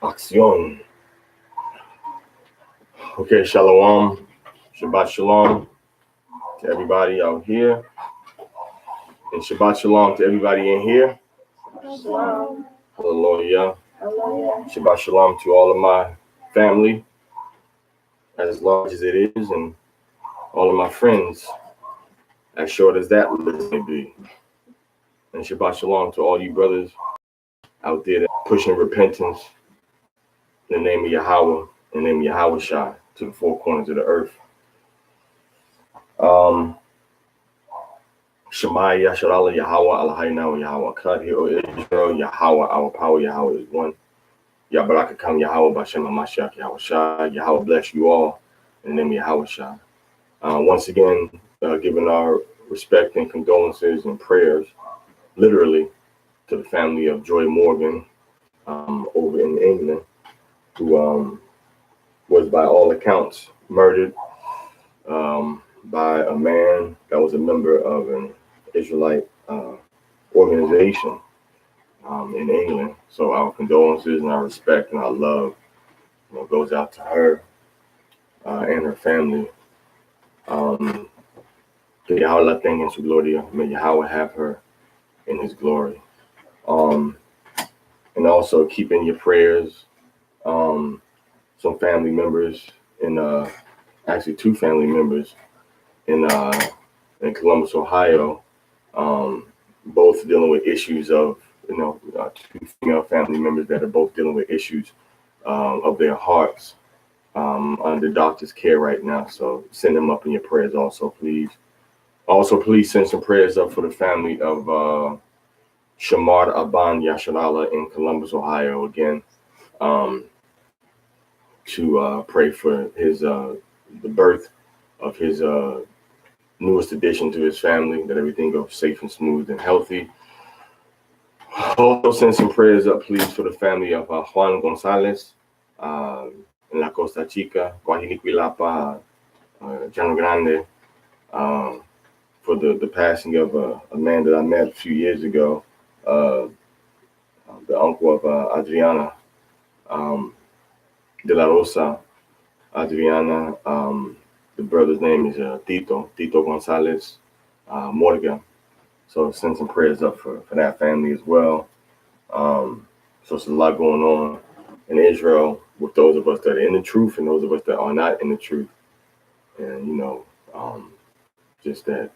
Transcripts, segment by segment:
Acción. Okay, Shalom. Shabbat Shalom to everybody out here. And Shabbat Shalom to everybody in here. Shalom. Hallelujah. Hallelujah. Shabbat Shalom to all of my family, as large as it is, and all of my friends, as short as that list may be. And Shabbat Shalom to all you brothers out there that pushing repentance in the name of Yahweh, in the name of Yahweh Shai, to the four corners of the earth. Shema Yasharala Yahweh Eloheinu Yahweh Echad. Hear, O Israel, Yahweh our power, Yahweh is one. Yabarakakam Yahweh Bashem HaMashiach Yahweh Shai. Yahweh bless you all in the name of Yahweh Shai. Once again, giving our respect and condolences and prayers, literally, to the family of Joy Morgan over in England, who was by all accounts murdered by a man that was a member of an Israelite organization in England. So our condolences and our respect and our love, goes out to her and her family. Que Yahweh la tenga en su gloria. May Yahweh have her in his glory. And also keep in your prayers some family members in actually two family members in Columbus, Ohio, both dealing with issues of two female family members that are both dealing with issues of their hearts under doctor's care right now. So send them up in your prayers also, please. Also, please send some prayers up for the family of Shamar Aban Yasharala in Columbus, Ohio, again, to pray for his the birth of his newest addition to his family, that everything goes safe and smooth and healthy. Also send some prayers up, please, for the family of Juan Gonzalez in La Costa Chica, Guajiniquilapa, Llano Grande, for the passing of a man that I met a few years ago, the uncle of Adriana de la Rosa. Adriana, the brother's name is Tito Gonzalez Morga. So send some prayers up for that family as well. So it's a lot going on in Israel with those of us that are in the truth and those of us that are not in the truth. And, just that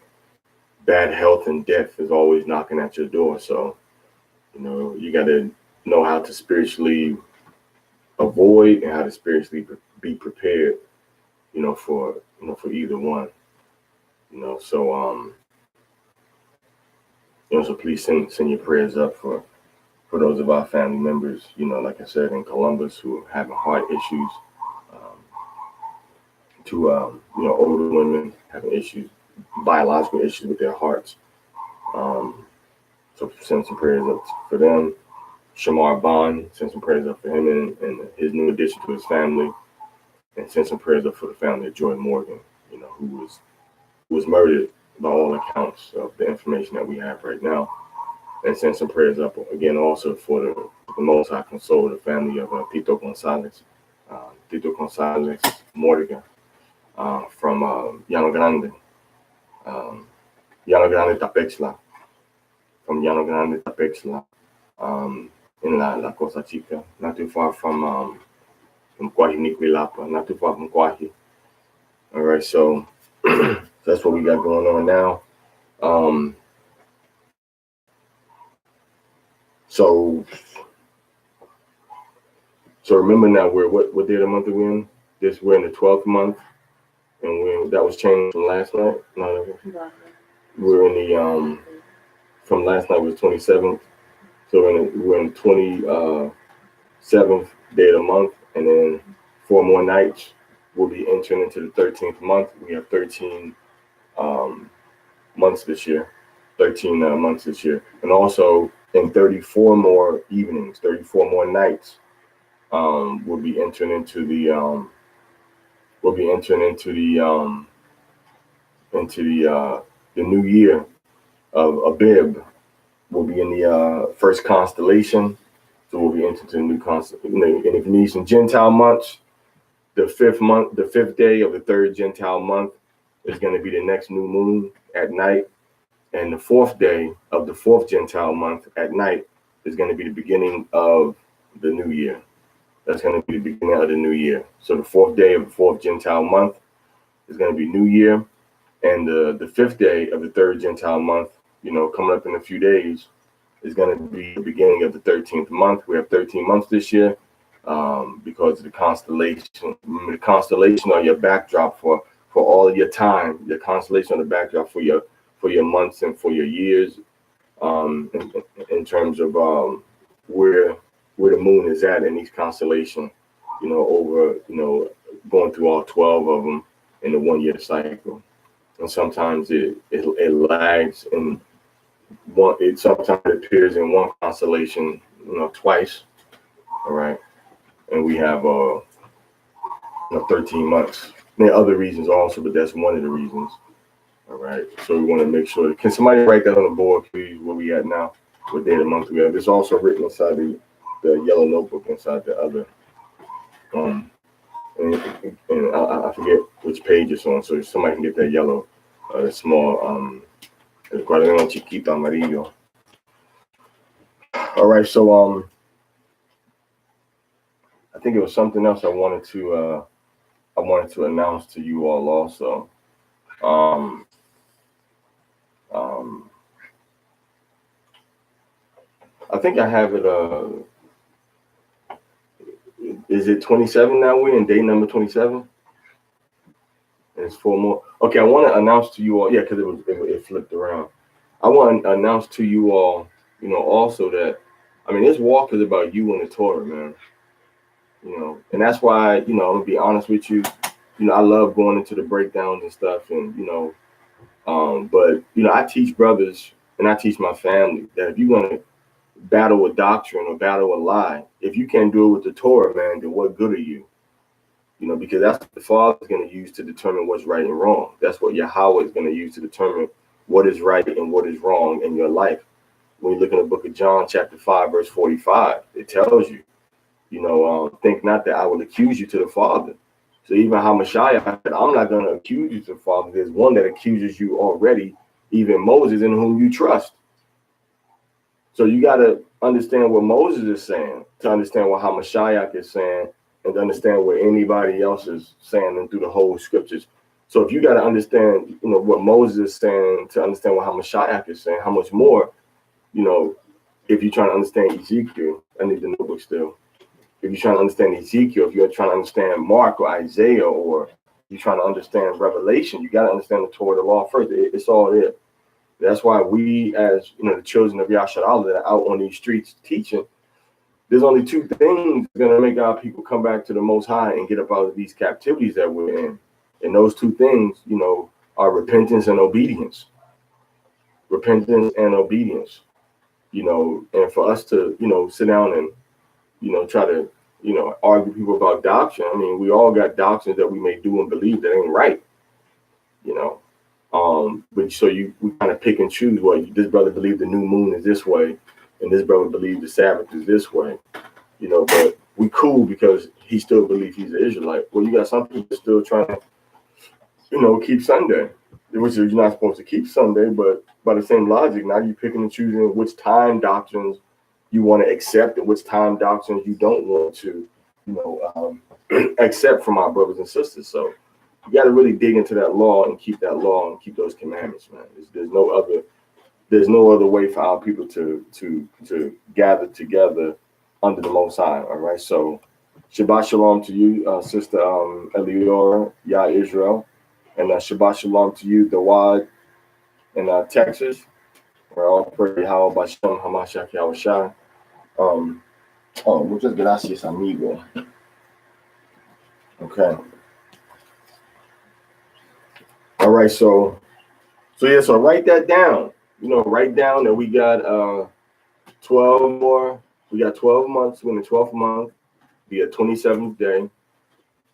bad health and death is always knocking at your door. So, you got to know how to spiritually avoid and how to spiritually be prepared, for either one, so, so please send your prayers up for those of our family members, like I said, in Columbus, who are having heart issues, to, older women having issues, biological issues with their hearts. So send some prayers up for them. Shamar Bond, send some prayers up for him and his new addition to his family. And send some prayers up for the family of Joy Morgan, who was murdered by all accounts of the information that we have right now. And send some prayers up again also for the Most High console the family of Tito Gonzalez Morgan from Llano Grande, Tapexla, from Llano Grande, Tapexla, in La Costa Chica, not too far from Guajiniquilapa, not too far from Guaji. All right, so that's what we got going on now. So remember now, we're what day of the month are we in? We're in the 12th month, and that was changed from last night. No, we're in the from last night was 27th, so we're in 27th day of the month, and then 4 more nights we'll be entering into the 13th month. We have 13 months this year, and also in 34 more evenings, 34 more nights, we'll be entering into the new year of Abib. We'll be in the first constellation So we'll be entering a new concept. And if you need some Gentile months, the fifth day of the third Gentile month is going to be the next new moon at night. And the fourth day of the fourth Gentile month at night is going to be the beginning of the new year. That's going to be the beginning of the new year. So the fourth day of the fourth Gentile month is going to be New Year. And the fifth day of the third Gentile month, coming up in a few days, is going to be the beginning of the 13th month. We have 13 months this year because of the constellation. Remember, the constellation are your backdrop for all of your time. Your constellation are the backdrop for your months and for your years, in terms of where the moon is at in each constellation. Over going through all 12 of them in the 1 year cycle. And sometimes it lags in one. It sometimes appears in one constellation, twice. All right, and we have 13 months. There are other reasons also, but that's one of the reasons. All right, so we want to make sure. Can somebody write that on the board, please? Where we at now? What day of the month we have? It's also written inside the yellow notebook inside the other. And I forget which page it's on, so somebody can get that yellow, the small, el cuaderno chiquito amarillo. All right, so I think it was something else I wanted to announce to you all also. I think I have it. Is it 27 now? We're in day number 27. It's 4 more. Okay, I want to announce to you all. Yeah, because it flipped around. I want to announce to you all, also that, this walk is about you and the Torah, man. And that's why, I'm gonna be honest with you. I love going into the breakdowns and stuff, and but I teach brothers and I teach my family that if you're gonna battle a doctrine or battle a lie, if you can't do it with the Torah, man, then what good are you? Because that's what the Father is going to use to determine what's right and wrong. That's what Yahweh is going to use to determine what is right and what is wrong in your life. When you look in the book of John, chapter 5, verse 45, it tells you, think not that I will accuse you to the Father. So even Hamashiach said, I'm not going to accuse you to the Father. There's one that accuses you already, even Moses, in whom you trust. So you got to understand what Moses is saying to understand what Hamashiach is saying, and to understand what anybody else is saying and through the whole scriptures. So if you got to understand, what Moses is saying to understand what Hamashiach is saying, how much more, if you're trying to understand Ezekiel, I need the notebook still. If you're trying to understand Ezekiel, if you're trying to understand Mark or Isaiah, or you're trying to understand Revelation, you got to understand the Torah, the law first. It's all there. That's why we, as the children of Yasharallah that are out on these streets teaching, there's only two things that are going to make our people come back to the Most High and get up out of these captivities that we're in. And those two things, are repentance and obedience. Repentance and obedience. And for us to, sit down and, try to, argue people about doctrine. We all got doctrines that we may do and believe that ain't right. But so we kind of pick and choose. Well, this brother believed the new moon is this way, and this brother believed the Sabbath is this way, but we cool because he still believes he's an Israelite. Well, you got some people still trying to, keep Sunday, which is you're not supposed to keep Sunday, but by the same logic, now you're picking and choosing which time doctrines you want to accept and which time doctrines you don't want to, accept from our brothers and sisters. So you got to really dig into that law and keep that law and keep those commandments, man. There's no other way for our people to gather together under the Most High. All right. So Shabbat Shalom to you, Sister Eliora, Yah Israel, and Shabbat Shalom to you, Dawad, in Texas. We're all pray how Bashem Hamashiach Yahushua. Muchas gracias, amigo. Okay. All right, so write that down. Write down that we got 12 more. We got 12 months. We're in the 12th month. Be a 27th day.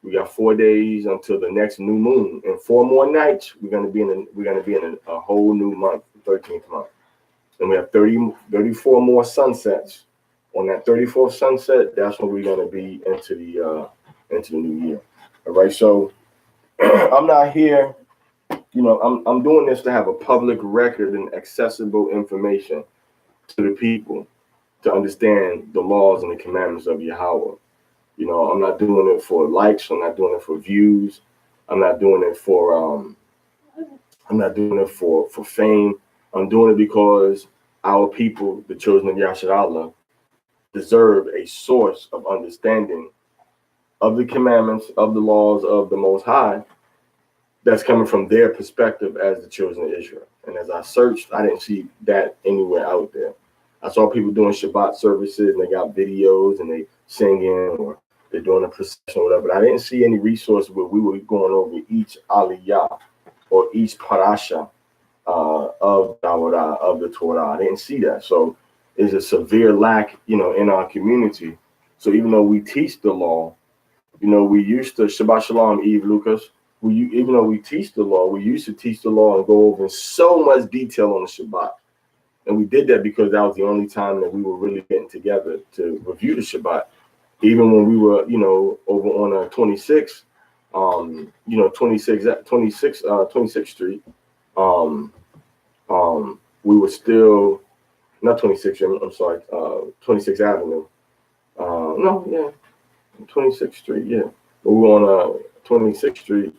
We got 4 days until the next new moon, and 4 more nights. We're gonna be in a whole new month, the 13th month, and we have 34 more sunsets On that 34th sunset, that's when we're going to be into the new year. All right. So I'm not here, I'm doing this to have a public record and accessible information to the people to understand the laws and the commandments of Yahweh. I'm not doing it for likes. I'm not doing it for views. I'm not doing it for fame. I'm doing it because our people, the children of Yasharallah, deserve a source of understanding of the commandments, of the laws of the Most High, that's coming from their perspective as the children of Israel. And as I searched, I didn't see that anywhere out there. I saw people doing Shabbat services and they got videos and they singing or they're doing a procession or whatever. But I didn't see any resource where we were going over each aliyah or each parasha of the Torah. I didn't see that. So there's a severe lack, in our community. So even though we teach the law, we used to Shabbat Shalom, Eve Lucas. Even though we teach the law, we used to teach the law and go over in so much detail on the Shabbat. And we did that because that was the only time that we were really getting together to review the Shabbat. Even when we were, over on 26th Street, we were still, not 26th, I'm sorry, 26th Avenue. 26th Street, yeah. We were on 26th Street.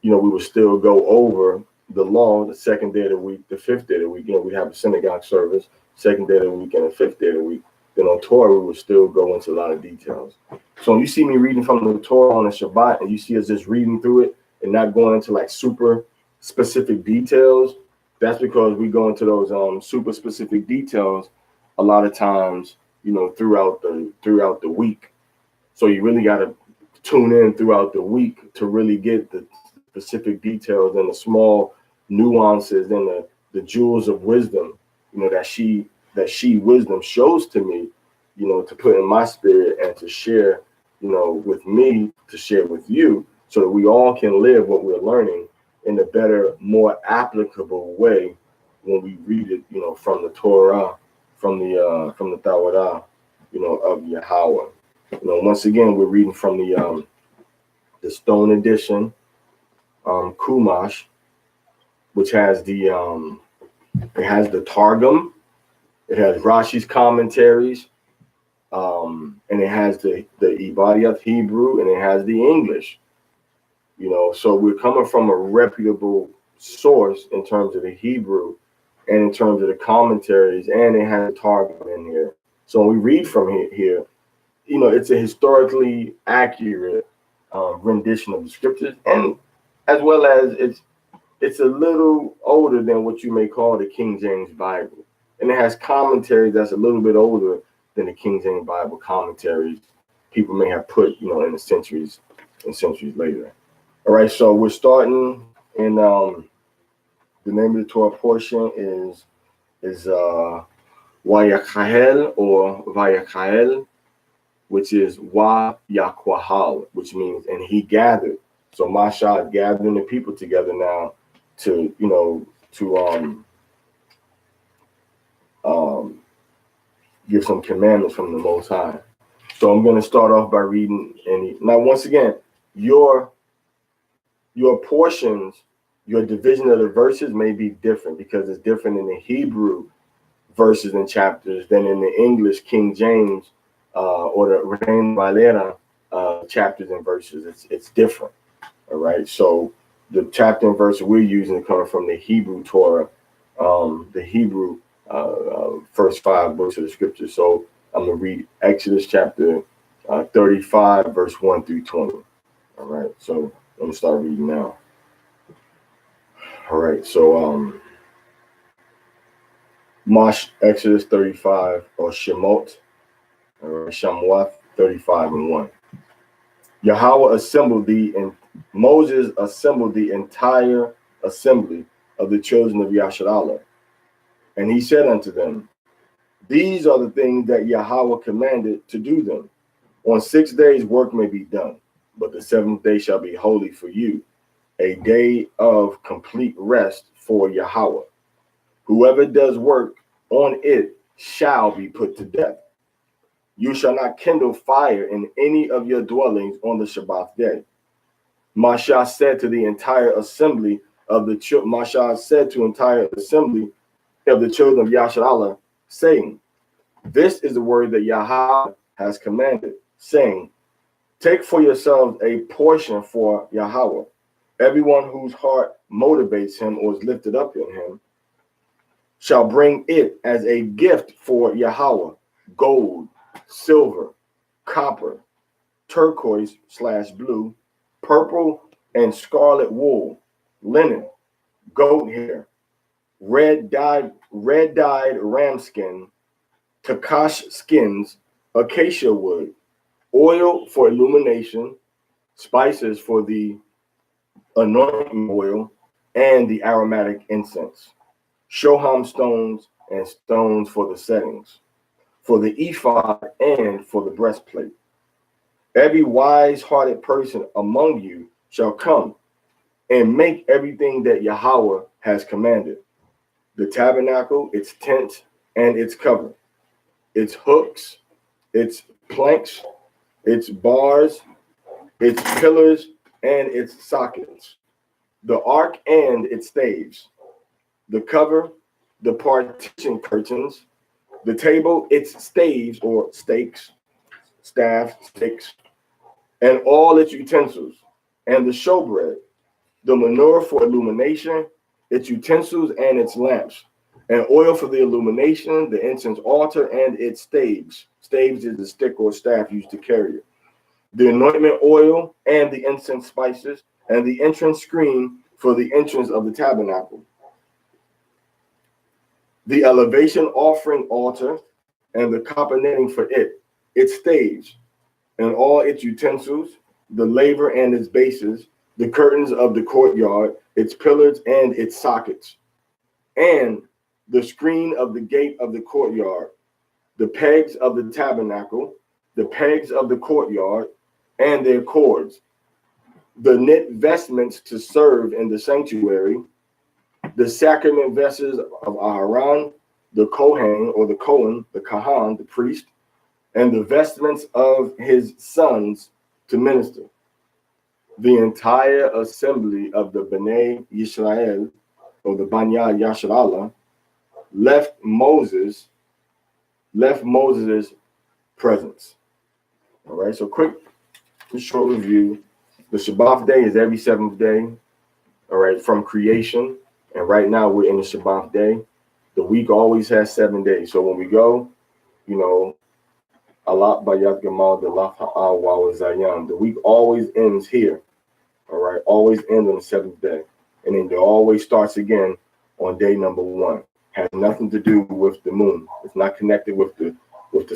We would still go over the law the second day of the week, the fifth day of the week. We have a synagogue service, second day of the week and the fifth day of the week. Then on Torah, we would still go into a lot of details. So when you see me reading from the Torah on the Shabbat and you see us just reading through it and not going into like super specific details, that's because we go into those super specific details a lot of times, throughout the week. So you really got to tune in throughout the week to really get the specific details and the small nuances and the jewels of wisdom, that she wisdom shows to me, to put in my spirit and to share, with me, to share with you, so that we all can live what we're learning in a better, more applicable way when we read it, from the Torah, from the Tawara, of Yahweh. Once again, we're reading from the Stone Edition, Kumash, which has it has the Targum, it has Rashi's commentaries, and it has the Ibadiyat Hebrew, and it has the English. So we're coming from a reputable source in terms of the Hebrew and in terms of the commentaries, and it has the Targum in here. So when we read from here, it's a historically accurate rendition of the scriptures, and as well as it's a little older than what you may call the King James Bible, and it has commentaries that's a little bit older than the King James Bible commentaries people may have put, in the centuries later. All right, so we're starting in the name of the Torah portion is Vayak'hel or Vayak'hel, which is Vayak'hel, which means and he gathered. So Masha is gathering the people together now to give some commandments from the Most High. So I'm going to start off by reading now once again, your portions, your division of the verses may be different because it's different in the Hebrew verses and chapters than in the English King James or the Reina Valera chapters and verses. It's different. All right. So the chapter and verse we're using is coming from the Hebrew Torah, the Hebrew first 5 books of the scripture. So I'm going to read Exodus chapter 35, verse 1 through 20. All right. So I'm going to start reading now. All right. So Exodus 35 or Shemot, or Shamuath 35 and 1. Yahweh Moses assembled the entire assembly of the children of Yasharallah. And he said unto them, these are the things that Yahweh commanded to do them. On 6 days work may be done, but the 7th day shall be holy for you, a day of complete rest for Yahweh. Whoever does work on it shall be put to death. You shall not kindle fire in any of your dwellings on the Shabbath day. Masha said to the entire assembly of the entire assembly of the children of Yasharallah, saying, this is the word that Yahweh has commanded, saying, take for yourselves a portion for Yahweh. Everyone whose heart motivates him or is lifted up in him shall bring it as a gift for Yahweh: gold, silver, copper, turquoise/blue, purple and scarlet wool, linen, goat hair, red dyed ram skin, takash skins, acacia wood, oil for illumination, spices for the anointing oil, and the aromatic incense, shoham stones and stones for the settings, for the ephod and for the breastplate. Every wise-hearted person among you shall come and make everything that Yahweh has commanded: the tabernacle, its tent, and its cover, its hooks, its planks, its bars, its pillars, and its sockets, the ark and its staves, the cover, the partition curtains, the table, its staves or stakes, staff, sticks, and all its utensils, and the showbread, the menorah for illumination, its utensils and its lamps, and oil for the illumination, the incense altar, and its staves. Staves is the stick or staff used to carry it. The anointment oil and the incense spices, and the entrance screen for the entrance of the tabernacle, the elevation offering altar, and the copper netting for it, its staves, and all its utensils, the laver and its bases, the curtains of the courtyard, its pillars and its sockets, and the screen of the gate of the courtyard, the pegs of the tabernacle, the pegs of the courtyard, and their cords, the knit vestments to serve in the sanctuary, the sacrament vessels of Aharon, the Kohen or the Cohen, the Kahan, the priest, and the vestments of his sons to minister. The entire assembly of the Bnei Yisrael, or the Banya Yasharallah, left Moses' presence. All right, so short review. The Shabath day is every seventh day, all right, from creation. And right now we're in the Shabath day. The week always has 7 days. So when we go, Allah Bayat Gamal de Laf Ha'al Wa Zayan, the week always ends here. All right, always ends on the seventh day. And then it always starts again on day number 1. Has nothing to do with the moon. It's not connected with the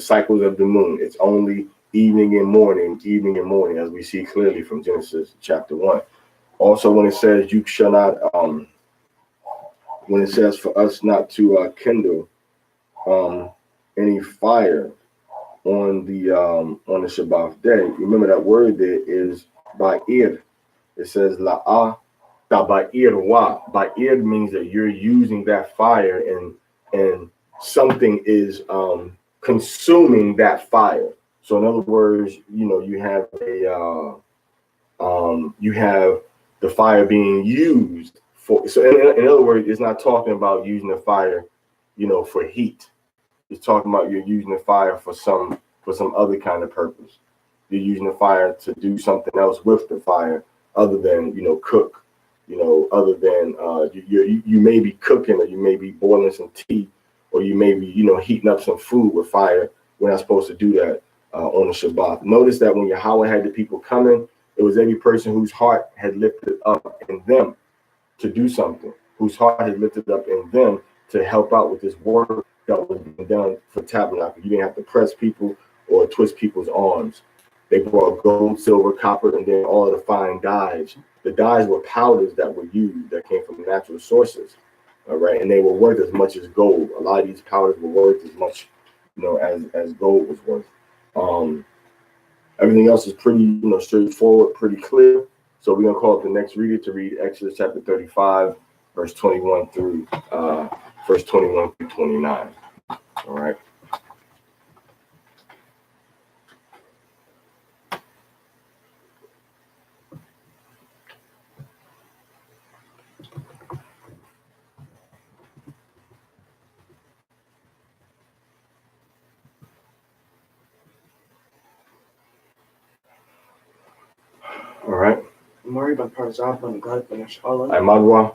cycles of the moon. It's only evening and morning, as we see clearly from Genesis chapter 1. Also, when it says you shall not, when it says for us not to kindle any fire on the Shabbat day, remember that word there is ba'ir. It says la'ah da ba'ir wa. Ba'ir means that you're using that fire and something is consuming that fire. So in other words, you have you have the fire being used for. So in other words, it's not talking about using the fire, for heat. It's talking about you're using the fire for some other kind of purpose. You're using the fire to do something else with the fire other than cook. Other than you may be cooking, or you may be boiling some tea, or you may be heating up some food with fire. We're not supposed to do that on the Shabbat. Notice that when Yahweh had the people coming, it was every person whose heart had lifted up in them to do something, whose heart had lifted up in them to help out with this work that was being done for tabernacle. You didn't have to press people or twist people's arms. They brought gold, silver, copper, and then all of the fine dyes. The dyes were powders that were used that came from natural sources. All right, and they were worth as much as gold. A lot of these powders were worth as much, as gold was worth. Everything else is pretty, straightforward, pretty clear. So we're gonna call it the next reader to read Exodus chapter 35, verse 21 through 29. All right. Mori ban Parzab ban God ban Shala. Aimadwa,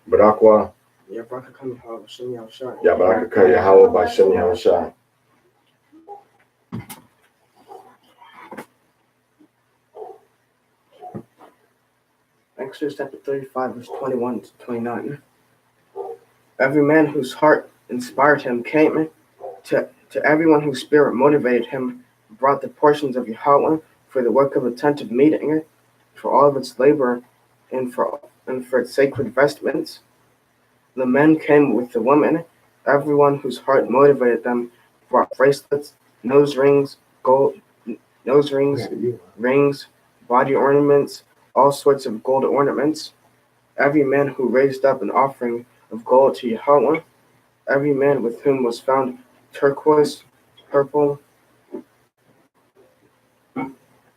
Barakwa, Yabraka Kami Hawa Shim Yavshai. Yabaraka Yahweh Bashem Yahushai. Exodus chapter 35, verse 21 to 29. Every man whose heart inspired him came to everyone whose spirit motivated him, brought the portions of Yahweh for the work of a tent of meeting, for all of its labor, and for its sacred vestments. The men came with the women. Everyone whose heart motivated them brought bracelets, nose rings, rings, body ornaments, all sorts of gold ornaments. Every man who raised up an offering of gold to Yahweh, every man with whom was found turquoise, purple,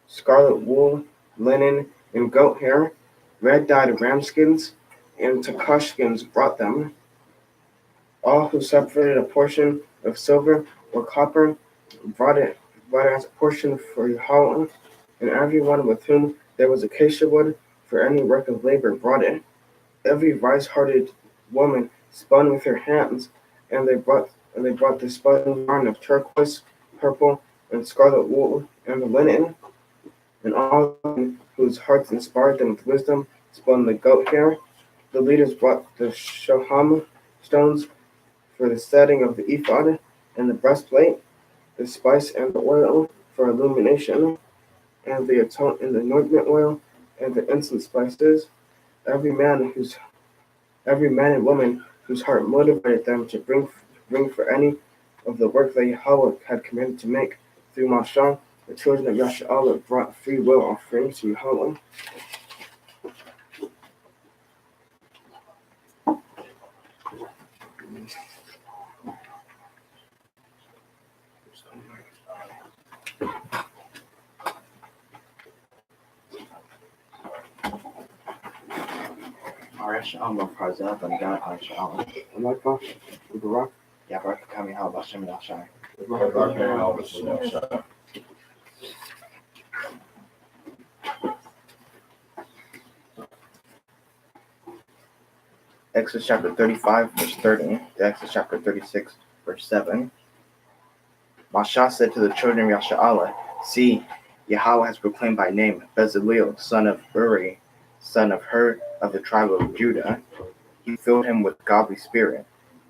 scarlet wool, linen, and goat hair, red dyed ram skins, and Takash skins brought them. All who separated a portion of silver or copper brought it as a portion for Yahweh, and everyone with whom there was acacia wood for any work of labor brought it. Every wise-hearted woman spun with her hands, and they brought the spun yarn of turquoise, purple, and scarlet wool, and the linen. And all whose hearts inspired them with wisdom spun the goat hair. The leaders brought the shoham stones for the setting of the ephod and the breastplate, the spice and the oil for illumination, and the anointment oil and the incense spices. Every man and woman whose heart motivated them to bring for any of the work that Yahweh had commanded to make through Mashah, the children of Yasha'Allah brought free will offerings to Yahweh. Arash Amar Parzab and God Anshala. Amaka, Barak, Yabraka Kami Hawa Bashem Yavshai. Exodus chapter 35, verse 30 to Exodus chapter 36, verse 7. Mashah said to the children of Yasha'Allah, see, Yahweh has proclaimed by name Bezaleel, son of Uri, son of Hur, of the tribe of Judah. He filled him with godly spirit,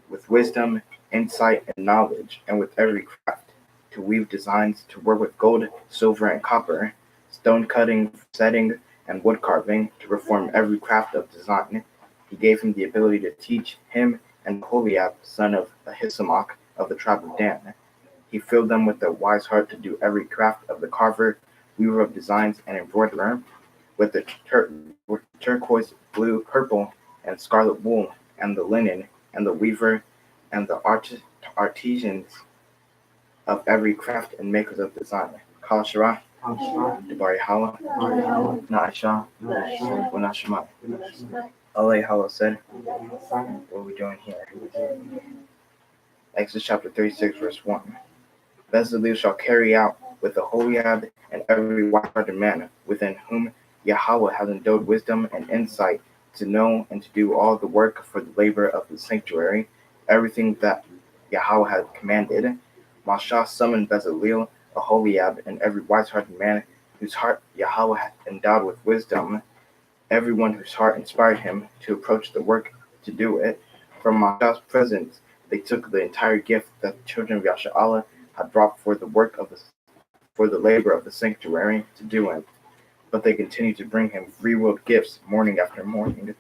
with wisdom, insight, and knowledge, and with every craft, to weave designs, to work with gold, silver, and copper, stone cutting, setting, and wood carving, to perform every craft of design. He gave him the ability to teach him and Holiab, son of Ahisamach, of the tribe of Dan. He filled them with a wise heart to do every craft of the carver, weaver of designs, and embroiderer, with the turquoise, blue, purple, and scarlet wool, and the linen, and the weaver, and the artisans of every craft and makers of design. Kal Shara, Debari Hala, Na'isha, Wanashima. Allah Hala said, what are we doing here? Exodus chapter 36, verse 1. Bezaleel shall carry out with the Holiab and every wise-hearted man within whom Yahweh has endowed wisdom and insight to know and to do all the work for the labor of the sanctuary, everything that Yahweh had commanded. Mashah summoned Bezaleel, Aholiab, and every wise-hearted man whose heart Yahweh had endowed with wisdom, everyone whose heart inspired him to approach the work to do it. From Mashah's presence, they took the entire gift that the children of Yasha'Allah had brought for the labor of the sanctuary to do it. But they continued to bring him free-willed gifts morning after morning.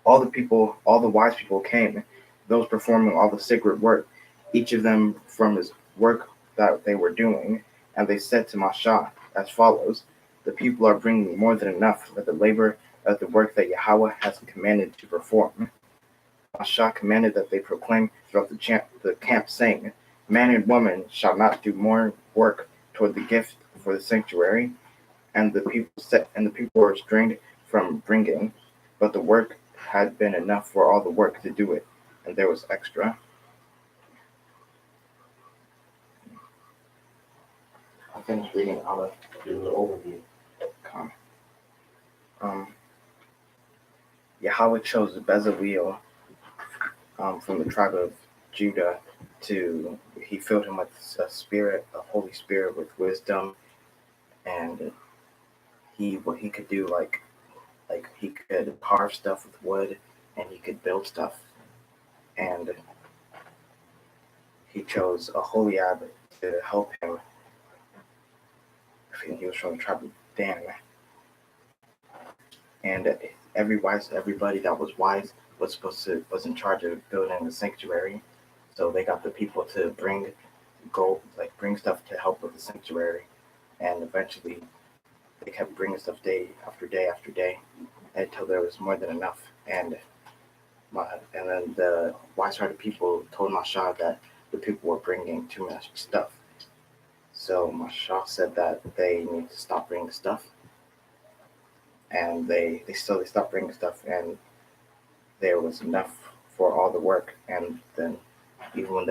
All the wise people came, those performing all the sacred work, each of them from his work that they were doing, and they said to Mashah as follows, the people are bringing more than enough for the labor of the work that Yahweh has commanded to perform. Mashah commanded that they proclaim throughout the camp, saying, man and woman shall not do more work toward the gift for the sanctuary, and the people were restrained from bringing, but the work had been enough for all the work to do it, and there was extra. I finished reading all the overview. Yahweh chose Bezaleel from the tribe of Judah he filled him with a Holy Spirit with wisdom, and what he could do, like he could carve stuff with wood, and he could build stuff. And he chose Aholiab to help him. He was from the tribe of Dan. And everybody that was wise was in charge of building the sanctuary. So they got the people to bring stuff to help with the sanctuary. And eventually they kept bringing stuff day after day after day until there was more than enough. And then the wise-hearted people told Masha that the people were bringing too much stuff. So Masha said that they need to stop bringing stuff. And they stopped bringing stuff, and there was enough for all the work. And then even when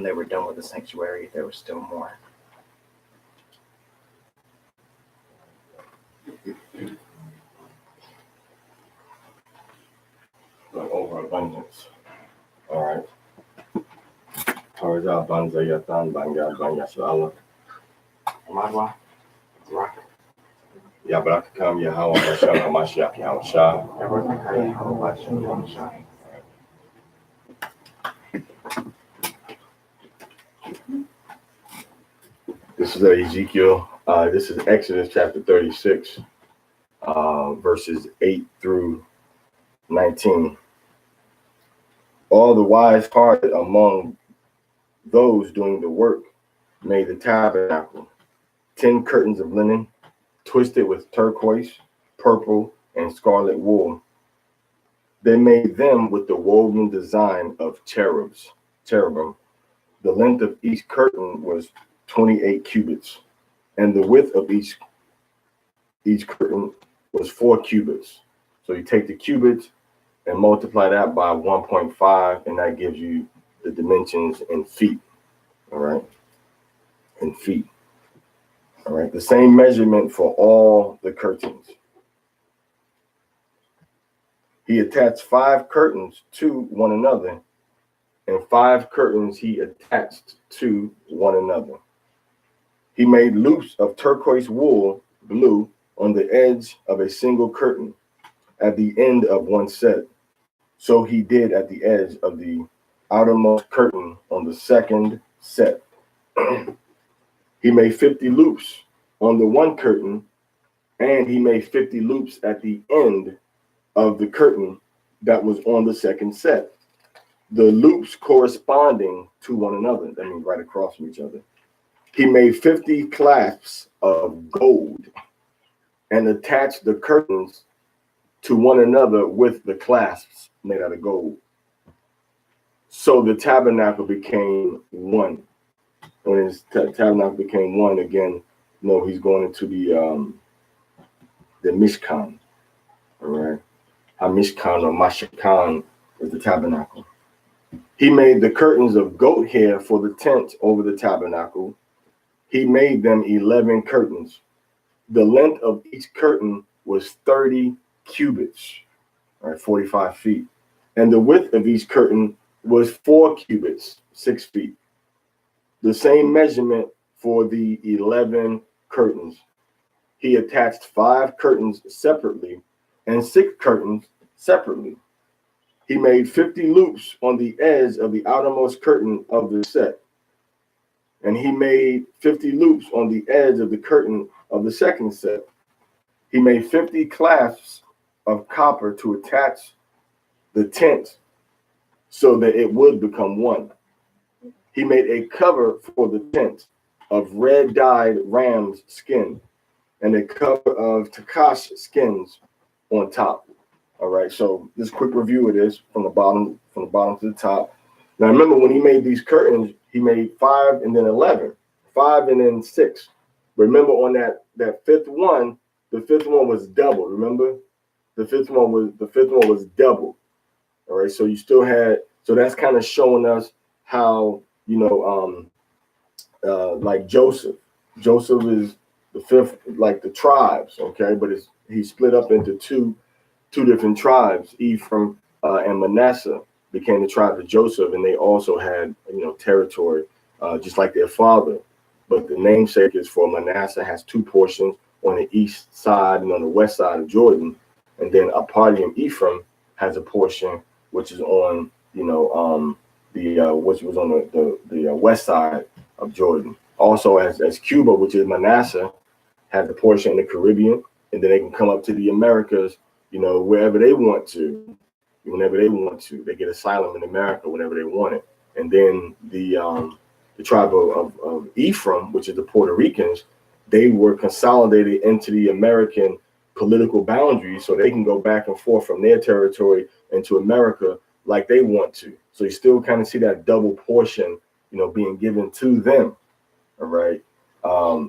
they were done with the sanctuary, there was still more. Like overabundance. All right. Torah banza yatan banga banga shala. Amadwa, Rock. Yabrakam Yahweh Hashem Hamashiach Yahushua. This is Ezekiel. This is Exodus chapter 36, verses 8 through 19. All the wise-hearted among those doing the work made the tabernacle, 10 curtains of linen, twisted with turquoise, purple, and scarlet wool. They made them with the woven design of cherubim. The length of each curtain was 28 cubits, and the width of each curtain was 4 cubits. So you take the cubits and multiply that by 1.5, and that gives you the dimensions in feet. All right, in feet. All right, the same measurement for all the curtains. He attached 5 curtains to one another, and 5 curtains he attached to one another. He made loops of turquoise wool, blue, on the edge of a single curtain at the end of one set. So he did at the edge of the outermost curtain on the second set. He made 50 loops on the one curtain, and he made 50 loops at the end of the curtain that was on the second set. The loops corresponding to one another, that means right across from each other. He made 50 clasps of gold and attached the curtains to one another with the clasps made out of gold. So the tabernacle became one. When his tabernacle became one again, he's going into the Mishkan. All right. HaMishkan or Mashakan is the tabernacle. He made the curtains of goat hair for the tent over the tabernacle. He made them 11 curtains. The length of each curtain was 30 cubits, all right, 45 feet. And the width of each curtain was 4 cubits, 6 feet. The same measurement for the 11 curtains. He attached 5 curtains separately and 6 curtains separately. He made 50 loops on the edge of the outermost curtain of the set. And he made 50 loops on the edge of the curtain of the second set. He made 50 clasps of copper to attach the tent so that it would become one. He made a cover for the tent of red-dyed ram's skin and a cover of takash skins on top. All right, so this quick review of this from the bottom to the top. Now remember, when he made these curtains, he made 5 and then 11, 5 and then 6. Remember, on that fifth one, the fifth one was double. Remember, the fifth one was double. All right, so you still had, so that's kind of showing us how, like Joseph is the fifth, like the tribes, okay, but he's split up into two two different tribes, Ephraim and Manasseh, became the tribe of Joseph, and they also had territory, just like their father. But the namesake is for Manasseh has two portions on the east side and on the west side of Jordan, and then a party in Ephraim has a portion which is on which was on the west side of Jordan. Also, as Cuba, which is Manasseh, has a portion in the Caribbean, and then they can come up to the Americas, wherever they want to, whenever they want to. They get asylum in America whenever they want it. And then the tribe of Ephraim, which is the Puerto Ricans, they were consolidated into the American political boundaries, so they can go back and forth from their territory into America like they want to. So you still kind of see that double portion, being given to them. All right.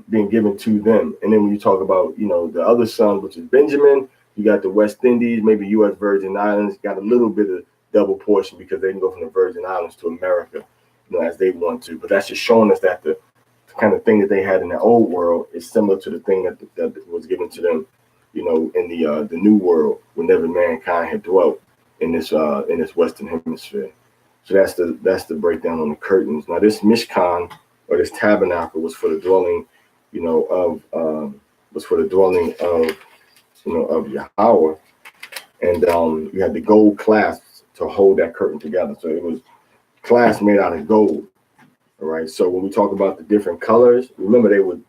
Being given to them. And then when you talk about, the other son, which is Benjamin, you got the West Indies, maybe U.S. Virgin Islands, got a little bit of double portion because they can go from the Virgin Islands to America, as they want to. But that's just showing us that the kind of thing that they had in the old world is similar to the thing that was given to them, in the new world, whenever mankind had dwelt in this Western hemisphere. So that's the breakdown on the curtains. Now this Mishkan, or this tabernacle, was for the dwelling, of Yahweh, and you had the gold clasps to hold that curtain together. So it was clasps made out of gold. All right. So when we talk about the different colors, remember they would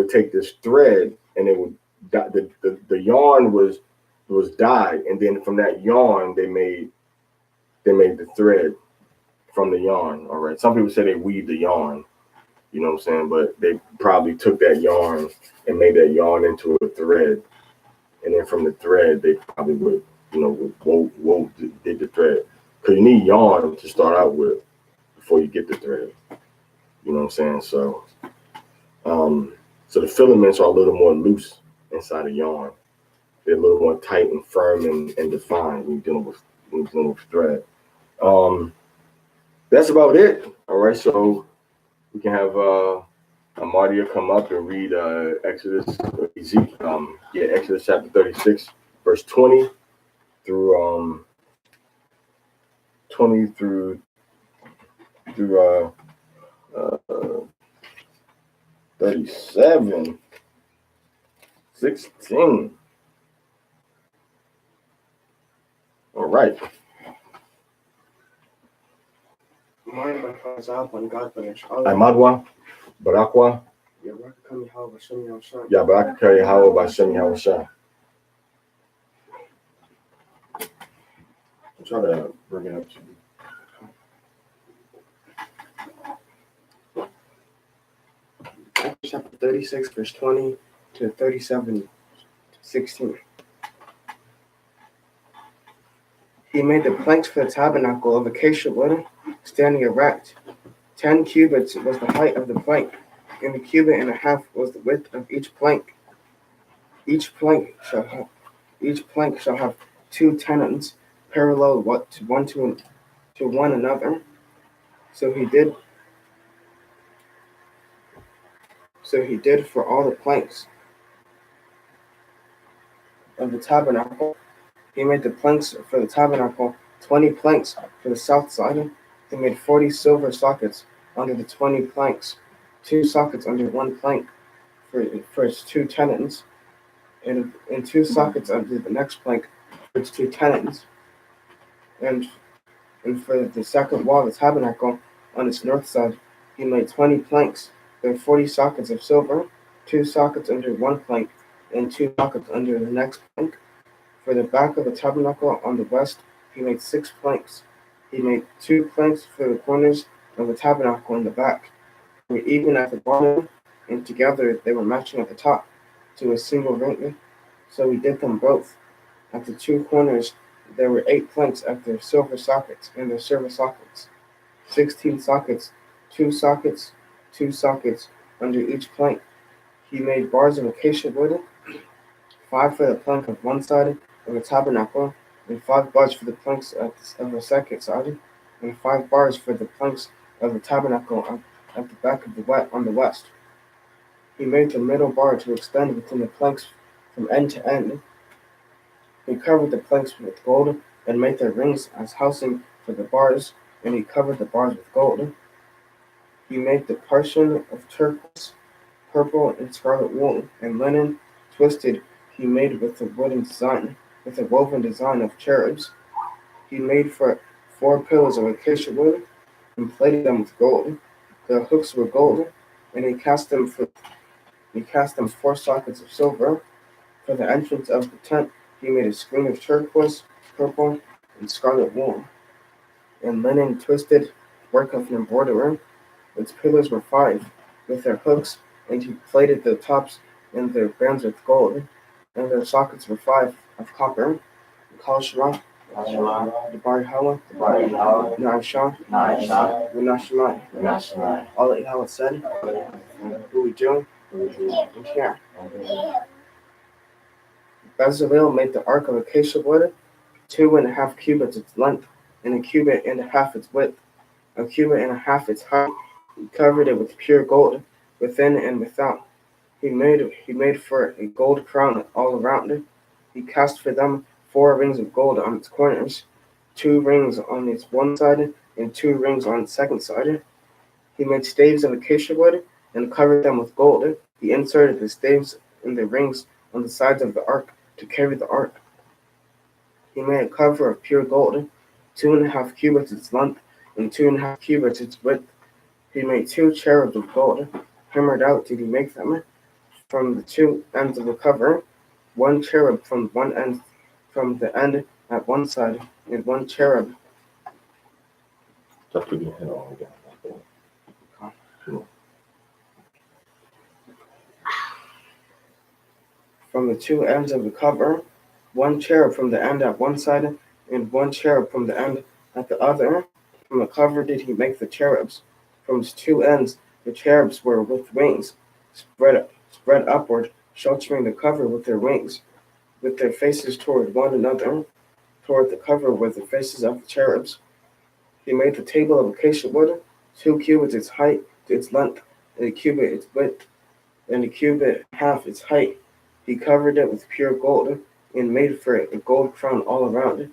take this thread and it would the yarn was dyed, and then from that yarn they made the thread from the yarn. All right. Some people say they weave the yarn. You know what I'm saying? But they probably took that yarn and made that yarn into a thread. And then from the thread, they probably would, did the thread. Because you need yarn to start out with before you get the thread. You know what I'm saying? So the filaments are a little more loose inside of yarn. They're a little more tight and firm and defined when you're dealing with thread. That's about it. All right, so we can have Amadia come up and read Exodus chapter 36, verse 20 through 37, 16. All right. Amadwa, Barakwa. Yabarakah Yahweh Bashem Yahushua. I'll try to bring it up to you. Chapter 36, verse 20 to 37, 16. He made the planks for the tabernacle of acacia wood, standing erect. 10 cubits was the height of the plank, and a cubit and a half was the width of each plank. Each plank shall have 2 tenons parallel to one another. So he did for all the planks of the tabernacle. He made the planks for the tabernacle, 20 planks for the south side. He made 40 silver sockets under the 20 planks, 2 sockets under one plank for its 2 tenons, and 2 sockets under the next plank for its 2 tenons. And for the second wall of the tabernacle on its north side, he made 20 planks. There were 40 sockets of silver, 2 sockets under one plank, and 2 sockets under the next plank. For the back of the tabernacle on the west, he made 6 planks. He made 2 planks for the corners of the tabernacle in the back. They were even at the bottom, and together they were matching at the top to a single ring. So he did them both. At the 2 corners, there were 8 planks at their silver sockets and their silver sockets. 16 sockets, 2 sockets, 2 sockets under each plank. He made bars of acacia wood, 5 for the plank of one side of the tabernacle, and 5 bars for the planks of the second side, and 5 bars for the planks of the tabernacle at the back of on the west. He made the middle bar to extend between the planks from end to end. He covered the planks with gold, and made their rings as housing for the bars, and he covered the bars with gold. He made the partition of turquoise, purple, and scarlet wool, and linen twisted he made with a woven design of cherubs. He made for 4 pillars of acacia wood, and plated them with gold. The hooks were gold, and he cast them 4 sockets of silver. For the entrance of the tent he made a screen of turquoise, purple, and scarlet wool, and linen twisted, work of an embroiderer. Its pillars were 5, with their hooks, and he plated the tops and their bands with gold, and their sockets were 5 of copper. Kal Shema, the Vayak'hel, Na'ashah, Menashemai. All that Yahweh said, who we do, and here. Bezalel made the ark of acacia wood, 2.5 cubits its length, and 1.5 its width, 1.5 its height. He covered it with pure gold, within and without. He made for a gold crown all around it. He cast for them 4 rings of gold on its corners, 2 rings on its one side, and 2 rings on its second side. He made staves of acacia wood, and covered them with gold. He inserted the staves in the rings on the sides of the ark to carry the ark. He made a cover of pure gold, 2.5 cubits its length, and 2.5 cubits its width. He made 2 cherubs of gold. Hammered out did he make them from the 2 ends of the cover, 1 cherub from the end at one side, and 1 cherub Just put your head on again. from the 2 ends of the cover, 1 cherub from the end at one side, and 1 cherub from the end at the other. From the cover did he make the cherubs. From its 2 ends the cherubs were with wings, spread upward, sheltering the cover with their wings, with their faces toward one another. Toward the cover were the faces of the cherubs. He made the table of acacia wood, 2 cubits its height to its length, and 1 cubit its width, and 1.5 its height. He covered it with pure gold, and made for it a gold crown all around it.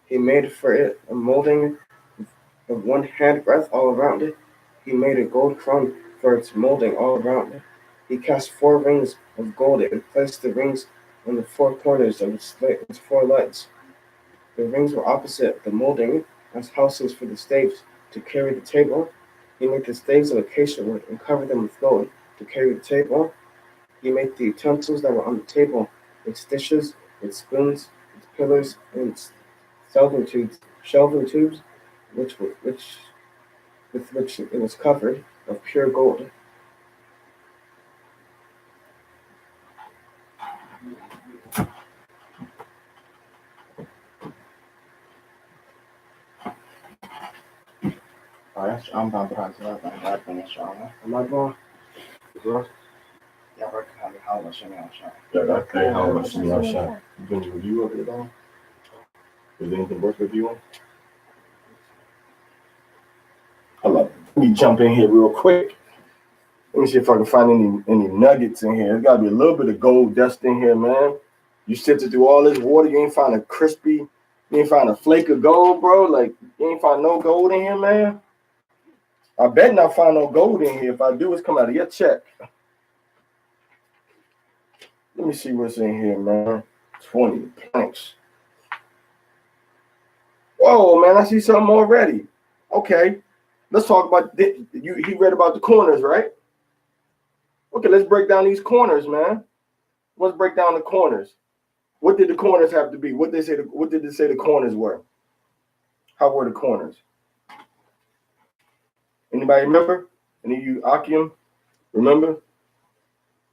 He made for it a molding of 1 handbreadth all around it. He made a gold crown for its molding all around it. He cast 4 rings of gold and placed the rings on the 4 corners of its 4 legs. The rings were opposite the molding as housings for the staves to carry the table. He made the staves of acacia wood and covered them with gold to carry the table. He made the utensils that were on the table, its dishes, its spoons, its pillars, and its shelving tubes, with which it was covered of pure gold. I'm about to pass it up and that finish on. Am I going? Yeah, we're kind of how much I'm shot. Yeah, that's how much you are shot. You doing a review of it at all? Is there anything worth reviewing? Hold up. Let me jump in here real quick. Let me see if I can find any nuggets in here. There's got to be a little bit of gold dust in here, man. You sifted through all this water, you ain't find you ain't find a flake of gold, bro. Like, you ain't find no gold in here, man. I bet not find no gold in here. If I do, it's come out of your check. Let me see what's in here, man. 20 planks. Whoa, man, I see something already. Okay, let's talk about he read about the corners, right? Okay, let's break down these corners, man. Let's break down the corners. What did the corners have to be? What did they say the corners were? How were the corners? Anybody remember? Any of you Akim remember?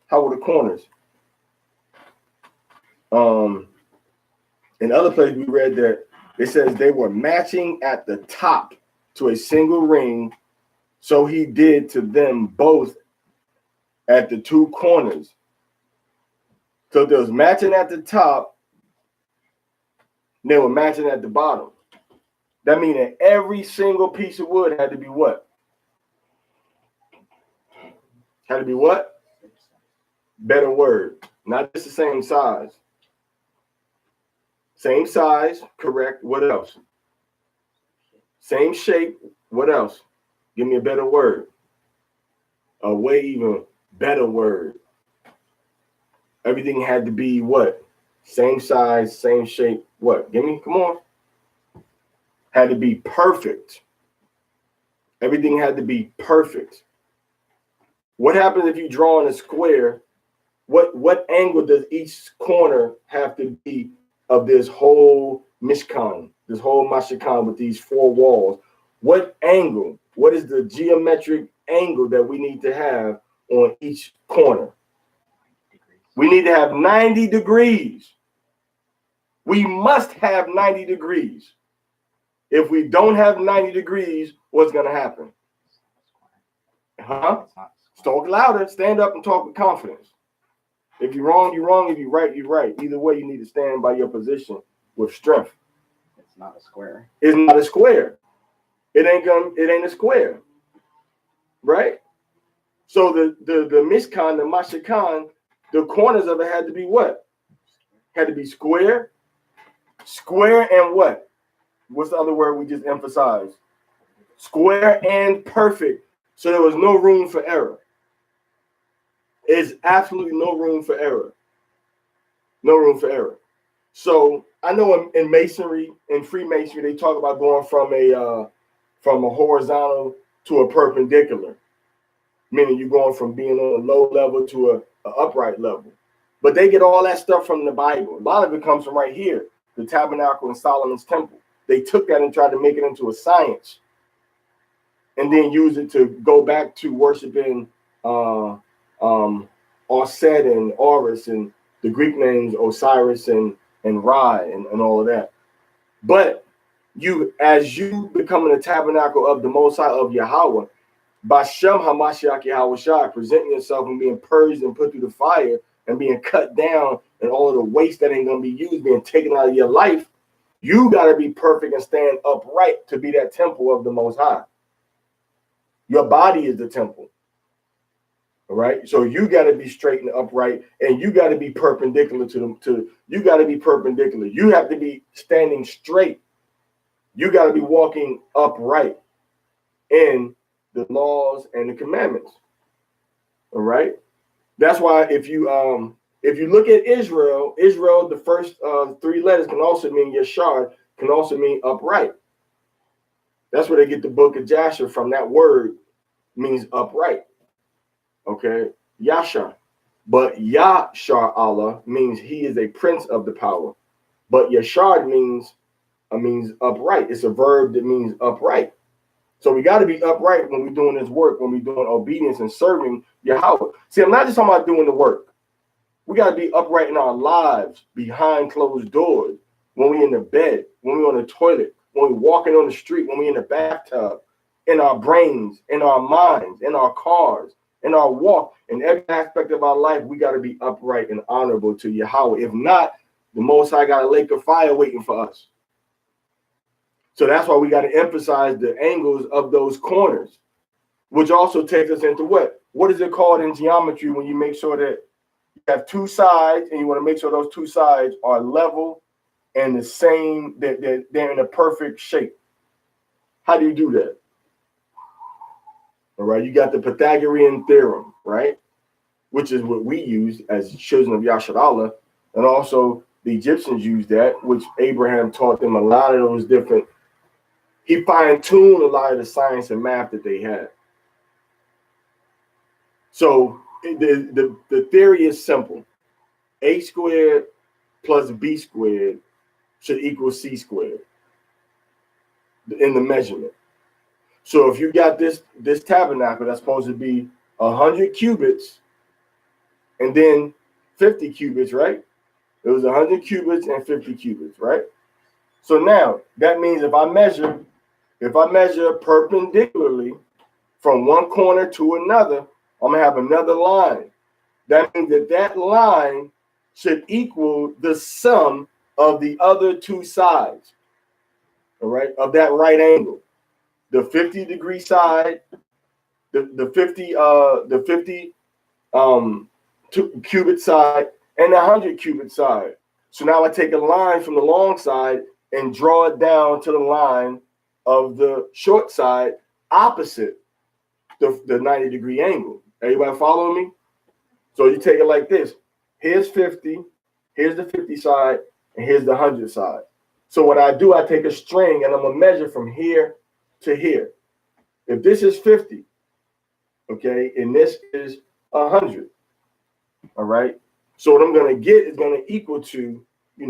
How were the corners? In other places we read that it says they were matching at the top to a single ring, so he did to them both at the 2 corners. So there was matching at the top, and they were matching at the bottom. That means that every single piece of wood had to be what? Had to be what? Better word. Not just the same size. Same size, correct. What else? Same shape. What else? Give me a better word. A way even better word. Everything had to be what? Same size, same shape. What? Give me, come on. Had to be perfect. Everything had to be perfect. What happens if you draw in a square? What angle does each corner have to be of this whole mishkan, this whole mashikan with these four walls? What angle? What is the geometric angle that we need to have on each corner? We need to have 90 degrees. We must have 90 degrees. If we don't have 90 degrees, what's going to happen? Huh? Talk louder. Stand up and talk with confidence. If you're wrong, you're wrong. If you're right, you're right. Either way, you need to stand by your position with strength. It's not a square. It's not a square. It ain't a square. Right? So the mishkan, the mashikan, the corners of it had to be what? Had to be square. Square and what? What's the other word we just emphasized? Square and perfect. So there was no room for error. There's absolutely no room for error. No room for error. So I know in masonry, in Freemasonry, they talk about going from a horizontal to a perpendicular, meaning you're going from being on a low level to a upright level. But they get all that stuff from the Bible. A lot of it comes from right here, the tabernacle in Solomon's temple. They took that and tried to make it into a science, and then use it to go back to worshiping Osset and Horus and the Greek names Osiris and Ra and all of that. But as you becoming the tabernacle of the Most High of Yahweh, Bashem Hamashiach Yahweh Shai, presenting yourself and being purged and put through the fire and being cut down, and all of the waste that ain't going to be used being taken out of your life, you got to be perfect and stand upright to be that temple of the Most High. Your body is the temple. All right. So you got to be straight and upright, and you got to be perpendicular you got to be perpendicular. You have to be standing straight. You got to be walking upright in the laws and the commandments. All right. That's why if you look at Israel, the first three letters can also mean Yashar, can also mean upright. That's where they get the book of Jasher from. That word means upright. Okay, Yasha. But Yashar Allah means he is a prince of the power. But Yashar means upright. It's a verb that means upright. So we got to be upright when we're doing this work, when we're doing obedience and serving Yahweh. See, I'm not just talking about doing the work. We got to be upright in our lives, behind closed doors, when we're in the bed, when we're on the toilet, when we're walking on the street, when we're in the bathtub, in our brains, in our minds, in our cars, in our walk, in every aspect of our life. We got to be upright and honorable to Yahweh. If not, the Most High got a lake of fire waiting for us. So that's why we got to emphasize the angles of those corners, which also takes us into what? What is it called in geometry when you make sure that you have two sides and you want to make sure those two sides are level and the same, that they're in a perfect shape? How do you do that? All right, you got the Pythagorean theorem, right? Which is what we use as children of Yasharallah, and also the Egyptians used that, which Abraham taught them a lot of those different. He fine-tuned a lot of the science and math that they had. So the theory is simple. A squared plus B squared should equal C squared in the measurement. So if you got this tabernacle that's supposed to be 100 cubits and then 50 cubits, right? It was 100 cubits and 50 cubits, right? So now that means if I measure perpendicularly from one corner to another, I'm gonna have another line. That means that line should equal the sum of the other two sides, all right, of that right angle. The 50-degree side, the 50 cubit side, and the 100 cubit side. So now I take a line from the long side and draw it down to the line of the short side opposite the 90-degree angle. Everybody following me? So you take it like this. Here's 50, here's the 50 side, and here's the 100 side. So what I do, I take a string and I'm gonna measure from here to here. If this is 50, okay, and this is 100, all right. So what I'm gonna get is gonna equal to, a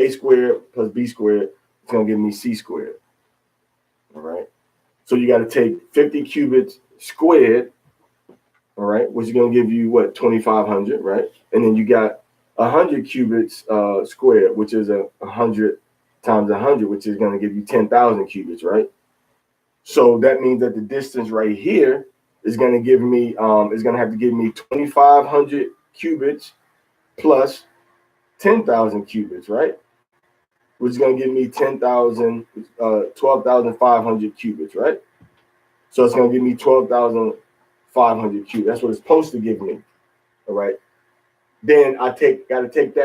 squared plus b squared. It's gonna give me c squared, all right. So you got to take 50 cubits squared, all right, which is gonna give you what, 2,500, right? And then you got 100 cubits squared, which is 100 times 100, which is gonna give you 10,000 cubits, right? So that means that the distance right here is going to give me, is going to have to give me 2,500 cubits plus 10,000 cubits, right? Which is going to give me 12,500 cubits, right? So it's going to give me 12,500 cubits. That's what it's supposed to give me, all right? Then I got to take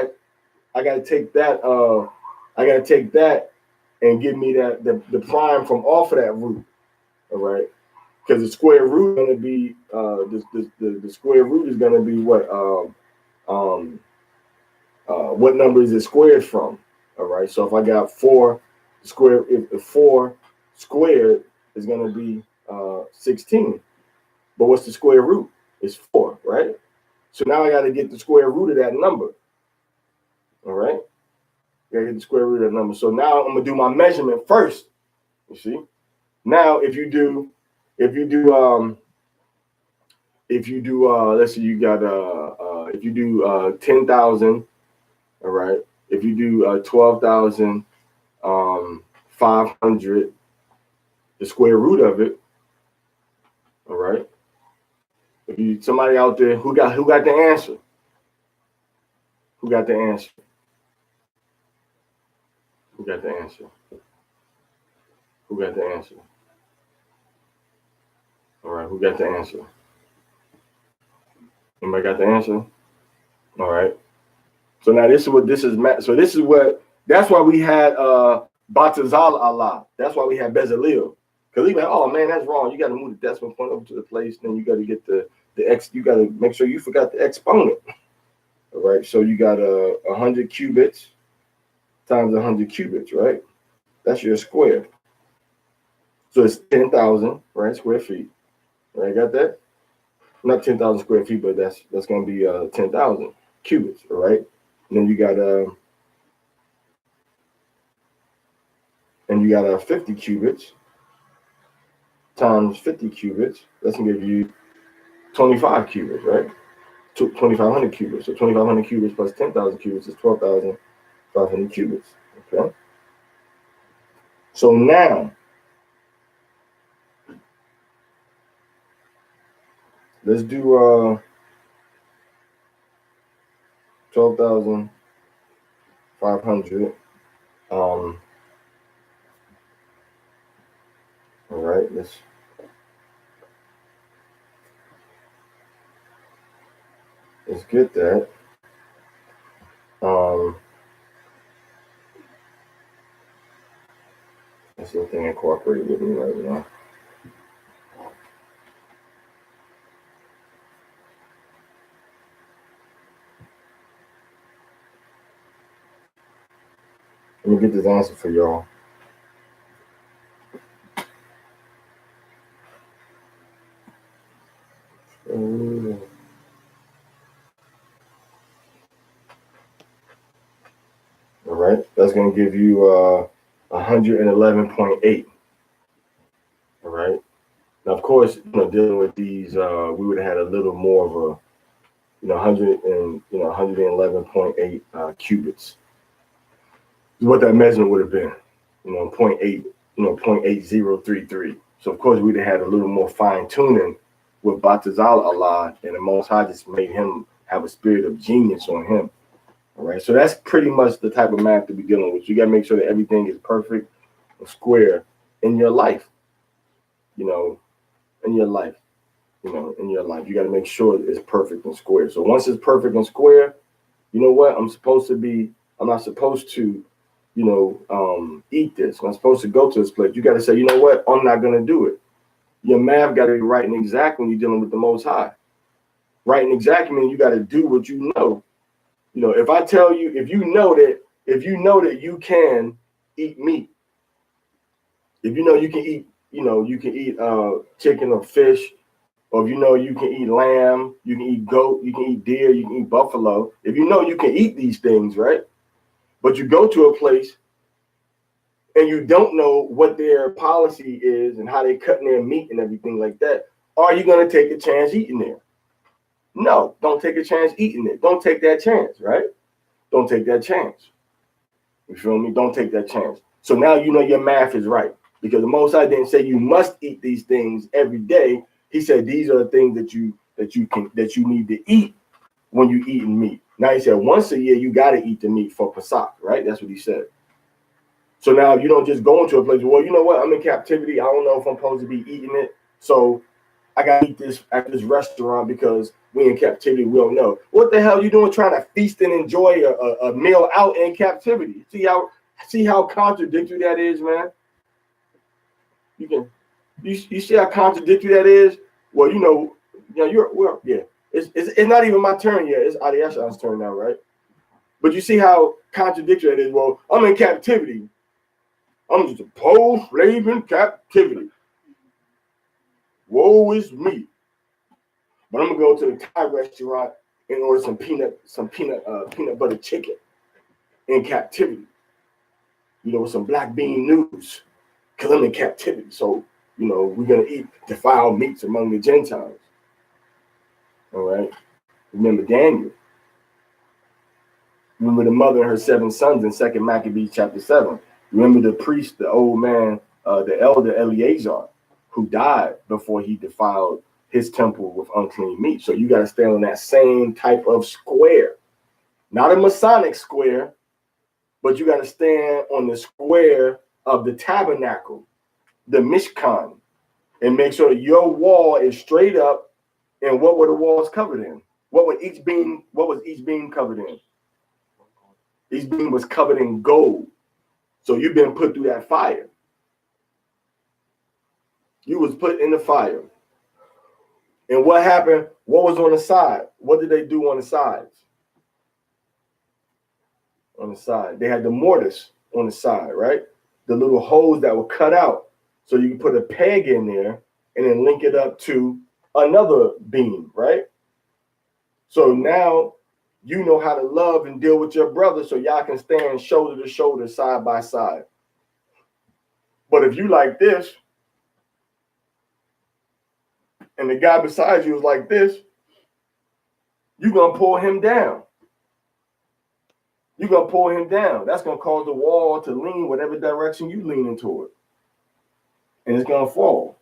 that and give me the prime from off of that root, all right? Because the square root is going to be the square root is going to be what number is it squared from? All right. So if I got 4 square, if 4 squared is going to be 16, but what's the square root? It's 4, right? So now I got to get the square root of that number. All right. Got to get the square root of that number. So now I'm gonna do my measurement first. You see. Now if you do let's say you got if you do 10,000, all right. If you do 12,500, the square root of it, all right. If you somebody out there who got the answer, who got the answer, who got the answer, who got the answer, all right. Who got the answer? Anybody got the answer? All right. So now this is what this is. So this is what. That's why we had Batazal Allah. That's why we had Bezalel. Because he went, oh man, that's wrong. You got to move the decimal point over to the place. Then you got to get the x. You got to make sure you forgot the exponent. All right. So you got 100 cubits times 100 cubits, right? That's your square. So it's 10,000, right? Square feet. Right? Got that? Not 10,000 square feet, but that's going to be 10,000 cubits, all right? And then you got 50 cubits times 50 cubits. That's going to give you 25 cubits, right? 2,500 cubits. So 2,500 cubits plus 10,000 cubits is 12,500 cubits, okay? So now, let's do 12,500. All right, let's get that. That's the thing incorporated with me right now. Let me get this answer for y'all. All right, that's going to give you 111.8. All right. Now, of course, dealing with these, we would have had a little more of a, 111.8 cubits. What that measurement would have been, 0.8, 0.8033. So of course we'd have had a little more fine tuning with Batazal Allah, and the Most High just made him have a spirit of genius on him. All right. So that's pretty much the type of math to be dealing with. You got to make sure that everything is perfect and square in your life. In your life. You got to make sure it's perfect and square. So once it's perfect and square, you know what, I'm not supposed to, eat this. I'm supposed to go to this place. You got to say, you know what, I'm not going to do it. Your math got to be right and exact when you're dealing with the Most High. Right and exact means you got to do what you know. If I tell you, if you know that you can eat meat, if you know you can eat, chicken or fish, or if you know you can eat lamb, you can eat goat, you can eat deer, you can eat buffalo. If you know you can eat these things, right? But you go to a place and you don't know what their policy is and how they cutting their meat and everything like that, are you going to take a chance eating there? No, don't take a chance eating it. Don't take that chance, right? Don't take that chance. You feel me? Don't take that chance. So now you know your math is right, because the Most High didn't say you must eat these things every day. He said these are the things that you need to eat when you eating meat. Now he said once a year you got to eat the meat for Pesach, right? That's what he said. So now you don't just go into a place, well, you know what? I'm in captivity. I don't know if I'm supposed to be eating it. So I got to eat this at this restaurant because we in captivity. We don't know. What the hell are you doing trying to feast and enjoy a meal out in captivity? See how contradictory that is, man? You see how contradictory that is? Well, it's not even my turn yet. It's Adiyasha's turn now, right? But you see how contradictory it is. Well, I'm in captivity. I'm just a post-slave in captivity. Woe is me. But I'm gonna go to the Thai restaurant and order some peanut butter chicken in captivity. With some black bean noodles, because I'm in captivity. So, we're gonna eat defiled meats among the Gentiles. All right. Remember Daniel. Remember the mother and her 7 sons in 2 Maccabees chapter 7. Remember the priest, the old man, the elder Eleazar, who died before he defiled his temple with unclean meat. So you got to stand on that same type of square, not a Masonic square, but you got to stand on the square of the tabernacle, the Mishkan, and make sure that your wall is straight up. And what were the walls covered in? What was each beam covered in? Each beam was covered in gold. So you've been put through that fire. You was put in the fire. And what happened? What was on the side? What did they do on the sides? On the side. They had the mortise on the side, right? The little holes that were cut out. So you can put a peg in there and then link it up to another beam, right? So now you know how to love and deal with your brother, so y'all can stand shoulder to shoulder, side by side. But if you like this, and the guy beside you is like this, you're going to pull him down. You're going to pull him down. That's going to cause the wall to lean whatever direction you leaning toward. And it's going to fall.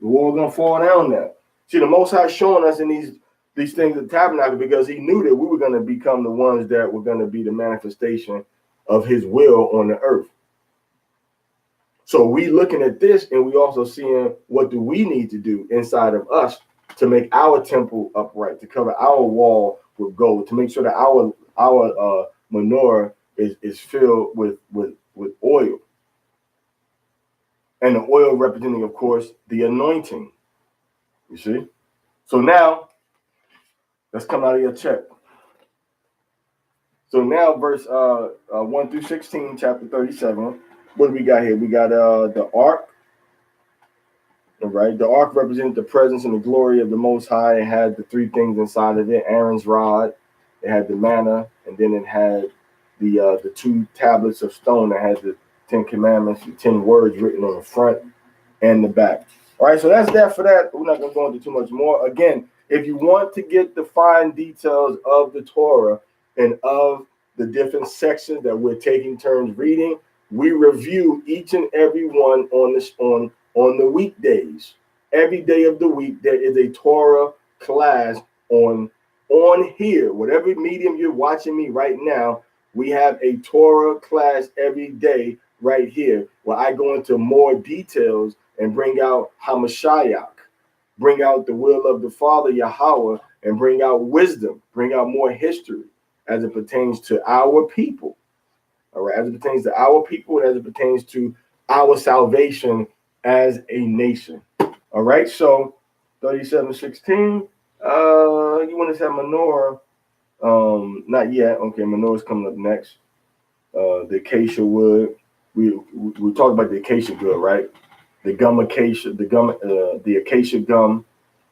The wall going to fall down now. See, the Most High showing us in these things at the tabernacle because he knew that we were going to become the ones that were going to be the manifestation of his will on the earth. So we looking at this and we also seeing what do we need to do inside of us to make our temple upright, to cover our wall with gold, to make sure that our menorah is filled with oil. And the oil representing, of course, the anointing. You see? So now, let's come out of your check. So now verse 1 through 16, chapter 37. What do we got here? We got the ark. All right. The ark represented the presence and the glory of the Most High. It had the 3 things inside of it: Aaron's rod, it had the manna, and then it had the 2 tablets of stone that had the 10 commandments, the 10 words written on the front and the back. All right. So that's that for that. We're not going to go into too much more. Again, if you want to get the fine details of the Torah and of the different sections that we're taking turns reading, we review each and every one on the weekdays. Every day of the week, there is a Torah class on here. Whatever medium you're watching me right now, we have a Torah class every day right here, where I go into more details and bring out Hamashiach, bring out the will of the Father Yahweh, and bring out wisdom, bring out more history, as it pertains to our people. All right, as it pertains to our people, and as it pertains to our salvation as a nation. All right, so 37:16. You want to say menorah? Not yet. Okay, menorah's coming up next. The acacia wood. We talked about the acacia wood, right? The gum acacia, the acacia gum,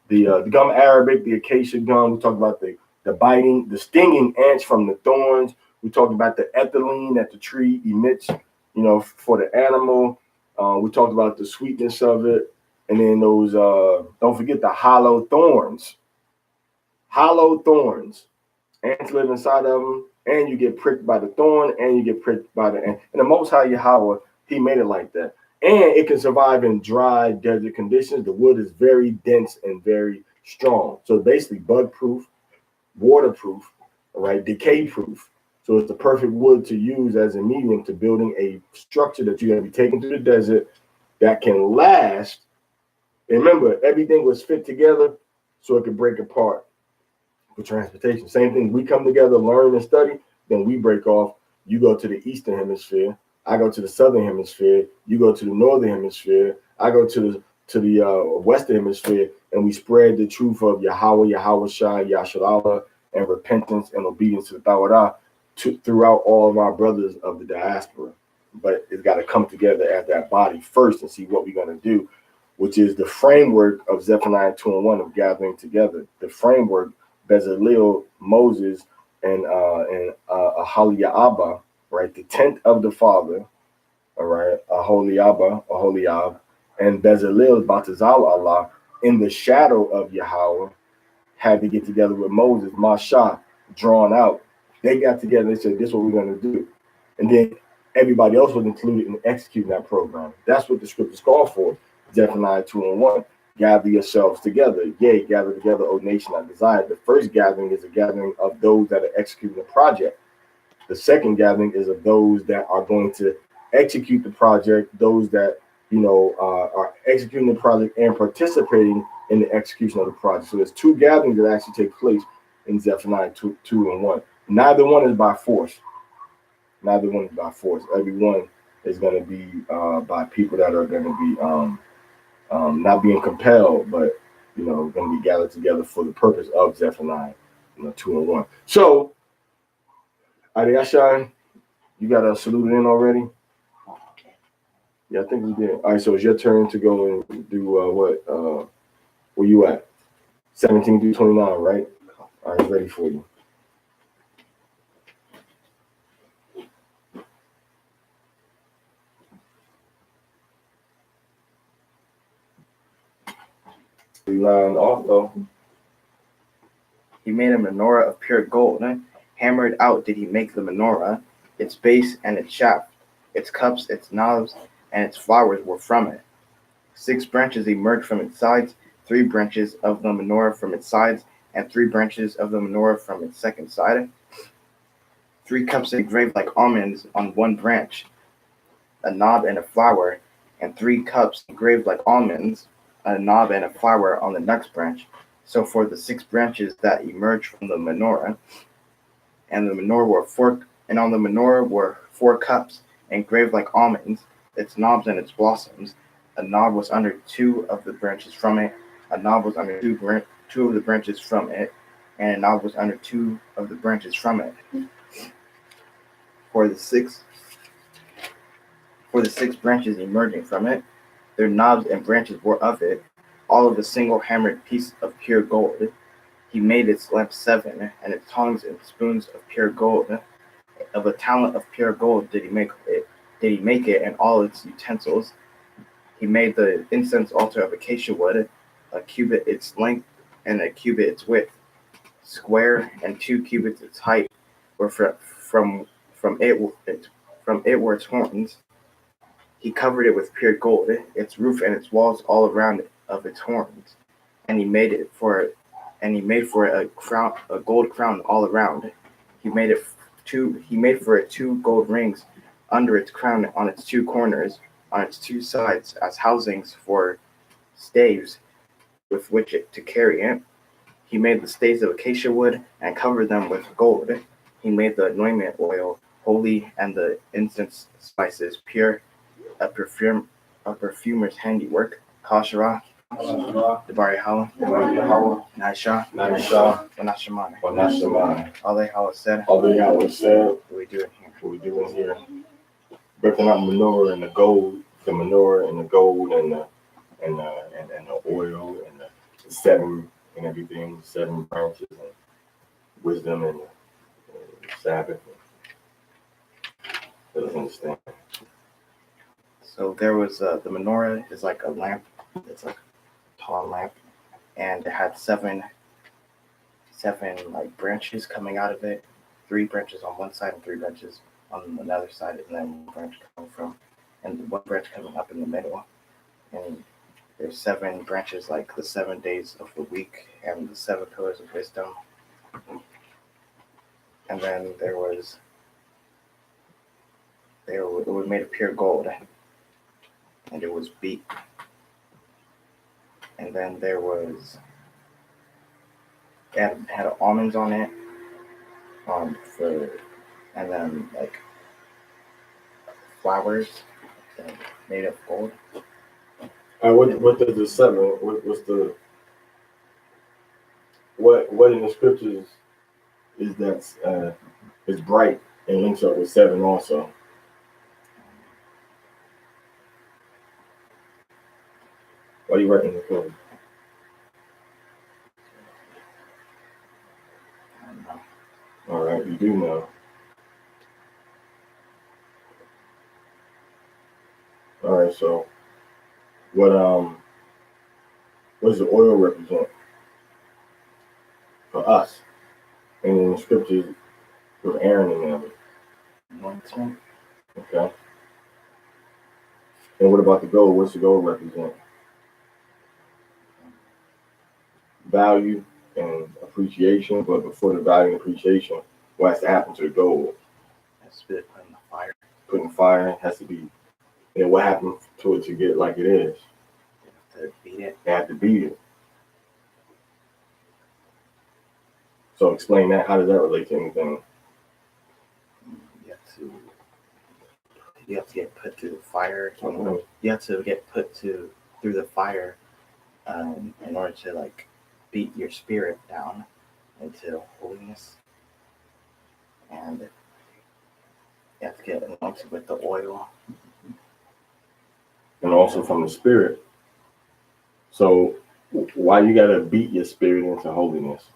the gum arabic, the acacia gum. We talked about the biting, the stinging ants from the thorns. We talked about the ethylene that the tree emits, for the animal. We talked about the sweetness of it, and then those. Don't forget the hollow thorns. Hollow thorns. Ants live inside of them, and you get pricked by the thorn, and you get pricked by the ant. And the Most High Yahweh, He made it like that. And it can survive in dry desert conditions. The wood is very dense and very strong. So basically bug-proof, waterproof, all right, decay-proof. So it's the perfect wood to use as a medium to building a structure that you're going to be taking through the desert that can last. And remember, everything was fit together so it could break apart for transportation. Same thing. We come together, learn and study, then we break off. You go to the Eastern Hemisphere. I go to the Southern Hemisphere. You go to the Northern Hemisphere. I go to the Western Hemisphere, and we spread the truth of Yahweh, Yahweh Shai, Yahshua, and repentance and obedience to the Torah throughout all of our brothers of the diaspora. But it's got to come together as that body first and see what we're going to do, which is the framework of Zephaniah 2:1 of gathering together. The framework, Bezalel, Moses, and Aholiab, right? The tent of the Father, all right? Aholiab, and Bezalel, Batazal Allah, in the shadow of Yahweh, had to get together with Moses, Masha, drawn out. They got together and said, this is what we're going to do. And then everybody else was included in executing that program. That's what the scriptures call for. Zephaniah 2:1. Gather yourselves together. Yea, gather together, O nation I desire. The first gathering is a gathering of those that are executing the project. The second gathering is of those that are going to execute the project, those that, are executing the project and participating in the execution of the project. So there's two gatherings that actually take place in Zephaniah 2:1. Neither one is by force. Neither one is by force. Every one is going to be by people that are going to be not being compelled, but going to be gathered together for the purpose of Zephaniah 2:1. So, Adiyashan, you got a salute in already? Yeah, I think we did. All right, so it's your turn to go and do what? Where you at? 17 through 29, right? All right, ready for you. Line off though. He made a menorah of pure gold. Hammered out did he make the menorah. Its base and its shaft, its cups, its knobs, and its flowers were from it. 6 branches emerged from its sides, 3 branches of the menorah from its sides, and 3 branches of the menorah from its second side. 3 cups engraved like almonds on one branch, a knob and a flower, and 3 cups engraved like almonds, a knob and a flower on the next branch. So for the 6 branches that emerged from the menorah, and the menorah were 4, and on the menorah were 4 cups engraved like almonds, its knobs and its blossoms. A knob was under 2 of the branches from it, a knob was under 2 of the branches from it, and a knob was under 2 of the branches from it. For the six branches emerging from it, their knobs and branches were of it, all of a single hammered piece of pure gold. He made its lamps 7, and its tongs and spoons of pure gold. Of a talent of pure gold did he make it, and all its utensils. He made the incense altar of acacia wood, a cubit its length, and a cubit its width, square, and 2 cubits its height. Were from it were its horns. He covered it with pure gold, its roof and its walls all around it of its horns, and he made for it a crown, a gold crown all around. He made for it 2 gold rings under its crown on its 2 corners, on its 2 sides, as housings for staves with which to carry it. He made the staves of acacia wood and covered them with gold. He made the anointment oil holy and the incense spices pure, a perfumer's handiwork. Kashara, the Vayak'hel, Naisha, Wanashamai. All they Yahweh said, All the Yahweh said, what we do in here. what we do in here, breaking up menorah and the gold, the menorah and the gold and the oil and the seven and everything, 7 branches and wisdom and the Sabbath. Let us understand. So there was the menorah is like a lamp. It's like a tall lamp, and it had seven like branches coming out of it. 3 branches on one side and 3 branches on another side, and then 1 branch coming from, and 1 branch coming up in the middle. And there's 7 branches, like the 7 days of the week, and the 7 pillars of wisdom. And then it was made of pure gold, and it was beat. And then there was it had almonds on it, and then like flowers made of gold. What does the 7? What's the what in the scriptures is that is bright and links up with 7 also? Why are you writing the code? I don't know. All right, you do know. All right, so what does the oil represent for us? And in the scriptures with Aaron and them. Anointing. Okay. And what about the gold? What's the gold represent? Value and appreciation, but before the value and appreciation, what has to happen to the gold? That's put in the fire. Putting fire has to be, and what happened to it to get it like it is? You have to beat it. They have to beat it. So explain that. How does that relate to anything? You have to get put through the fire. Okay. You have to get put through the fire in order to like beat your spirit down into holiness. And you have to get anointed with the oil. And also from the spirit. So why you gotta beat your spirit into holiness?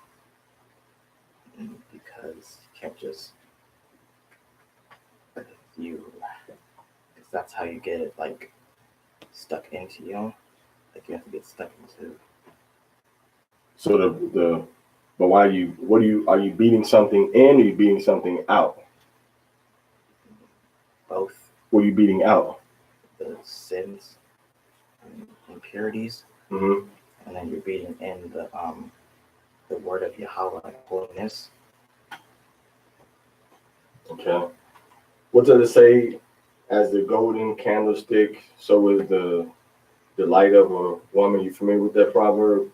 Because you can't just because that's how you get it like stuck into you. Like you have to get stuck into. So but why are you beating something in, or are you beating something out? Both. What are you beating out? The sins and impurities, Mm-hmm. and then you're beating in the word of Yahweh, like holiness. Okay. What does it say? As the golden candlestick, so is the light of a woman. You familiar with that proverb?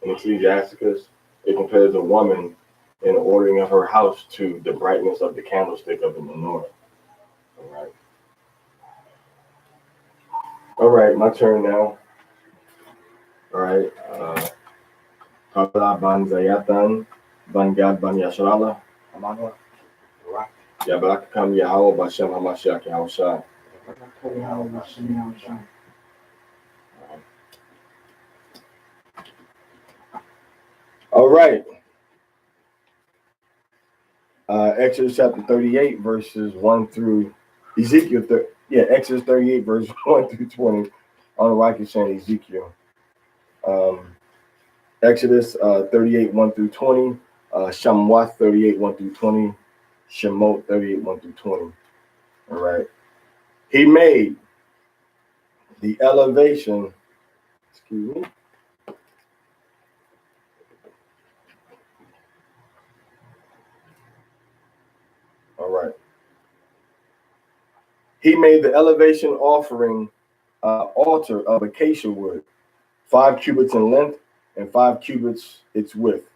In Ecclesiasticus, it compares a woman in the ordering of her house to the brightness of the candlestick of the menorah. All right. All right, my turn now. All right. Kabla ban Zayatan, ban Gad ban Yashrala, Amano, Rock, Yabakam Yahweh Bashem Hamashiach Yahushua. All right. Exodus chapter 38, verses 1 through Ezekiel. Exodus 38, verse 1 through 20. I don't know why I keep saying Ezekiel. Exodus 38, 1 through 20. Shabath 38, 1 through 20. Shemot 38, 1 through 20. All right. He made the elevation. Excuse me. All right. He made the elevation offering altar of acacia wood, 5 cubits in length and 5 cubits its width.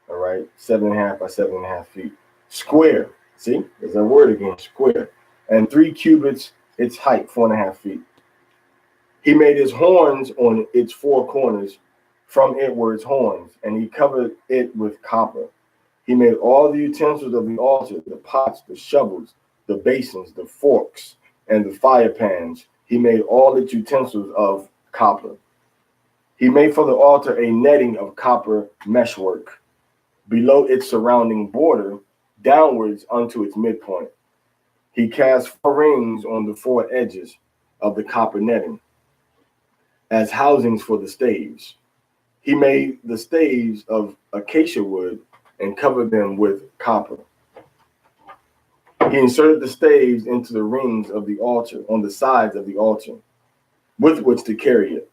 All right, 7.5 by 7.5 feet. Square. See, there's a word again, square. And 3 cubits its height, 4.5 feet. He made his horns on its 4 corners, from it were its horns, and he covered it with copper. He made all the utensils of the altar, the pots, the shovels, the basins, the forks, and the fire pans. He made all its utensils of copper. He made for the altar a netting of copper meshwork, below its surrounding border, downwards unto its midpoint. He cast 4 rings on the 4 edges of the copper netting, as housings for the staves. He made the staves of acacia wood and covered them with copper. He inserted the staves into the rings of the altar on the sides of the altar, with which to carry it.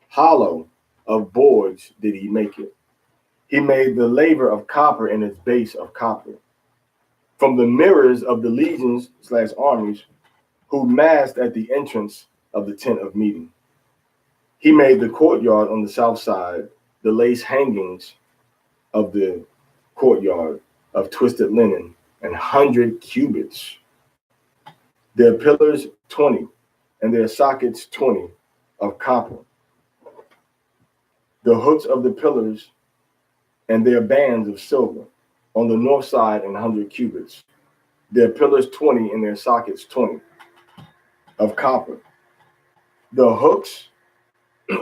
Hollow of boards did he make it. He made the laver of copper and its base of copper. From the mirrors of the legions/armies who massed at the entrance of the tent of meeting. He made the courtyard on the south side, the lace hangings of the courtyard of twisted linen, and 100 cubits. Their pillars 20, and their sockets 20 of copper. The hooks of the pillars and their bands of silver on the north side, and 100 cubits. Their pillars 20, and their sockets 20 of copper. The hooks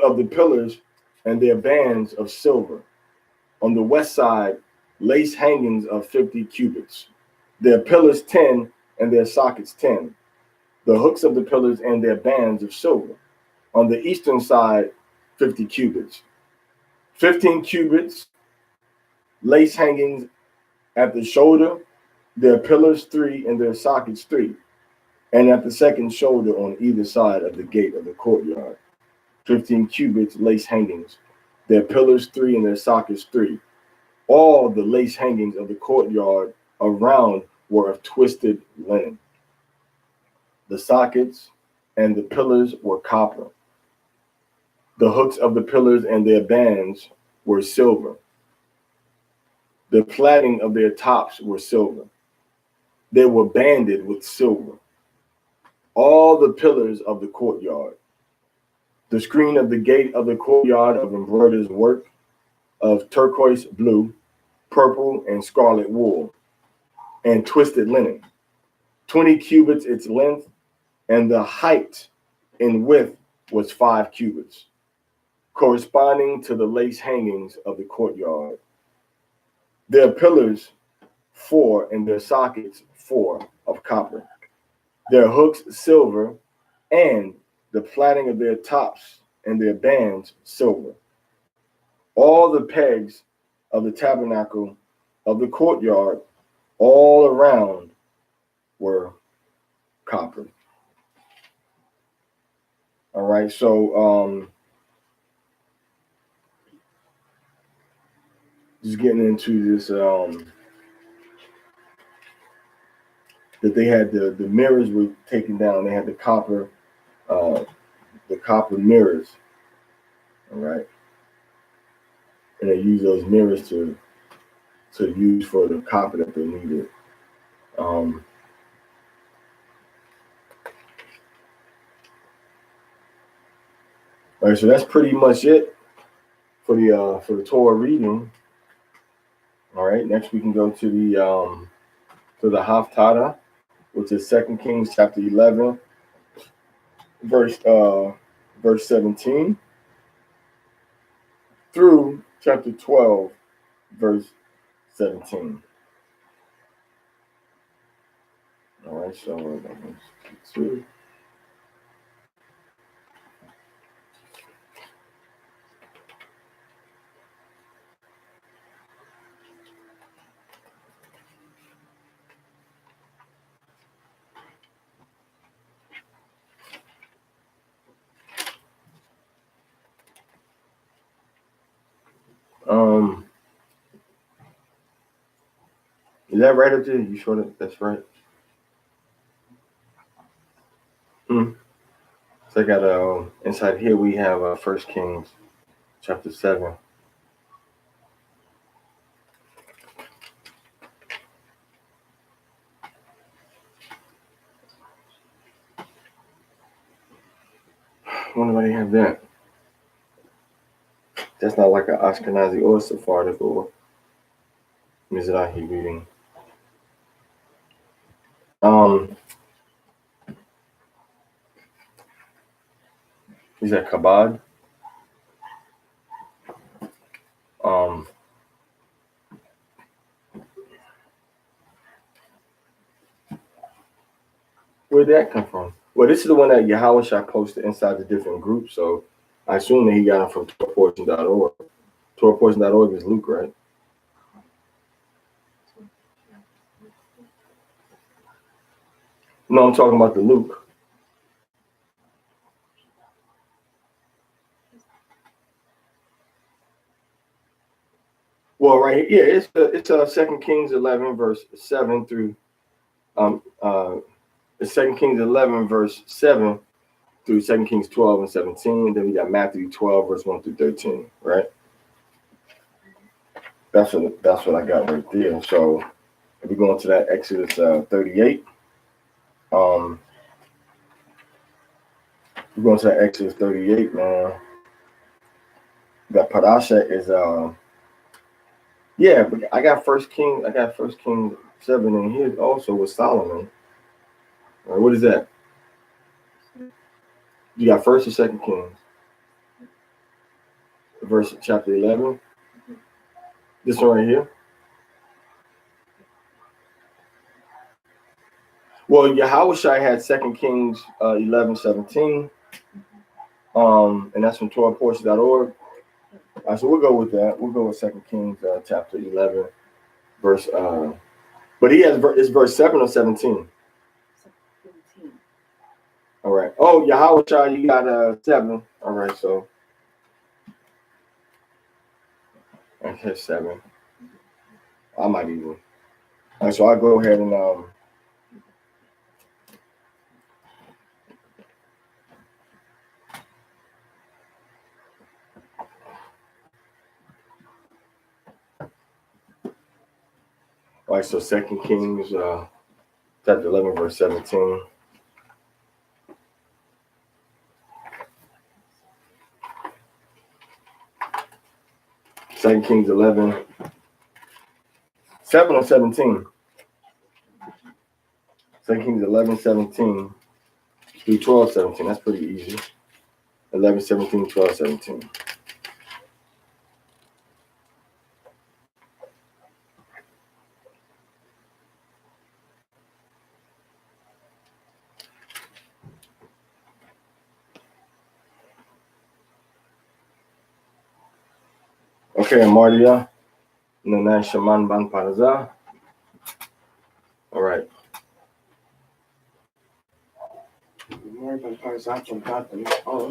of the pillars and their bands of silver on the west side, lace hangings of 50 cubits. Their pillars 10, and their sockets 10. The hooks of the pillars and their bands of silver on the eastern side, 50 cubits. 15 cubits, lace hangings at the shoulder, their pillars 3, and their sockets 3, and at the second shoulder on either side of the gate of the courtyard. 15 cubits, lace hangings, their pillars 3, and their sockets 3. All the lace hangings of the courtyard around were of twisted linen. The sockets and the pillars were copper. The hooks of the pillars and their bands were silver. The plaiting of their tops were silver. They were banded with silver. All the pillars of the courtyard. The screen of the gate of the courtyard of embroidered work of turquoise blue, purple, and scarlet wool, and twisted linen. 20 cubits its length, and the height in width was 5 cubits, corresponding to the lace hangings of the courtyard. Their pillars 4, and their sockets 4 of copper. Their hooks silver, and the plaiting of their tops and their bands silver. All the pegs of the tabernacle of the courtyard all around were copper. All right, so just getting into this, that they had the mirrors were taken down. They had the copper mirrors, all right, and they used those mirrors to use for the copper that they needed. All right, so that's pretty much it for the Torah reading. All right, next we can go to the Haftarah, which is 2 Kings chapter 11, verse 17, through chapter 12, verse 17. All right, so two. Is that right up there? You sure that's right? So I got inside here we have 1 Kings chapter 7. Why do they have that? That's not like an Ashkenazi or Sephardic or Mizrahi reading. Is that Chabad? Where'd that come from? Well, this is the one that Yahushua posted inside the different groups, so I assume that he got it from TorahPortion.org. TorahPortion.org is Luke, right? No, I'm talking about the Luke. Well, right here, yeah, it's 2 Kings 11 verse 7 through it's 2 Kings 11 verse 7 through 2 Kings 12 and 17. Then we got Matthew 12 verse 1 through 13, right? That's what I got right there. So if we go into that Exodus 38, we're going to that Exodus 38, man. That Parasha is yeah, but I got First King 7 in here also with Solomon. Right, what is that? You got First or Second Kings? Verse chapter 11. This one right here. Well, Yahushua had 2 Kings 11:17. And that's from TorahPortion.org. All right, so we'll go with that. We'll go with 2 Kings chapter 11, verse but he has it's verse 7 or 17. 17. All right. Oh, Yahushua, you got 7. All right, so okay, 7. I might even. All right, so I'll go ahead and all right, so 2 Kings chapter 11, verse 17. Second Kings 11, 7 or 17. 2 Kings 11:17 through 12:17. That's pretty easy. 11:17, 12:17. Okay, Mardia. Nana Shaman Ban Paraza. All right.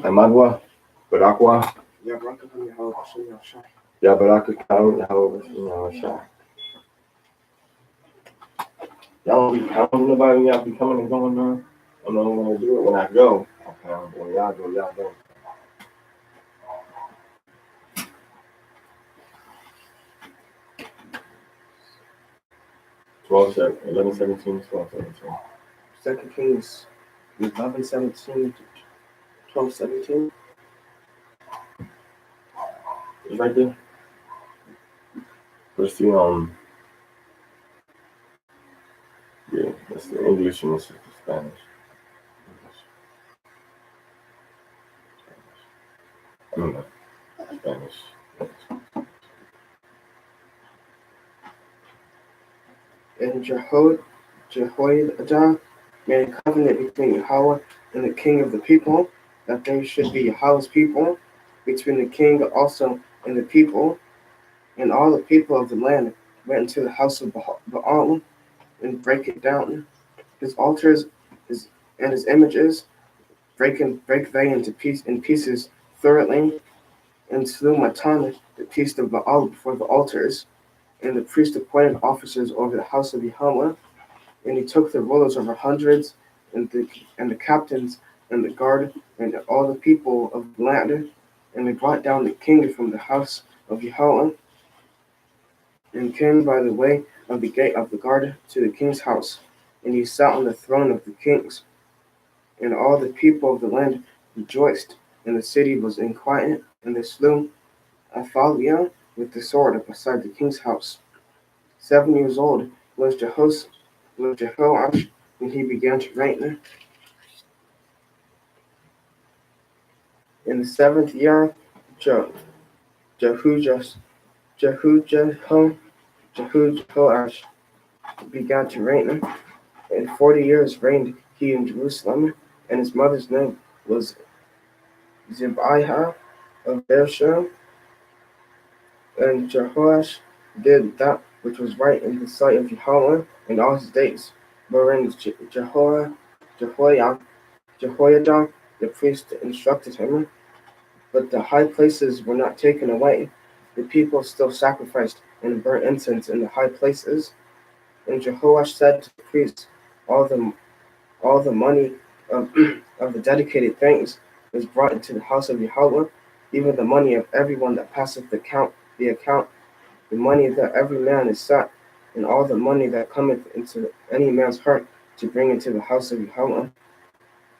Amadwa, Barakwa. Ya Baraka Kau, Yahweh. Y'all don't be counting nobody, y'all be coming and going on. I'm not gonna do it when I go. Okay, when y'all go, y'all go. Twelve, 11:17, 12:17. 2 Kings 11:17 to 12:17. It's right there. What's the yeah, that's the English and this is the Spanish. I mean, Spanish. And Jehoiada made a covenant between Yahweh and the king of the people, that they should be Yahweh's people, between the king also and the people. And all the people of the land went into the house of Baal and break it down. His altars and his images break they into pieces thoroughly, and slew Matan, the priest of Baal, before the altars. And the priest appointed officers over the house of Yahweh. And he took the rulers over hundreds, and the captains, and the guard, and all the people of the land, and they brought down the king from the house of Yahweh, and came by the way of the gate of the guard to the king's house. And he sat on the throne of the kings. And all the people of the land rejoiced, and the city was in quiet, and they slew Athaliah with the sword beside the king's house. 7 years old was Jehoash when he began to reign. In the 7th year, Je- Jehoash began to reign. And 40 years reigned he in Jerusalem, and his mother's name was Zibiah of Beersheba. And Jehoash did that which was right in the sight of Yahweh in all his days, wherein Jehoiada the priest instructed him. But the high places were not taken away. The people still sacrificed and burnt incense in the high places. And Jehoash said to the priests, all the money of, of the dedicated things was brought into the house of Yahweh, even the money of everyone that passeth the account, the money that every man is set, and all the money that cometh into any man's heart to bring into the house of Yahweh.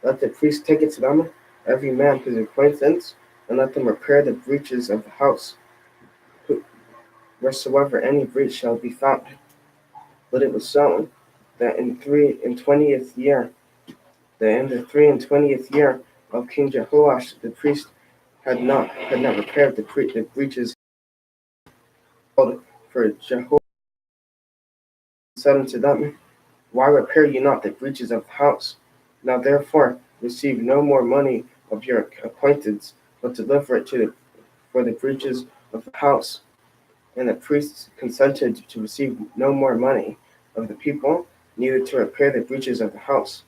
Let the priests take it to them, every man his acquaintance, and let them repair the breaches of the house, wheresoever any breach shall be found. But it was so that in the 3 and 20th year of King Jehoash, the priest had not repaired the breaches. For Jehoash said unto them, why repair ye not the breaches of the house? Now therefore receive no more money of your acquaintance, but deliver it for the breaches of the house. And the priests consented to receive no more money of the people, neither to repair the breaches of the house.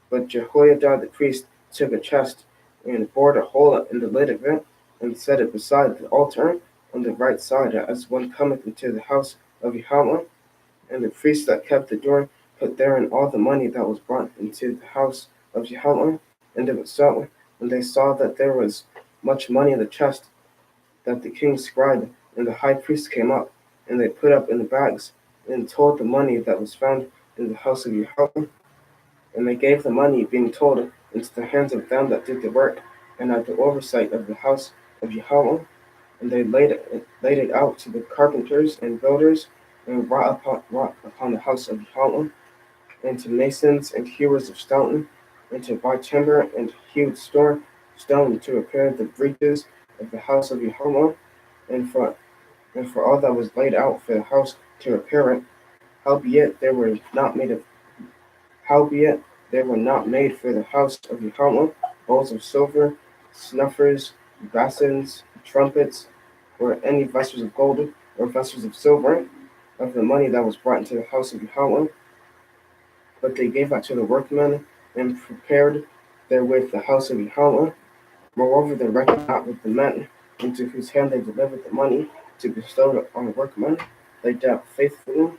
But Jehoiada the priest took a chest and bored a hole in the lid of it, and set it beside the altar on the right side, as one cometh into the house of Yahweh. And the priests that kept the door put therein all the money that was brought into the house of Yahweh. And it was so, when they saw that there was much money in the chest, that the king's scribe and the high priest came up, and they put up in the bags, and told the money that was found in the house of Yahweh. And they gave the money, being told, into the hands of them that did the work, and at the oversight of the house of Yahweh. And they laid it out to the carpenters and builders, and wrought upon the house of Yahweh, and to masons and hewers of stone, and to buy timber and hewed stone to repair the breaches of the house of Yahweh, and for all that was laid out for the house to repair it. Howbeit they were not made for the house of Yahweh bowls of silver, snuffers, basins, trumpets, or any vessels of gold or vessels of silver, of the money that was brought into the house of Yahweh. But they gave that to the workmen, and prepared therewith the house of Yahweh. Moreover, they reckoned not with the men, into whose hand they delivered the money to bestow it on the workmen. They dealt faithfully.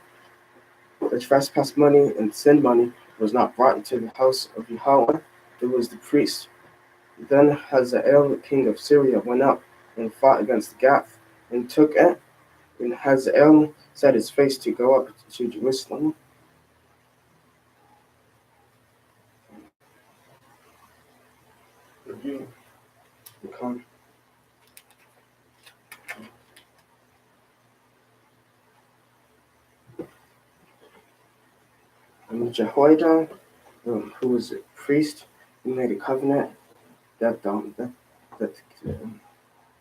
The trespass money and sin money was not brought into the house of Yahweh. It was the priest. Then Hazael, king of Syria, went up and fought against Gath, and took it. And Hazael set his face to go up to Jerusalem. And Jehoiada, who was a priest, he made a covenant that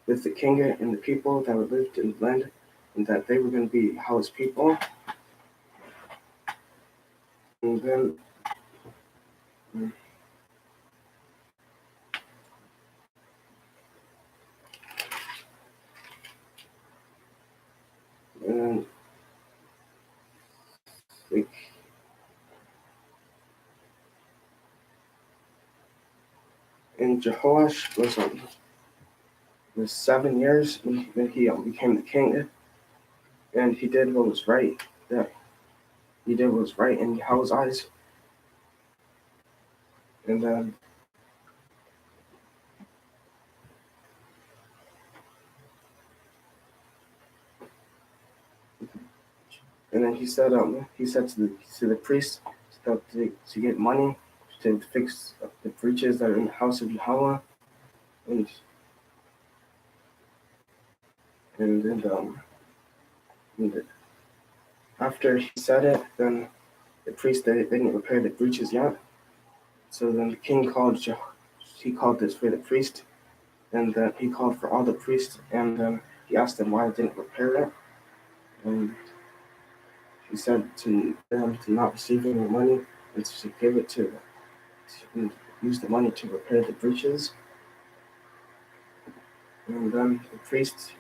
with the king and the people that lived in the land, and that they were going to be Yahweh's people. And then and like, and Jehoash was 7 years when he became the king, and he did what was right. That he did what was right in Yahweh's eyes. And then he said to the priest to get money to fix the breaches that are in the house of Yahweh. and then and after he said it, then the priest they didn't repair the breaches yet. So then the king called this for the priest, and then he called for all the priests, and then he asked them why they didn't repair it, and he said to them to not receive any money and to give it to use the money to repair the breaches. And then the priest,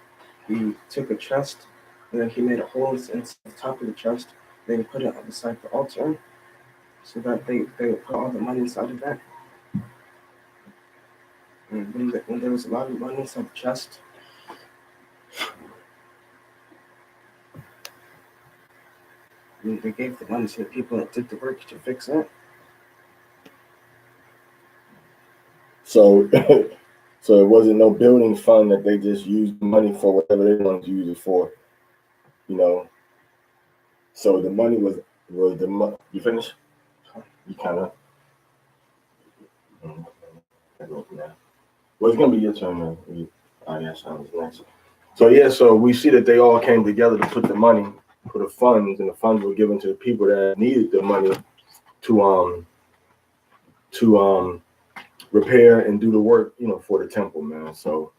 he took a chest, and then he made a hole inside the top of the chest, then he put it beside the altar, so that they would put all the money inside of that. And when there was a lot of money inside the chest, they gave the money to the people that did the work to fix it. So, so it wasn't no building fund that they just used the money for whatever they wanted to use it for, you know. So the money was the money. You finished? You kind of. Well, it's gonna be your turn, man. I guess sounds next. So yeah, so we see that they all came together to put the money, put the funds, and the funds were given to the people that needed the money to repair and do the work, you know, for the temple, man. So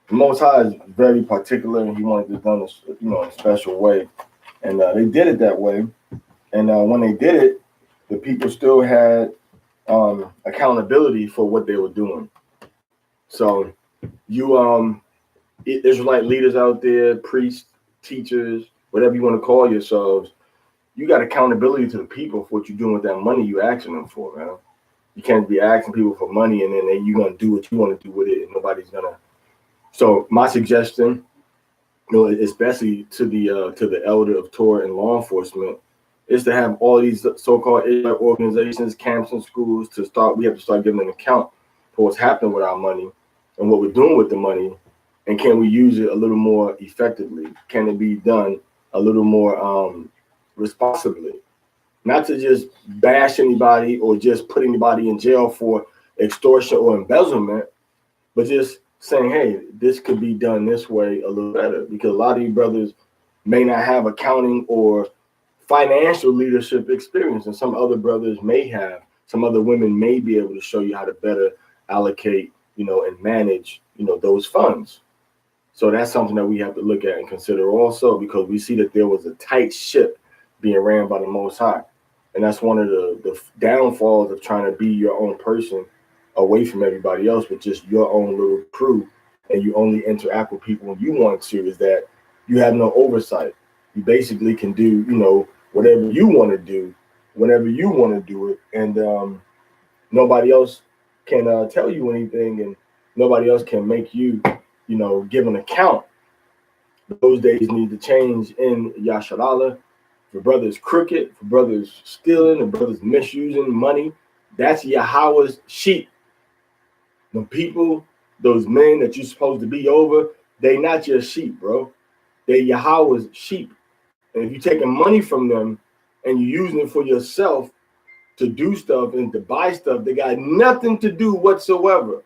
the Most High is very particular, and He wanted this done, in a special way, and they did it that way. And when they did it, the people still had accountability for what they were doing. So you Israelite leaders out there, priests, teachers, whatever you want to call yourselves, you got accountability to the people for what you're doing with that money you're asking them for, man. You can't be asking people for money and then you're gonna do what you want to do with it, and nobody's gonna. So my suggestion, especially to the elder of Torah and law enforcement, is to have all these so-called Israelite organizations, camps, and schools to start. We have to start giving an account for what's happening with our money and what we're doing with the money, and can we use it a little more effectively? Can it be done a little more responsibly? Not to just bash anybody or just put anybody in jail for extortion or embezzlement, but just saying, hey, this could be done this way a little better, because a lot of you brothers may not have accounting or financial leadership experience, and some other brothers may have. Some other women may be able to show you how to better allocate, and manage, those funds. So that's something that we have to look at and consider also, because we see that there was a tight ship being ran by the Most High. And that's one of the downfalls of trying to be your own person away from everybody else with just your own little crew, and you only interact with people when you want to, is that you have no oversight. You basically can do, whatever you want to do, whenever you want to do it, and nobody else can tell you anything, and nobody else can make you, give an account. Those days need to change in Yasharallah. For brothers crooked, for brothers stealing, and brothers misusing money, that's Yahweh's sheep. The people, those men that you're supposed to be over, they not your sheep, bro. They're Yahweh's sheep. And if you're taking money from them and you're using it for yourself to do stuff and to buy stuff, they got nothing to do whatsoever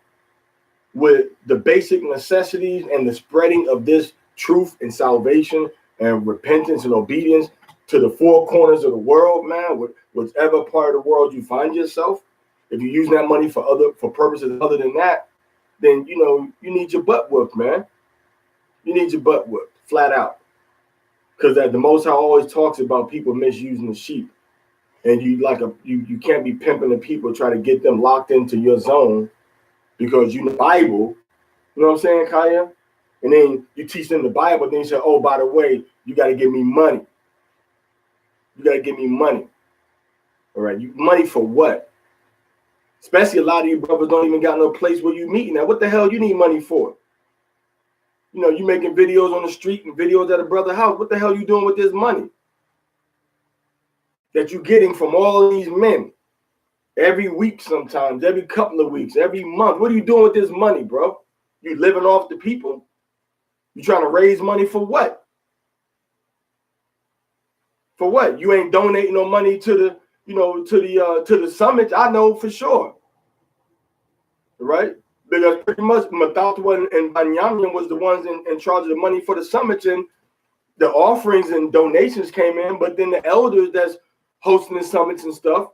with the basic necessities and the spreading of this truth and salvation and repentance and obedience to the four corners of the world, man, whichever part of the world you find yourself. If you're using that money for purposes other than that, then you need your butt whooped, man. You need your butt whooped, flat out. Because the Most High always talks about people misusing the sheep, and you can't be pimping the people, try to get them locked into your zone because you know the Bible. You know what I'm saying, Kaya? And then you teach them the Bible, then you say, oh, by the way, you got to give me money. You got to give me money. All right, money for what? Especially a lot of you brothers don't even got no place where you meeting at. What the hell you need money for? You making videos on the street and videos at a brother's house. What the hell you doing with this money that you getting from all of these men every week, sometimes every couple of weeks, every month? What are you doing with this money, bro? You living off the people? You trying to raise money for what? For what? You ain't donating no money to the to the summit. I know for sure. Right? Because pretty much Matatwa and Banyamin was the ones in charge of the money for the summits, and the offerings and donations came in, but then the elders that's hosting the summits and stuff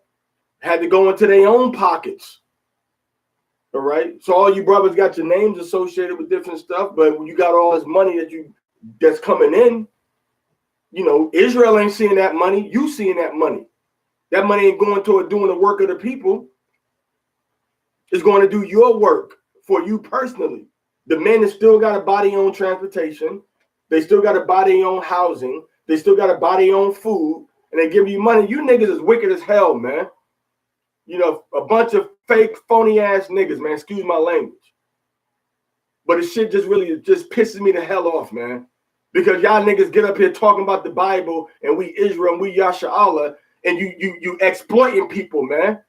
had to go into their own pockets. All right. So all you brothers got your names associated with different stuff, but when you got all this money that's coming in, you know, Israel ain't seeing that money. You seeing that money. That money ain't going toward doing the work of the people. It's going to do your work for you personally. The men have still got to buy their own transportation. They still got to buy their own housing. They still got to buy their own food. And they give you money. You niggas is wicked as hell, man. You know, a bunch of fake, phony ass niggas, man. Excuse my language. But the shit just really just pisses me the hell off, man. Because y'all niggas get up here talking about the Bible and we Israel and we Yasha'Allah, and you exploiting people, man.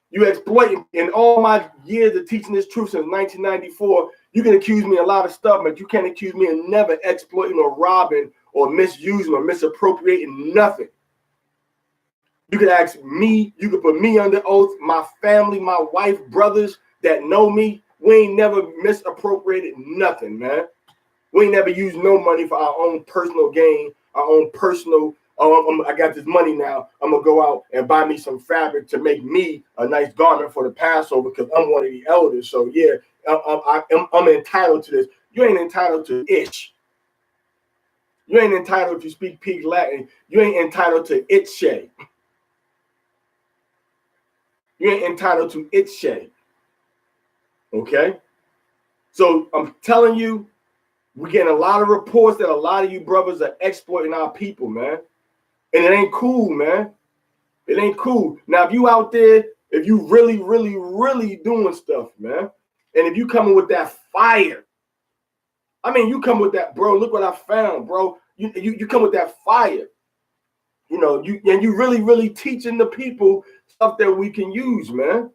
You exploiting. In all my years of teaching this truth since 1994, you can accuse me of a lot of stuff, but you can't accuse me of never exploiting or robbing or misusing or misappropriating nothing. You could ask me, you could put me under oath, my family, my wife, brothers that know me. We ain't never misappropriated nothing, man. We ain't never used no money for our own personal gain, our own personal, I got this money now, I'm going to go out and buy me some fabric to make me a nice garment for the Passover because I'm one of the elders. So, yeah, I'm entitled to this. You ain't entitled to ish. You ain't entitled to speak pig Latin. You ain't entitled to itche. You ain't entitled to itche. Okay? So I'm telling you, we're getting a lot of reports that a lot of you brothers are exploiting our people, man. And it ain't cool, man. It ain't cool. Now, if you out there, if you really, really, really doing stuff, man, and if you coming with that fire, I mean, you come with that, bro, look what I found, bro. You come with that fire. You know, you really, really teaching the people stuff that we can use, man.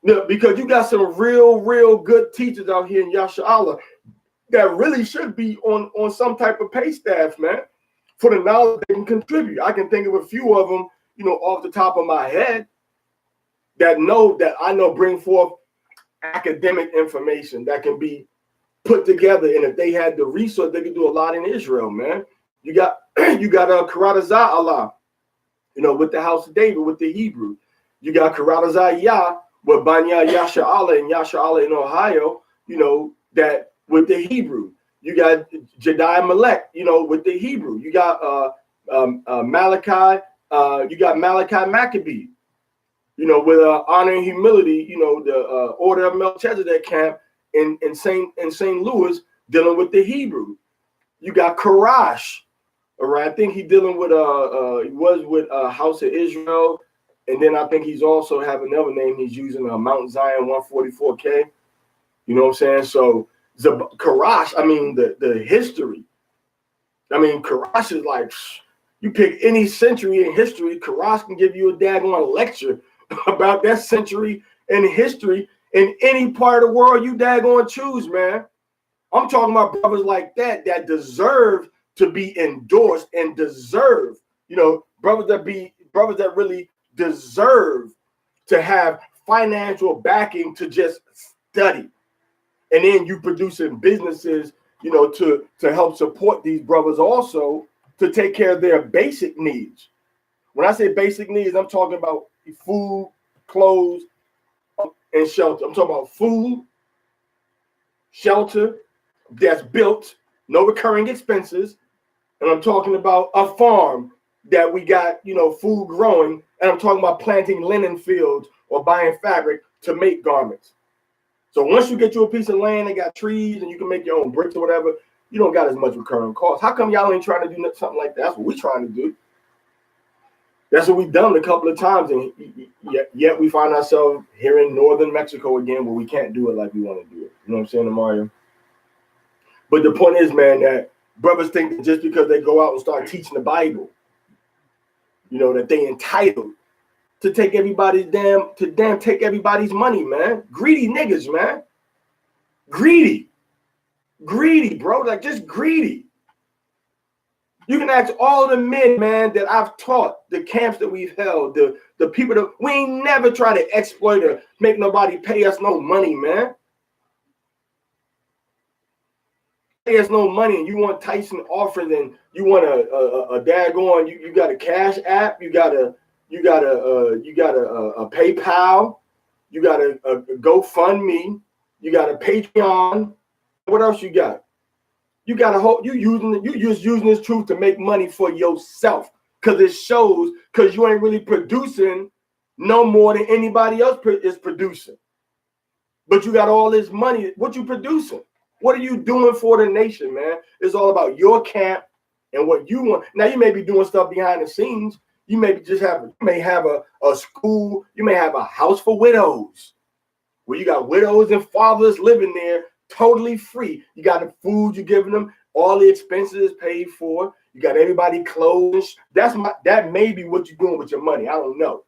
Yeah, because you got some real, real good teachers out here in Yasha'Allah that really should be on some type of pay staff, man, for the knowledge they can contribute. I can think of a few of them, you know, off the top of my head that I know bring forth academic information that can be put together. And if they had the resource, they could do a lot in Israel, man. You got Karatazah Allah, you know, with the house of David, with the Hebrew. You got Karatazah Yah with Banya Yasha'Allah and Yasha'Allah in Ohio, you know, that with the Hebrew. You got Jediah Melech, you know, with the Hebrew. You got Malachi, you got Malachi Maccabee, you know, with honor and humility, you know, the order of Melchizedek camp in St. Louis dealing with the Hebrew. You got Karash, all right. I think he's dealing with he was with House of Israel, and then I think he's also have another name he's using, Mount Zion 144K. You know what I'm saying? So Karash, I mean the history. I mean, Karash is like, you pick any century in history, Karash can give you a daggone lecture about that century in history in any part of the world you daggone choose, man. I'm talking about brothers like that deserve to be endorsed and deserve, you know, brothers that really deserve to have financial backing to just study. And then you producing businesses, you know, to help support these brothers also to take care of their basic needs. When I say basic needs, I'm talking about food, clothes, and shelter. I'm talking about food, shelter that's built, no recurring expenses. And I'm talking about a farm that we got, you know, food growing. And I'm talking about planting linen fields or buying fabric to make garments. So once you get you a piece of land that got trees and you can make your own bricks or whatever, you don't got as much recurring costs. How come y'all ain't trying to do something like that? That's what we're trying to do. That's what we've done a couple of times, and yet we find ourselves here in northern Mexico again where we can't do it like we want to do it. You know what I'm saying, Mario? But the point is, man, that brothers think that just because they go out and start teaching the Bible, you know, that they entitled to take everybody's take everybody's money, man. Greedy niggas, man. Greedy, bro. Like just greedy. You can ask all the men, man, that I've taught, the camps that we've held, the people that we ain't never try to exploit or make nobody pay us no money, man. Pay us no money, and you want Tyson offerings, and you want a daggone, you got a Cash App, you got a PayPal, you got a GoFundMe, you got a Patreon. What else you got? You got a whole, you just using this truth to make money for yourself, because it shows, because you ain't really producing no more than anybody else is producing. But you got all this money. What you producing? What are you doing for the nation, man? It's all about your camp and what you want. Now, you may be doing stuff behind the scenes. You may have a school. You may have a house for widows, where you got widows and fathers living there totally free. You got the food you're giving them, all the expenses paid for. You got everybody clothes. That may be what you're doing with your money. I don't know.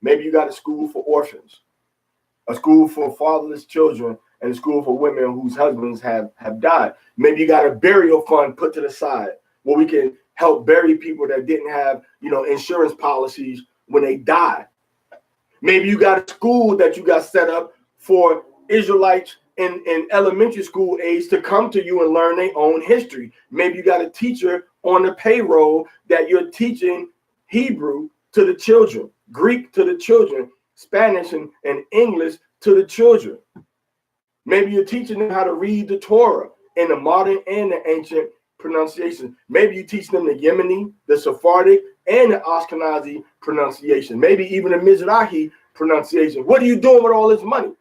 Maybe you got a school for orphans, a school for fatherless children, and a school for women whose husbands have died. Maybe you got a burial fund put to the side where we can help bury people that didn't have, insurance policies when they died. Maybe you got a school that you got set up for Israelites in elementary school age to come to you and learn their own history. Maybe you got a teacher on the payroll that you're teaching Hebrew to the children, Greek to the children, Spanish and English to the children. Maybe you're teaching them how to read the Torah in the modern and the ancient pronunciation. Maybe you teach them the Yemeni, the Sephardic, and the Ashkenazi pronunciation. Maybe even the Mizrahi pronunciation. What are you doing with all this money?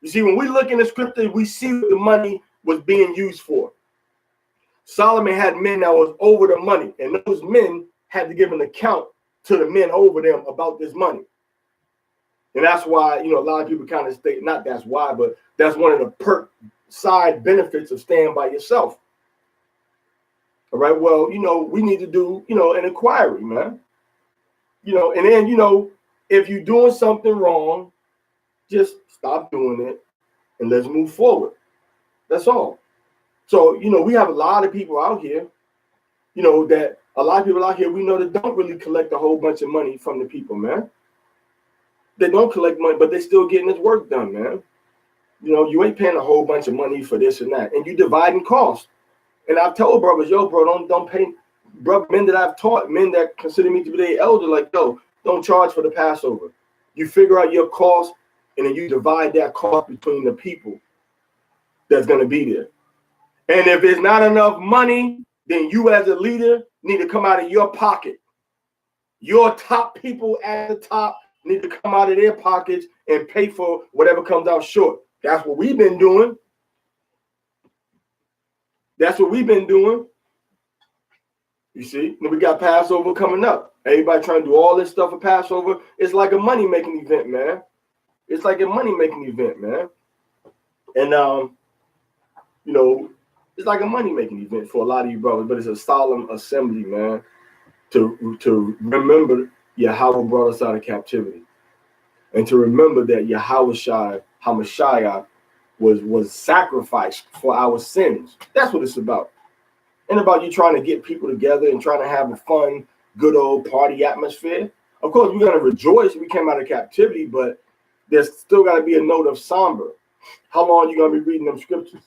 You see, when we look in the scripture, we see what the money was being used for. Solomon had men that was over the money, and those men had to give an account to the men over them about this money. And that's why, a lot of people kind of state, not that's why, but that's one of the side benefits of staying by yourself. All right, well, we need to do, an inquiry, man. And then, if you're doing something wrong, just stop doing it and let's move forward. That's all. So, we have a lot of people out here, we know that don't really collect a whole bunch of money from the people, man. They don't collect money, but they're still getting this work done, man. You ain't paying a whole bunch of money for this and that, and you dividing costs. And I've told brothers, bro, don't pay. Bro, men that I've taught, men that consider me to be their elder, like, don't charge for the Passover. You figure out your cost, and then you divide that cost between the people that's going to be there. And if there's not enough money, then you as a leader need to come out of your pocket. Your top people at the top need to come out of their pockets and pay for whatever comes out short. That's what we've been doing. You see, then we got Passover coming up. Everybody trying to do all this stuff for Passover. It's like a money-making event, man. And it's like a money-making event for a lot of you brothers, but it's a solemn assembly, man, to remember Yahweh brought us out of captivity, and to remember that Yahweh HaMashiach was sacrificed for our sins. That's what it's about. And about you trying to get people together and trying to have a fun, good old party atmosphere. Of course, we're going to rejoice we came out of captivity, but there's still got to be a note of somber. How long are you going to be reading them scriptures?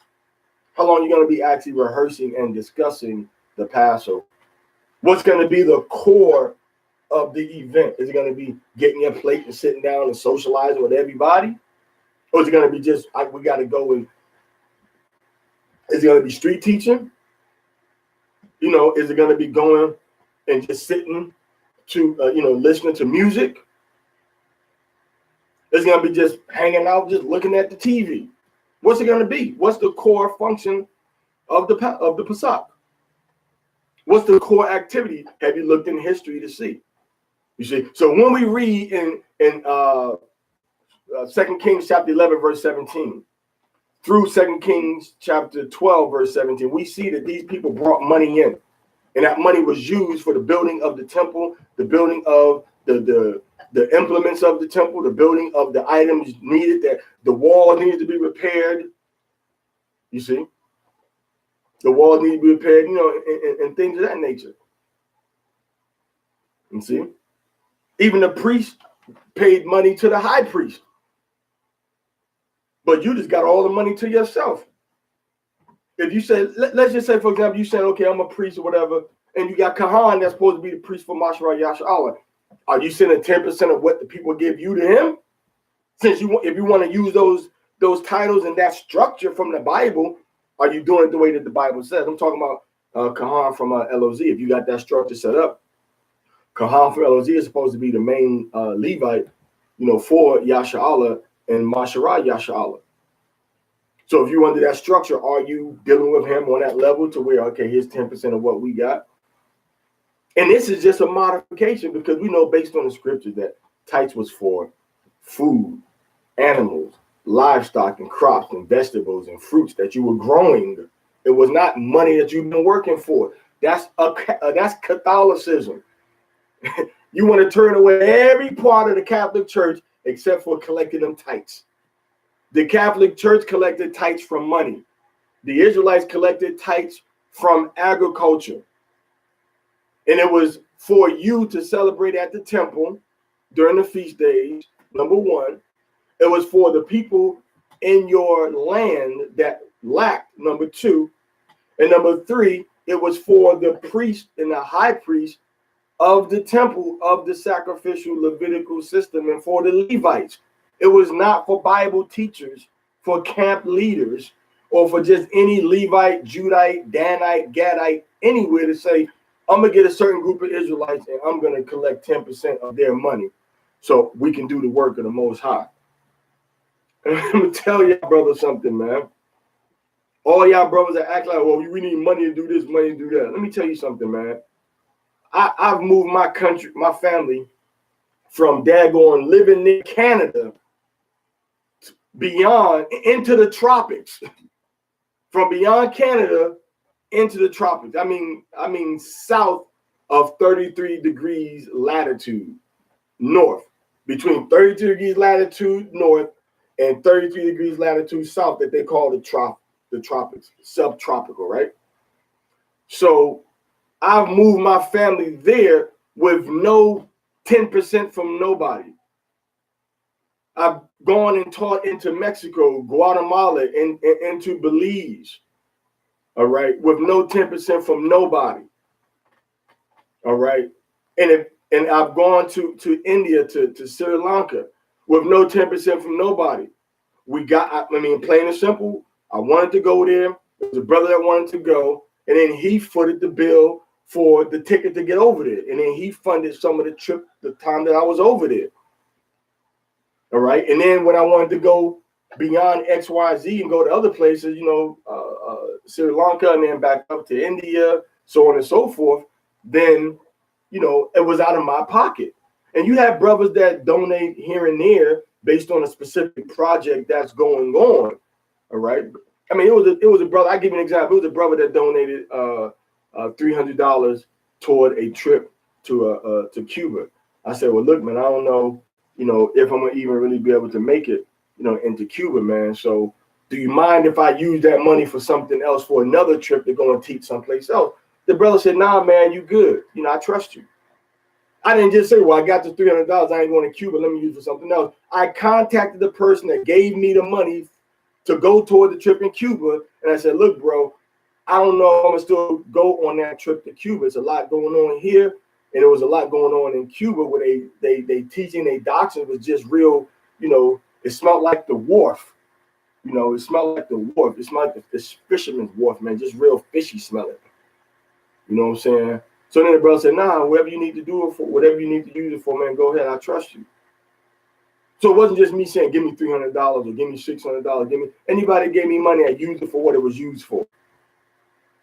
How long are you going to be actually rehearsing and discussing the Passover? What's going to be the core of the event? Is it going to be getting your plate and sitting down and socializing with everybody? Or is it going to be just, we got to go and, is it going to be street teaching? Is it going to be going and just sitting to, listening to music? Is it going to be just hanging out, just looking at the TV? What's it going to be? What's the core function of the Pesach? What's the core activity? Have you looked in history to see? You see, so when we read in 2 Kings chapter 11, verse 17, through 2 Kings chapter 12, verse 17, we see that these people brought money in. And that money was used for the building of the temple, the building of the implements of the temple, the building of the items needed, that the wall needed to be repaired. You see? The walls need to be repaired, and things of that nature. You see? Even the priest paid money to the high priest. But you just got all the money to yourself. If you say, let's just say, for example, you said, okay, I'm a priest or whatever, and you got Kahan that's supposed to be the priest for Mashra Yasha'Allah. Are you sending 10% of what the people give you to him? Since if you want to use those titles and that structure from the Bible, are you doing it the way that the Bible says? I'm talking about Kahan from LOZ. If you got that structure set up, Kahan from LOZ is supposed to be the main Levite, for Yasha'Allah and Mashra Yasha'Allah. So if you under that structure, are you dealing with him on that level to where, okay, here's 10% of what we got? And this is just a modification because we know based on the scriptures that tithes was for food, animals, livestock, and crops, and vegetables, and fruits that you were growing. It was not money that you've been working for. That's Catholicism. You want to turn away every part of the Catholic Church except for collecting them tithes. The Catholic Church collected tithes from money. The Israelites collected tithes from agriculture. And it was for you to celebrate at the temple during the feast days, number one. It was for the people in your land that lacked, number two. And number three, it was for the priest and the high priest of the temple of the sacrificial Levitical system and for the Levites. It was not for Bible teachers, for camp leaders, or for just any Levite, Judite, Danite, Gadite, anywhere to say, I'm going to get a certain group of Israelites and I'm going to collect 10% of their money so we can do the work of the Most High. And I'm going to tell y'all brothers something, man. All y'all brothers that act like, well, we need money to do this, money to do that. Let me tell you something, man. I've moved my country, my family, from daggone living in Canada beyond into the tropics. From beyond Canada into the tropics. I mean south of 33 degrees latitude north. Between 32 degrees latitude north and 33 degrees latitude south that they call the tropics, subtropical, right? So I've moved my family there with no 10% from nobody. I've gone and taught into Mexico, Guatemala, and into Belize, all right, with no 10% from nobody, all right? And I've gone to India, to Sri Lanka, with no 10% from nobody. Plain and simple, I wanted to go there. There was a brother that wanted to go, and then he footed the bill for the ticket to get over there. And then he funded some of the trip, the time that I was over there. All right. And then when I wanted to go beyond XYZ and go to other places, Sri Lanka and then back up to India, so on and so forth, then, it was out of my pocket. And you have brothers that donate here and there based on a specific project that's going on. All right. I mean, it was a brother. I'll give you an example. It was a brother that donated $300 toward a trip to Cuba. I said, well, look, man, I don't know, if I'm gonna even really be able to make it, into Cuba, man. So do you mind if I use that money for something else, for another trip to go and teach someplace else? The brother said, nah, man, you good. I trust you. I didn't just say, well, I got the $300. I ain't going to Cuba. Let me use it for something else. I contacted the person that gave me the money to go toward the trip in Cuba. And I said, look, bro, I don't know if I'm going to still go on that trip to Cuba. It's a lot going on here. And there was a lot going on in Cuba where they teaching, their doctrine was just real, it smelled like the wharf. It smelled like the wharf. It smelled like the fisherman's wharf, man, just real fishy smelling. You know what I'm saying? So then the brother said, nah, whatever you need to do it for, whatever you need to use it for, man, go ahead. I trust you. So it wasn't just me saying, give me $300 or give me $600. Anybody gave me money, I used it for what it was used for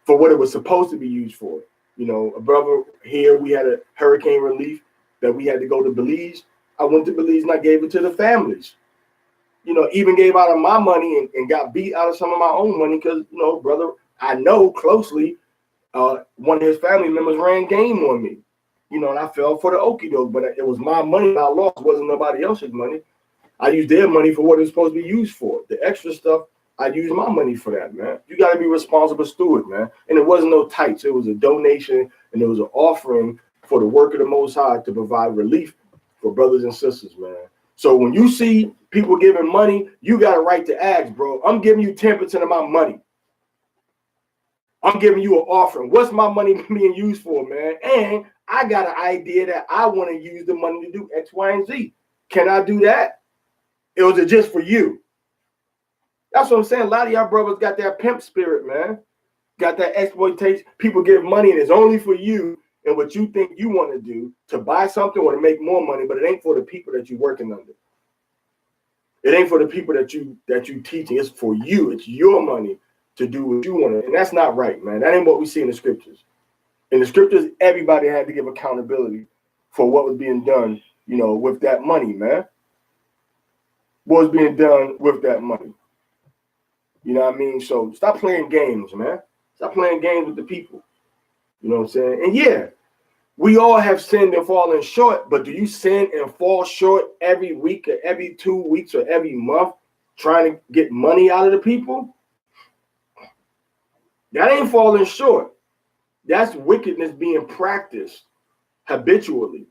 what it was supposed to be used for. A brother here, we had a hurricane relief that we had to go to Belize. I went to Belize and I gave it to the families. Even gave out of my money and got beat out of some of my own money because, brother, I know closely, one of his family members ran game on me, and I fell for the okie doke, but it was my money I lost. It wasn't nobody else's money. I used their money for what it was supposed to be used for. The extra stuff, I use my money for that, man. You got to be responsible steward, man. And it wasn't no tights. It was a donation, and it was an offering for the work of the Most High to provide relief for brothers and sisters, man. So when you see people giving money, you got a right to ask, bro. I'm giving you 10% of my money. I'm giving you an offering. What's my money being used for, man? And I got an idea that I want to use the money to do X, Y, and Z. Can I do that? Or was it just for you? That's what I'm saying. A lot of y'all brothers got that pimp spirit, man. Got that exploitation. People give money and it's only for you and what you think you want to do to buy something or to make more money, but it ain't for the people that you're working under. It ain't for the people that you teaching. It's for you. It's your money to do what you want to. And that's not right, man. That ain't what we see in the scriptures. In the scriptures, everybody had to give accountability for what was being done, with that money, man. What was being done with that money. You know what I mean? So stop playing games, man. Stop playing games with the people. You know what I'm saying? And yeah, we all have sinned and fallen short, but do you sin and fall short every week or every 2 weeks or every month trying to get money out of the people? That ain't falling short. That's wickedness being practiced habitually.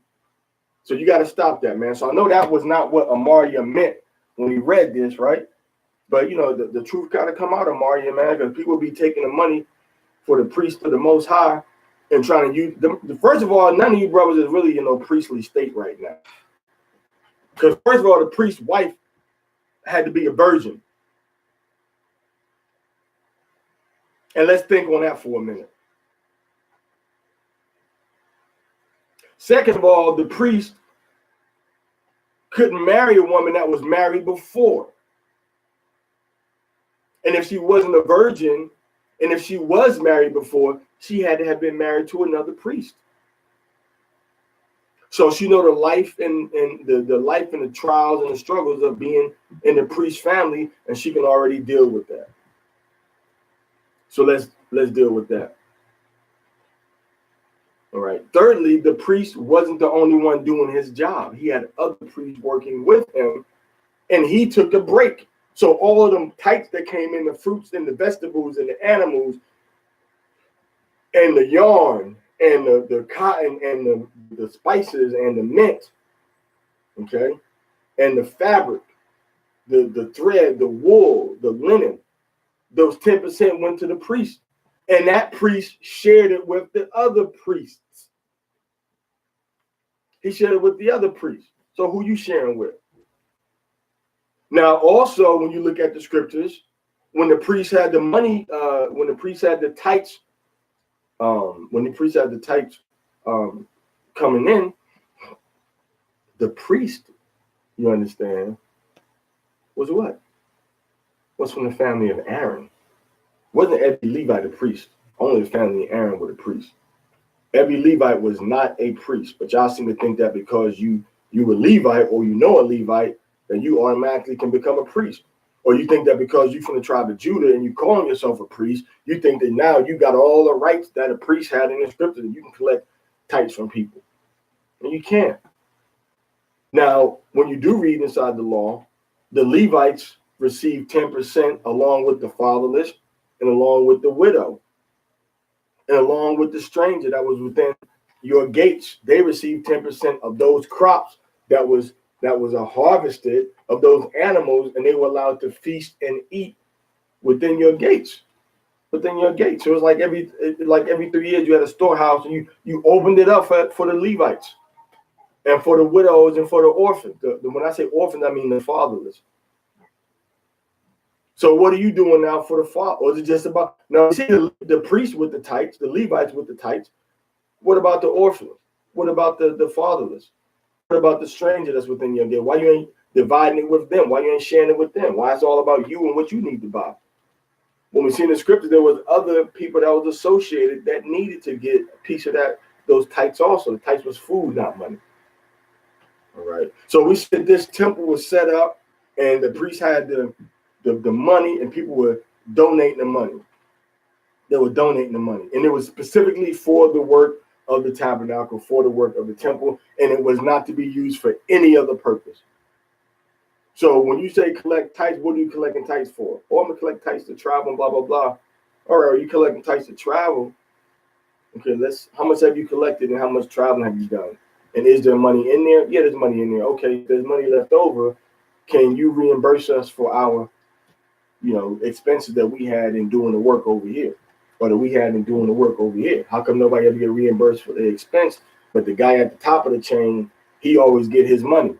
So you got to stop that, man. So I know that was not what Amaria meant when he read this, right? But, the truth got to come out of Amaria, man, because people be taking the money for the priest of the Most High and trying to use them. First of all, none of you brothers is really in no priestly state right now. Because first of all, the priest's wife had to be a virgin. And let's think on that for a minute. Second of all, the priest couldn't marry a woman that was married before. And if she wasn't a virgin, and if she was married before, she had to have been married to another priest. So she know the life and the life and the trials and the struggles of being in the priest family, and she can already deal with that. So let's deal with that. All right. Thirdly, the priest wasn't the only one doing his job. He had other priests working with him, and he took a break. So all of them types that came in, the fruits and the vegetables and the animals and the yarn and the cotton and the spices and the mint, okay, and the fabric, the thread, the wool, the linen, those 10% went to the priest. And that priest shared it with the other priests. He shared it with the other priests. So who you sharing with? Now, also, when you look at the scriptures, when the priest had the money, when the priest had the tithes, coming in, the priest, you understand, was what? Was from the family of Aaron. Wasn't every Levite a priest? Only the family of Aaron were the priest. Every Levite was not a priest, but y'all seem to think that because you were Levite or a Levite, then you automatically can become a priest. Or you think that because you're from the tribe of Judah and you calling yourself a priest, you think that now you got all the rights that a priest had in the scripture that you can collect tithes from people. And you can't. Now, when you do read inside the law, the Levites receive 10% along with the fatherless and along with the widow and along with the stranger that was within your gates. They received 10% of those crops that was harvested, of those animals, and they were allowed to feast and eat within your gates. Within your gates. So it was like every 3 years you had a storehouse and you opened it up for the Levites and for the widows and for the orphans. When I say orphans, I mean the fatherless. So what are you doing now for the father? Or is it just about now? You see the priests with the tithes, the Levites with the tithes. What about the orphans? What about the fatherless? What about the stranger that's within your gate? Why you ain't dividing it with them? Why you ain't sharing it with them? Why it's all about you and what you need to buy? When we see in the scripture, there was other people that was associated that needed to get a piece of those tithes also. The tithes was food, not money. All right. So we said this temple was set up, and the priest had the money, and people were donating the money. They were donating the money, and it was specifically for the work of the tabernacle, for the work of the temple, and it was not to be used for any other purpose. So when you say collect tithes, what are you collecting tithes for? Oh, I'm gonna collect tithes to travel and blah blah blah. All right, are you collecting tithes to travel? Okay, how much have you collected and how much traveling have you done? And is there money in there? Yeah, there's money in there. Okay, if there's money left over, can you reimburse us for our, expenses that we had in doing the work over here, or that we had in doing the work over here? How come nobody ever get reimbursed for the expense, but the guy at the top of the chain, he always get his money.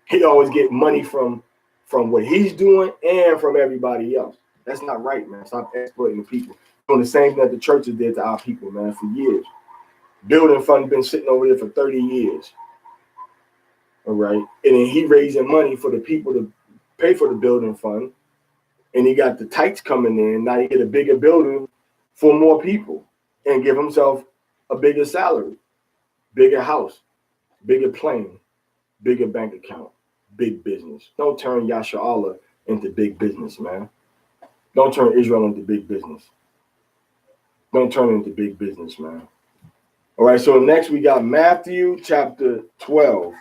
He always get money from what he's doing and from everybody else. That's not right, man. Stop exploiting the people. Doing the same thing that the churches did to our people, man, for years. Building fund been sitting over there for 30 years. All right. And then he raising money for the people to pay for the building fund. And he got the tithes coming in. Now he get a bigger building for more people and give himself a bigger salary, bigger house, bigger plane, bigger bank account, big business. Don't turn Yasha Allah into big business, man. Don't turn Israel into big business. Don't turn it into big business, man. All right, so next we got Matthew chapter 12.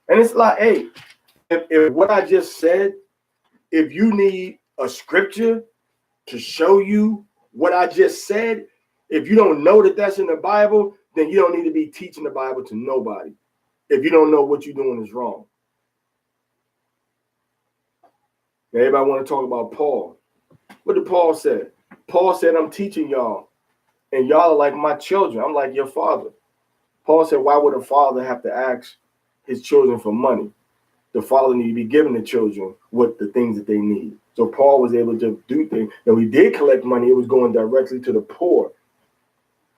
And it's like, hey, if what I just said, if you need a scripture to show you what I just said, if you don't know that that's in the Bible, then you don't need to be teaching the Bible to nobody. If you don't know what you're doing is wrong. Everybody want to talk about Paul. What did Paul say? Paul said, I'm teaching y'all, and y'all are like my children. I'm like your father. Paul said, why would a father have to ask his children for money? The father need to be giving the children what the things that they need. So Paul was able to do things. And we did collect money. It was going directly to the poor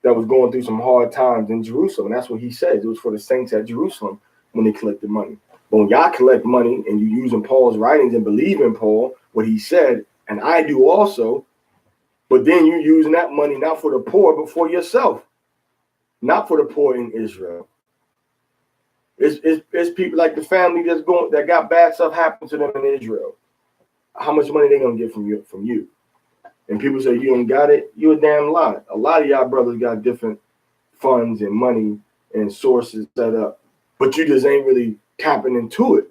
that was going through some hard times in Jerusalem. And that's what he says. It was for the saints at Jerusalem when they collected money. But when y'all collect money and you using Paul's writings and believe in Paul, what he said, and I do also, but then you're using that money not for the poor, but for yourself. Not for the poor in Israel. It's people like the family that got bad stuff happen to them in Israel. How much money they gonna get from you? And people say you ain't got it. You a damn lie. A lot of y'all brothers got different funds and money and sources set up, but you just ain't really tapping into it.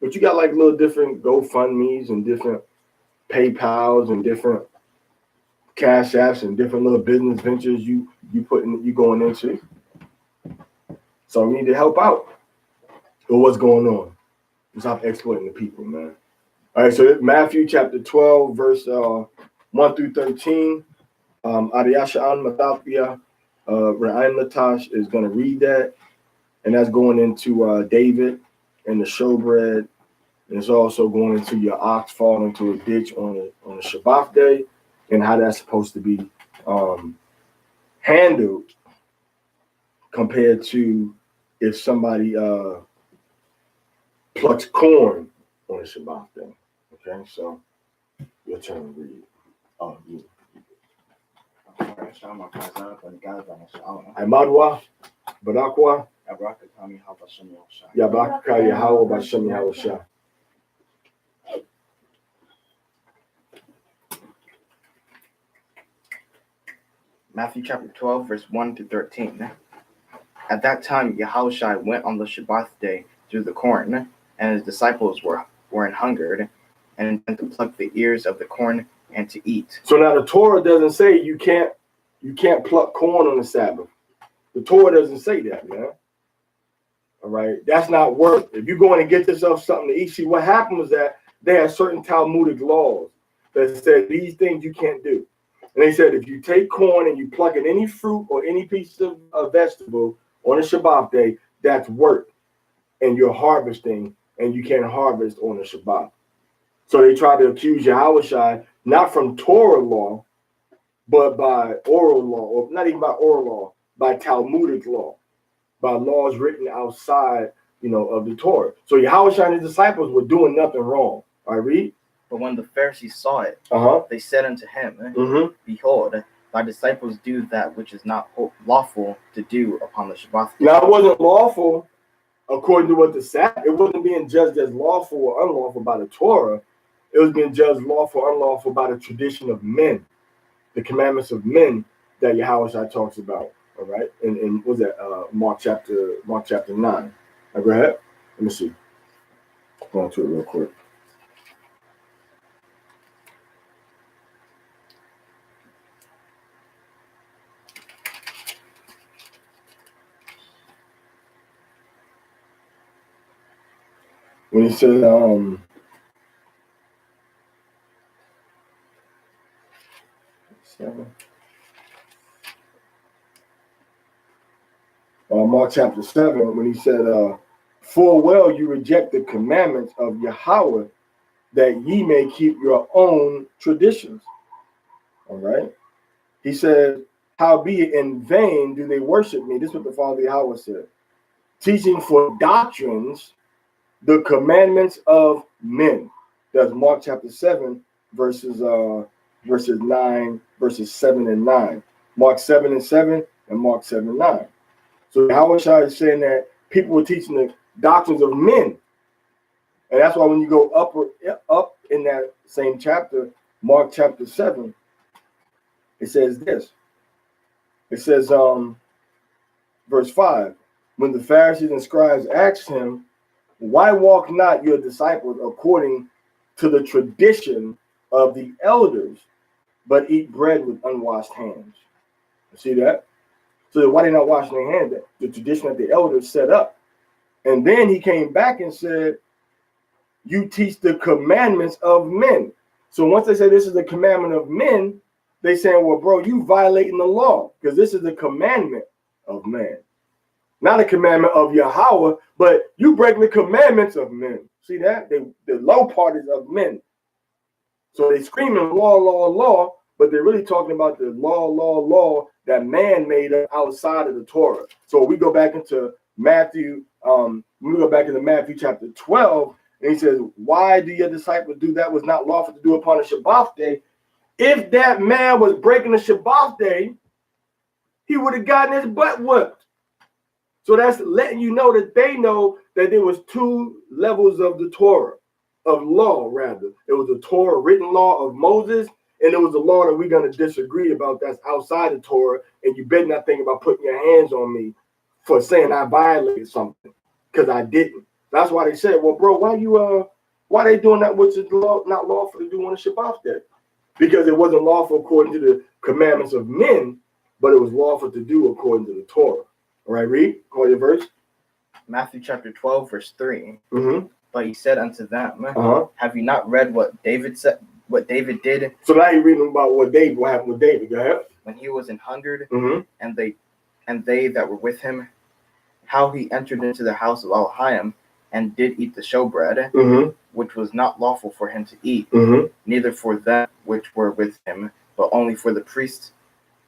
But you got like little different GoFundMe's and different PayPal's and different Cash Apps and different little business ventures you going into. So we need to help out with what's going on. Stop exploiting the people, man. All right, so Matthew chapter 12, verse 1 through 13. Adiyasha'an Mathapia, Ra'ayin Latash is going to read that. And that's going into David and the showbread. And it's also going into your ox falling into a ditch on a Shabath day and how that's supposed to be handled compared to if somebody plucks corn on a Shabath day. Okay, so your turn to read. Oh, you. Amadwa, Barakwa, Yabaka Yahweh Bashem Yahweh. Matthew chapter 12, verse 1 to 13. At that time, Yahushua went on the Shabath day through the corn, and his disciples were an hungered, and intended to pluck the ears of the corn and to eat. So now the Torah doesn't say you can't pluck corn on the Sabbath. The Torah doesn't say that, man. All right, that's not work. If you're going to get yourself something to eat, see what happened was that they had certain Talmudic laws that said these things you can't do. And they said if you take corn and you pluck in any fruit or any piece of vegetable on a Shabbat day, that's work. And you're harvesting, and you can't harvest on a Shabbat. So they tried to accuse Yahushua not from Torah law, but by oral law, or not even by oral law, by Talmudic law, by laws written outside, of the Torah. So Yahushua and his disciples were doing nothing wrong. All right, read. But when the Pharisees saw it, they said unto him, Behold, thy disciples do that which is not lawful to do upon the Shabbat. Now, it wasn't lawful according to what the Sabbath. It wasn't being judged as lawful or unlawful by the Torah. It was being judged lawful or unlawful by the tradition of men, the commandments of men that Yahushua talks about. All right, and what's that? Mark chapter 9. Go ahead. Let me see. Go into it real quick. When he said, Mark chapter 7, when he said, "For well you reject the commandments of Yahweh, that ye may keep your own traditions." All right. He said, "Howbeit in vain do they worship me." This is what the Father Yahweh said. "Teaching for doctrines the commandments of men." That's Mark chapter 7, verses 9, verses 7 and 9. Mark 7 and 7 and Mark 7 and 9. So Yahweh is saying that people were teaching the doctrines of men. And that's why when you go up in that same chapter, Mark chapter 7, it says this. It says, verse 5, when the Pharisees and scribes asked him, "Why walk not your disciples according to the tradition of the elders, but eat bread with unwashed hands?" You see that? So why they not washing their hands? The tradition that the elders set up. And then he came back and said, "You teach the commandments of men." So once they say this is the commandment of men, they saying, "Well, bro, you violating the law, because this is the commandment of man. Not a commandment of Yahweh, but you breaking the commandments of men." See that? The low part is of men. So they screaming law, law, law, but they're really talking about the law that man made up outside of the Torah. So we go back into Matthew, Matthew chapter 12, and he says, "Why do your disciples do that was not lawful to do upon a Shabath day?" If that man was breaking the Shabath day, he would have gotten his butt whipped. So that's letting you know that they know that there was two levels of the Torah, of law rather. It was the Torah written law of Moses, and it was the law that we're going to disagree about that's outside the Torah, and you better not think about putting your hands on me for saying I violated something, because I didn't. That's why they said, "Well, bro, why they doing that which is not lawful to do on the Shabbat day?" Because it wasn't lawful according to the commandments of men, but it was lawful to do according to the Torah. All right, read. Call your verse. Matthew chapter 12, verse 3. Mm-hmm. But he said unto them, Uh-huh. "Have you not read what David said? What David did?" So now you're reading about what happened with David. Go ahead. "When he was an hungered, Mm-hmm. and they that were with him, how he entered into the house of Elohim, and did eat the showbread, Mm-hmm. which was not lawful for him to eat, Mm-hmm. neither for them which were with him, but only for the priests.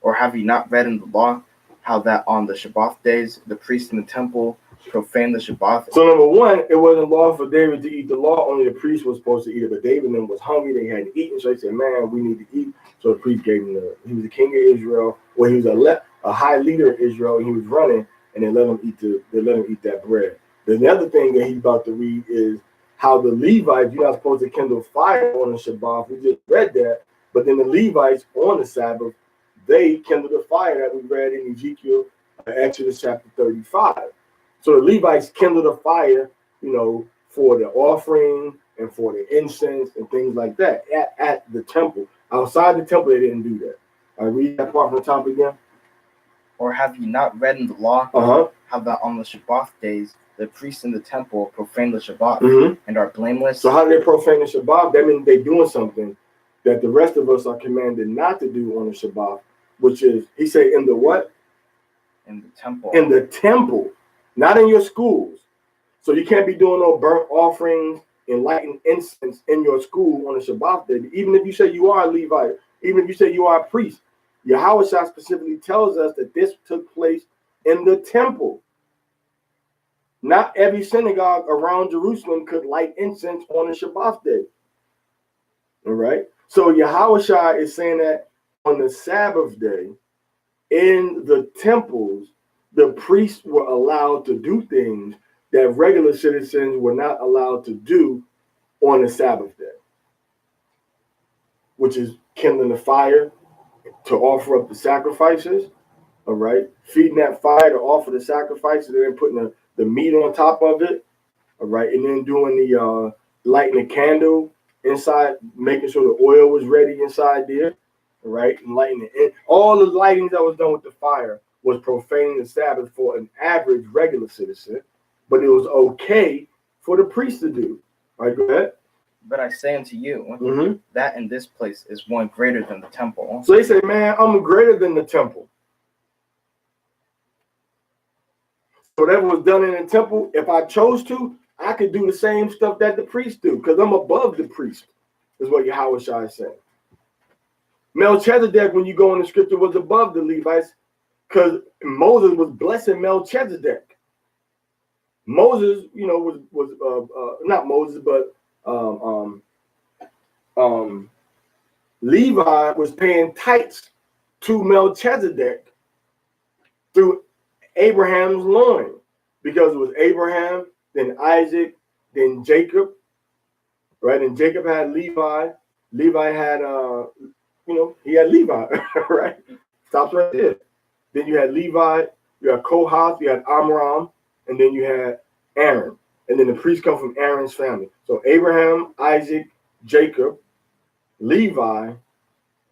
Or have you not read in the law how that on the Shabbath days the priests in the temple profaned the Shabbath?" So number one, it wasn't law for David to eat the law. Only the priest was supposed to eat it. But David then was hungry. They hadn't eaten. So they said, "Man, we need to eat." So the priest gave him he was the king of Israel. Well, he was a high leader of Israel, and he was running, and they let him eat that bread. Then the other thing that he's about to read is how the Levites, you're not supposed to kindle fire on the Shabbat. We just read that. But then the Levites on the Sabbath, they kindled the fire that we read in Ezekiel, Exodus chapter 35. So the Levites kindled a fire, for the offering and for the incense and things like that at the temple. Outside the temple, they didn't do that. I read that part from the top again. Or have you not read in the law Uh-huh. how that on the Shabbath days the priests in the temple profane the Shabbat, Mm-hmm. and are blameless? So how do they profane the Shabbat? That means they're doing something that the rest of us are commanded not to do on the Shabbat, which is, he said, in the what? In the temple. In the temple, not in your schools. So you can't be doing no burnt offerings and lighting incense in your school on the Shabbat day. Even if you say you are a Levite, even if you say you are a priest, Yahweh specifically tells us that this took place in the temple. Not every synagogue around Jerusalem could light incense on the Shabbat day. All right. So Yahweh is saying that on the Sabbath day, in the temples, the priests were allowed to do things that regular citizens were not allowed to do on the Sabbath day, which is kindling the fire to offer up the sacrifices, all right, feeding that fire to offer the sacrifices, and then putting the meat on top of it, all right, and then doing the lighting the candle inside, making sure the oil was ready inside there, all right, and lighting it. And all the lighting that was done with the fire was profaning the Sabbath for an average regular citizen, but it was okay for the priest to do. All right, go ahead. But I say unto you Mm-hmm. that in this place is one greater than the temple. So they say, man, I'm greater than the temple. So whatever was done in the temple, if I chose to, I could do the same stuff that the priests do, because I'm above the priest, is what Yahweh Shai is saying. Melchizedek, when you go in the scripture, was above the Levites, because Moses was blessing Melchizedek. Moses, you know, was not Moses, but Levi was paying tithes to Melchizedek through Abraham's loin, because it was Abraham, then Isaac, then Jacob, right? And Jacob had Levi. Levi had, he had Levi, right? Stops right there. Then you had Levi, you had Kohath, you had Amram, and then you had Aaron. And then the priests come from Aaron's family. So Abraham, Isaac, Jacob, Levi,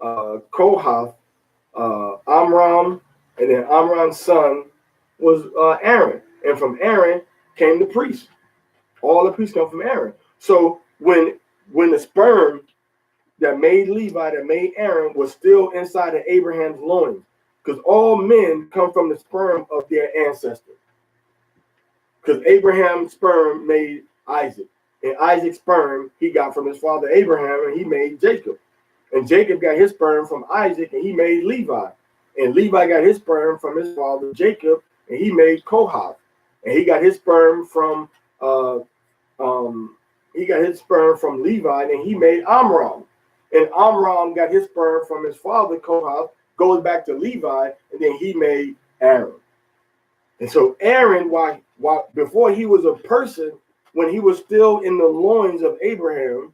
Kohath, Amram, and then Amram's son was Aaron. And from Aaron came the priests. All the priests come from Aaron. So when the sperm that made Levi, that made Aaron, was still inside of Abraham's loins, because all men come from the sperm of their ancestor. Because Abraham's sperm made Isaac, and Isaac's sperm he got from his father Abraham, and he made Jacob. And Jacob got his sperm from Isaac, and he made Levi. And Levi got his sperm from his father Jacob, and he made Kohath. And he got his sperm from Levi, and he made Amram. And Amram got his sperm from his father Kohath, goes back to Levi, and then he made Aaron. And so Aaron, while before he was a person, when he was still in the loins of Abraham,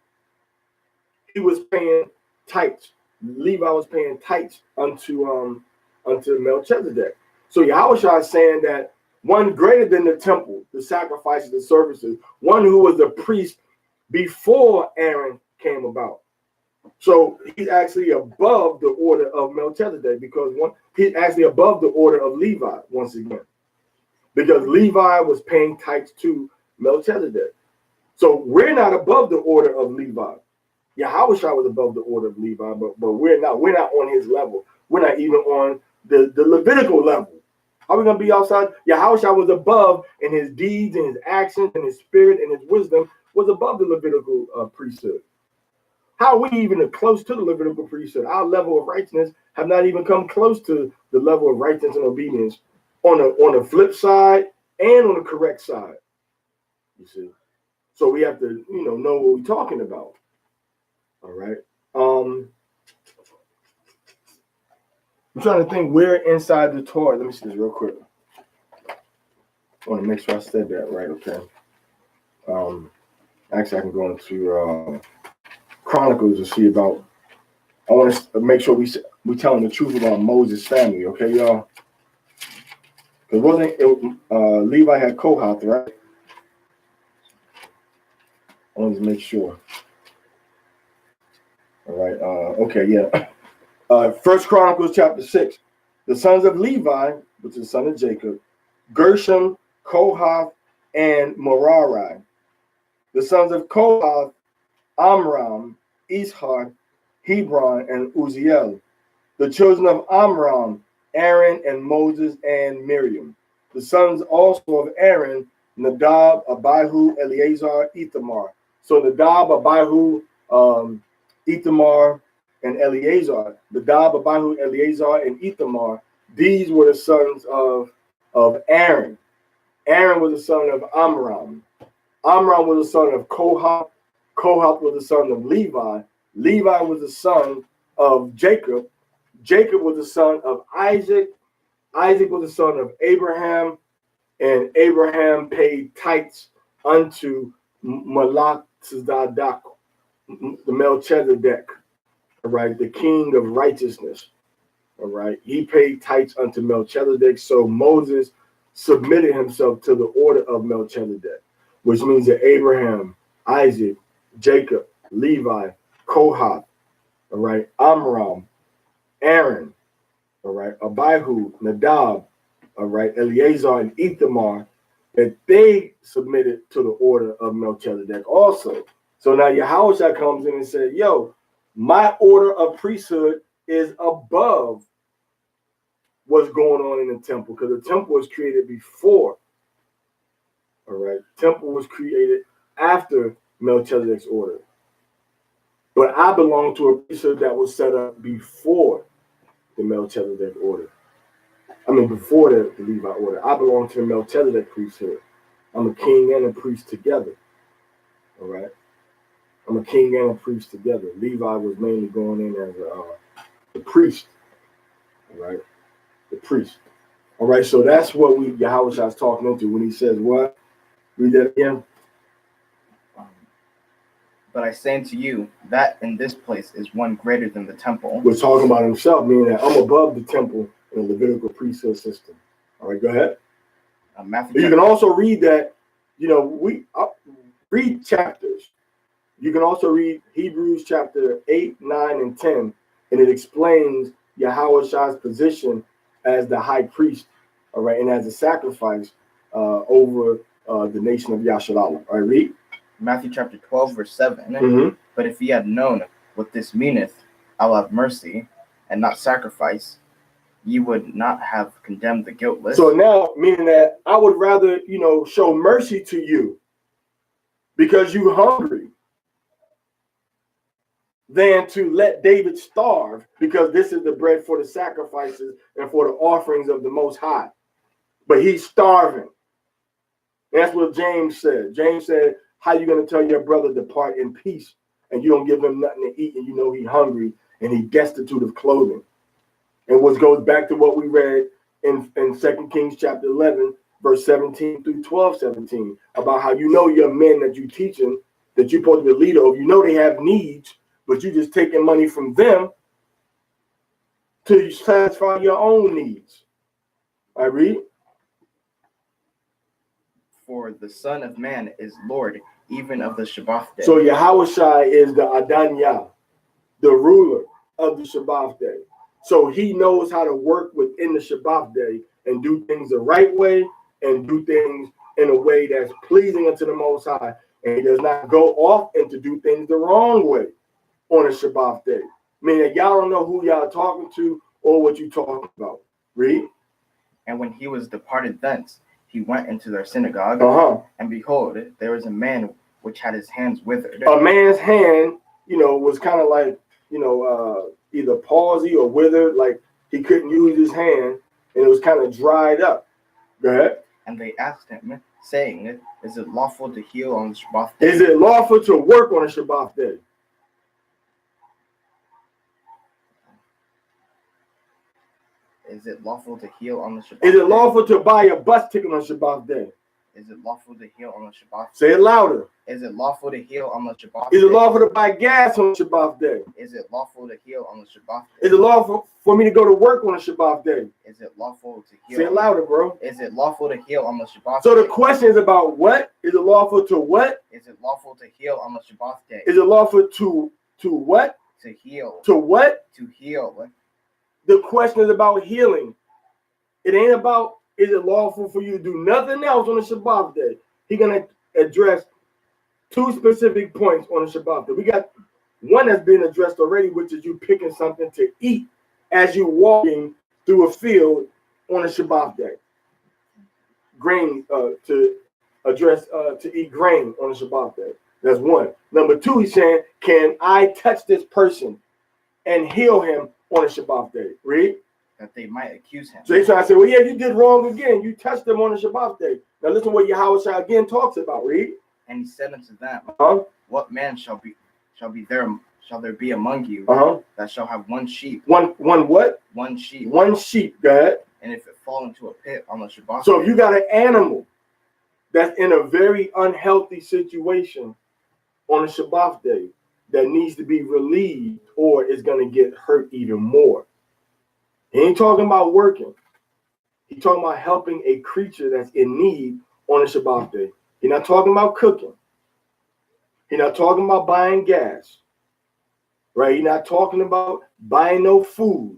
he was paying tithes. Levi was paying tithes unto Melchizedek. So Yahushua is saying that one greater than the temple, the sacrifices, the services, one who was a priest before Aaron came about. So he's actually above the order of Melchizedek, because he's actually above the order of Levi once again, because Levi was paying tithes to Melchizedek. So we're not above the order of Levi. Yahushua was above the order of Levi, but we're not on his level. We're not even on the Levitical level. How are we going to be outside? Yahushua was above in his deeds and his actions and his spirit and his wisdom was above the Levitical priesthood. How are we even close to the Levitical priesthood? Our level of righteousness have not even come close to the level of righteousness and obedience on the flip side and on the correct side. You see? So we have to, know what we're talking about. All right. I'm trying to think where inside the Torah. Let me see this real quick. I want to make sure I said that right. Okay. Actually, I can go into Chronicles to see about. I want to make sure we telling the truth about Moses' family. Okay, y'all. Because wasn't it, Levi had Kohath, right? I want to make sure. All right. Okay. Yeah. First Chronicles chapter 6. The sons of Levi, which is the son of Jacob, Gershom, Kohath, and Merari. The sons of Kohath, Amram, Ishar, Hebron, and Uzziel. The children of Amram, Aaron and Moses and Miriam. The sons also of Aaron, Nadab, Abihu, Eleazar, Ithamar. So Nadab, Abihu, Ithamar, and Eleazar. Nadab, Abihu, Eleazar, and Ithamar. These were the sons of Aaron. Aaron was the son of Amram. Amram was the son of Kohath. Kohath was the son of Levi. Levi was the son of Jacob. Jacob was the son of Isaac. Isaac was the son of Abraham. And Abraham paid tithes unto Melchizedek, the Melchizedek, all right, the king of righteousness. All right, he paid tithes unto Melchizedek. So Moses submitted himself to the order of Melchizedek. which means that Abraham, Isaac, Jacob, Levi, Kohath, all right, Amram, Aaron, all right, Abihu, Nadab, all right, Eleazar and Ithamar, that they submitted to the order of Melchizedek also. So now Yahushua comes in and said, yo, my order of priesthood is above what's going on in the temple, because the temple was created before. All right, temple was created after Melchizedek's order. But I belong to a priesthood that was set up before the Melchizedek order. I mean, before the Levi order. I belong to the Melchizedek priesthood. I'm a king and a priest together. All right. I'm a king and a priest together. Levi was mainly going in as the priest. All right. The priest. All right. So that's what Yahushua is talking into when he says what? Read that again. But I say unto you that in this place is one greater than the temple. We're talking about himself, meaning that I'm above the temple in the Levitical priesthood system. All right, go ahead. You can also read that, we read chapters. You can also read Hebrews chapter 8, 9, and 10, and it explains Yahushua's position as the high priest, all right, and as a sacrifice over the nation of Yasharal. All right, read. Matthew chapter 12, verse 7. Mm-hmm. But if ye had known what this meaneth, I will have mercy and not sacrifice, ye would not have condemned the guiltless. So now, meaning that I would rather, show mercy to you because you're hungry than to let David starve, because this is the bread for the sacrifices and for the offerings of the Most High. But he's starving. That's what James said. James said, how you going to tell your brother depart in peace and you don't give him nothing to eat and you know he's hungry and he's destitute of clothing? And what goes back to what we read in 2 Kings chapter 11, verse 17 through 12:17, about how your men that you're teaching, that you're supposed to be a leader of, they have needs, but you're just taking money from them to satisfy your own needs. I read. For the Son of Man is Lord, even of the Shabath day. So Yahushua is the Adanya, the ruler of the Shabath day. So he knows how to work within the Shabath day and do things the right way and do things in a way that's pleasing unto the Most High. And he does not go off and to do things the wrong way on a Shabath day. Meaning y'all don't know who y'all talking to or what you talking about. Read. And when he was departed thence, he went into their synagogue, and behold, there was a man which had his hands withered. A man's hand, was kind of like, either palsy or withered, like he couldn't use his hand, and it was kind of dried up. Go ahead. And they asked him, saying, is it lawful to heal on the Shabbat day? Is it lawful to work on a Shabbat day? Is it lawful to heal on the Shabbat day? Is it lawful to buy a bus ticket on Shabbat day? Is it lawful to heal on the Shabbat day? Say it louder. Is it lawful to heal on the Shabbat day? Is it lawful to buy gas on Shabbat day? Is it lawful to heal on the Shabbat day? Is it lawful for me to go to work on a Shabbat day? Is it lawful to heal? Say it louder, bro. Is it lawful to heal on the Shabbat day? So the question is about what? Is it lawful to what? Is it lawful to heal on the Shabbat day? Is it lawful to what? To heal. To what? To heal. The question is about healing. It ain't about, is it lawful for you to do nothing else on the Shabbat day? He's going to address two specific points on the Shabbat day. We got one that's been addressed already, which is you picking something to eat as you're walking through a field on a Shabbat day. Grain, to address, to eat grain on a Shabbat day. That's one. Number two, he's saying, can I touch this person and heal him on a Shabbat day? Read. That they might accuse him. So he's trying to say, well, yeah, you did wrong again. You touched them on the Shabbat day. Now listen what Yahushua again talks about. Read. And he said unto them, what man shall there be among you that shall have one sheep? One what? One sheep. One sheep. Go ahead. And if it fall into a pit on the Shabbat So day, if you got an animal that's in a very unhealthy situation on a Shabbat day that needs to be relieved or is going to get hurt even more. He ain't talking about working. He's talking about helping a creature that's in need on a Shabbat day. He's not talking about cooking. He's not talking about buying gas. Right? He's not talking about buying no food.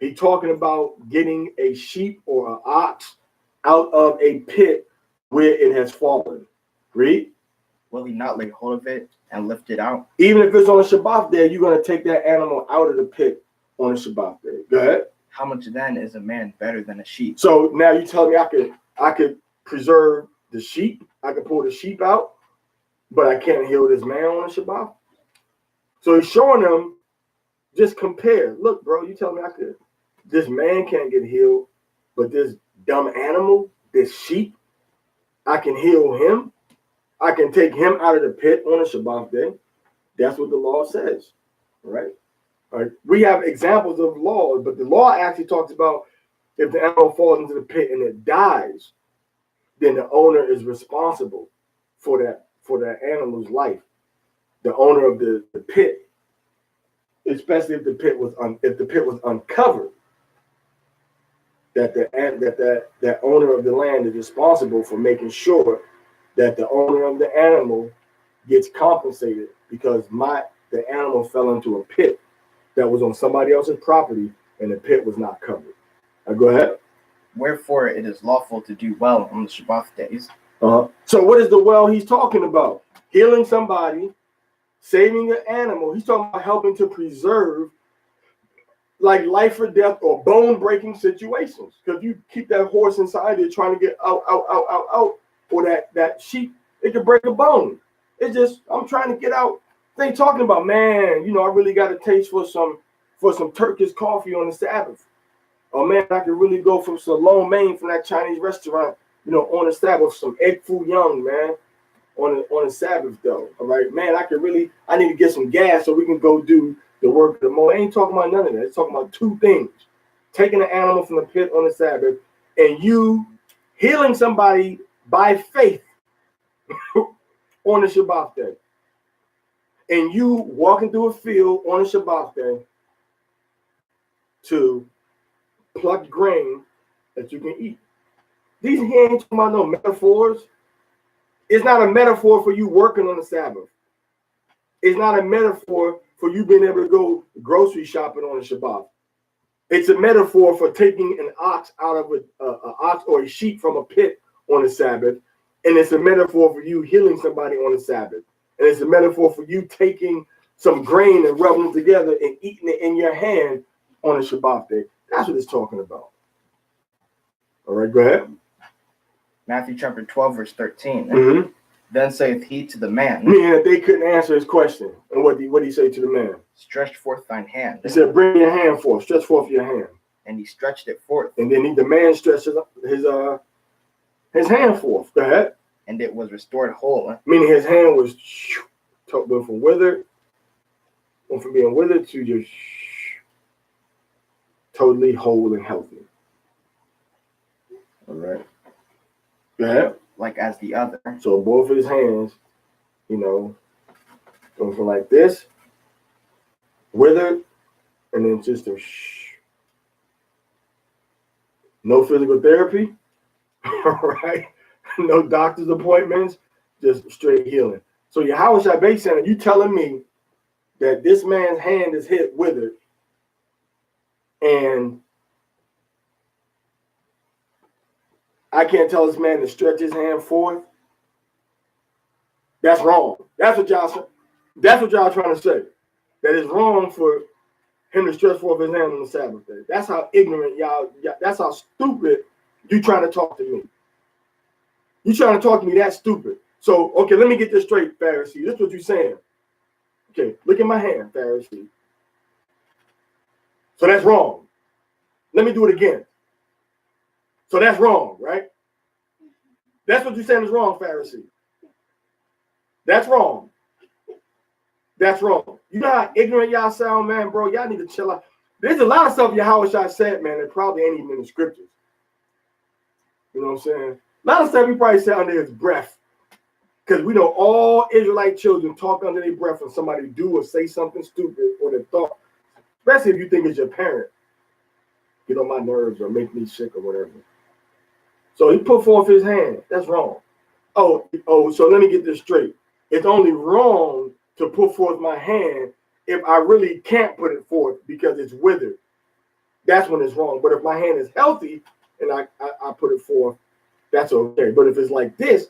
He's talking about getting a sheep or an ox out of a pit where it has fallen. Read. Will he not lay hold of it and lift it out? Even if it's on a Shabath day, you're going to take that animal out of the pit on a Shabath day. Go ahead. How much then is a man better than a sheep? So now you tell me I could preserve the sheep. I could pull the sheep out, but I can't heal this man on a Shabath. So he's showing them, just compare. Look, bro, you tell me I could. This man can't get healed, but this dumb animal, this sheep, I can heal him. I can take him out of the pit on a Shabath day. That's what the law says, right? All right. We have examples of laws, but the law actually talks about if the animal falls into the pit and it dies, then the owner is responsible for that animal's life. The owner of the pit, especially if the pit was uncovered, that owner of the land is responsible for making sure that the owner of the animal gets compensated because the animal fell into a pit that was on somebody else's property and the pit was not covered. Go ahead. Wherefore it is lawful to do well on the Shabbat days. So what is the well he's talking about? Healing somebody, saving an animal. He's talking about helping to preserve like life or death or bone-breaking situations. Because you keep that horse inside there trying to get out, or that sheep, it could break a bone. It's just, I'm trying to get out. They talking about, man, I really got a taste for some Turkish coffee on the Sabbath. Oh man, I could really go from some lo mein from that Chinese restaurant, on the Sabbath, some egg foo young, man, on the Sabbath though. All right, man, I need to get some gas so we can go do the work of the morning. I ain't talking about none of that. It's talking about two things: taking an animal from the pit on the Sabbath, and you healing somebody by faith on the Shabbat day. And you walking through a field on a Shabbat day to pluck grain that you can eat. He ain't talking about no metaphors. It's not a metaphor for you working on the Sabbath. It's not a metaphor for you being able to go grocery shopping on the Shabbat. It's a metaphor for taking an ox out of an ox or a sheep from a pit on the Sabbath. And it's a metaphor for you healing somebody on the Sabbath. And it's a metaphor for you taking some grain and rubbing it together and eating it in your hand on a Shabbat day. That's what it's talking about. All right, go ahead. Matthew chapter 12, verse 13. Mm-hmm. Then saith he to the man. Meaning that they couldn't answer his question. And what did he say to the man? Stretch forth thine hand. He said, bring your hand forth. Stretch forth your hand. And he stretched it forth. And then the man stretched his hand forth. Go ahead. And it was restored whole. Meaning his hand was went from being withered to just totally whole and healthy. All right. Go ahead. Like as the other. So both of his hands, going from like this, withered, and then just no physical therapy. All right. No doctor's appointments, just straight healing. So Yahweh Shabath saying, you telling me that this man's hand is hit withered, and I can't tell this man to stretch his hand forth? That's wrong. That's what y'all trying to say. That it's wrong for him to stretch forth his hand on the Sabbath day. That's how ignorant y'all. That's how stupid you trying to talk to me. You trying to talk to me that stupid. So, okay, let me get this straight, Pharisee. This is what you're saying. Okay, look at my hand, Pharisee. So that's wrong. Let me do it again. So that's wrong, right? That's what you're saying is wrong, Pharisee. That's wrong. That's wrong. You know how ignorant y'all sound, man, bro? Y'all need to chill out. There's a lot of stuff Yahweh Shai said, man, that probably ain't even in the scriptures. You know what I'm saying? A lot of stuff he probably said under his breath. Because we know all Israelite children talk under their breath when somebody do or say something stupid or they thought, especially if you think it's your parent, get on my nerves or make me sick or whatever. So he put forth his hand. That's wrong. So let me get this straight. It's only wrong to put forth my hand if I really can't put it forth because it's withered. That's when it's wrong. But if my hand is healthy and I put it forth, that's okay. But if it's like this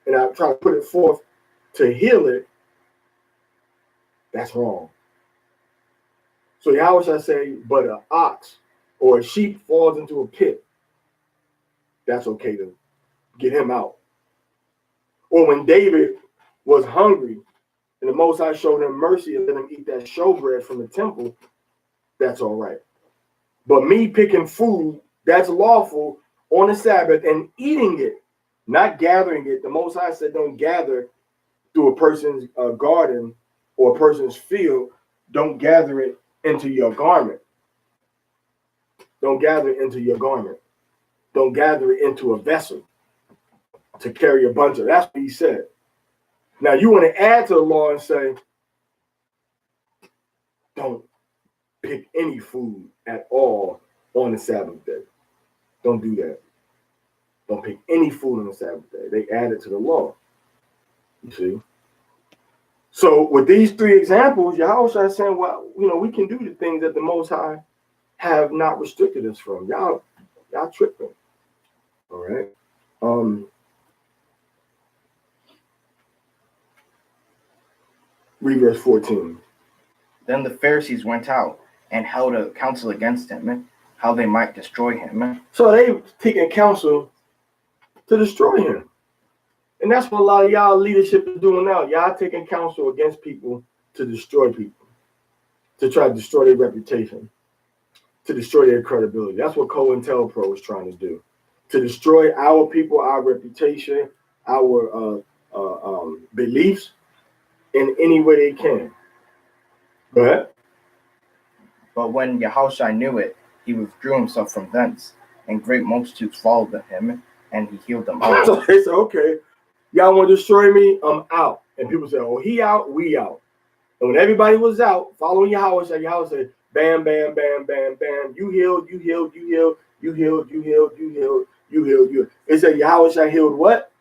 and I try to put it forth to heal it, that's wrong. So how should I say, but an ox or a sheep falls into a pit, that's okay to get him out. Or when David was hungry and the Most High showed him mercy and let him eat that showbread from the temple, that's all right. But me picking food, that's lawful on the Sabbath and eating it, not gathering it. The Most High said don't gather through a person's garden or a person's field. Don't gather it into your garment. Don't gather it into your garment. Don't gather it into a vessel to carry a bunch of. That's what he said. Now you want to add to the law and say, don't pick any food at all on the Sabbath day. Don't do that. Don't pick any food on the Sabbath day. They added to the law. You see? So with these three examples, Yahweh is saying, well, we can do the things that the Most High have not restricted us from. Y'all tripping. All right. Read verse 14. Then the Pharisees went out and held a council against him, how they might destroy him. So they taking counsel to destroy him. And that's what a lot of y'all leadership is doing now. Y'all taking counsel against people to destroy people, to try to destroy their reputation, to destroy their credibility. That's what COINTELPRO is trying to do, to destroy our people, our reputation, our beliefs in any way they can. Go ahead. But when Yahushua knew it, he withdrew himself from thence, and great multitudes followed him, and he healed them all. So they said, okay, y'all want to destroy me? I'm out. And people said, oh, he out, we out. And when everybody was out, following Yahweh said, bam, bam, bam, bam, bam. You healed, you healed, you healed, you healed, you healed, you healed, you healed, you. It said Yahweh healed what?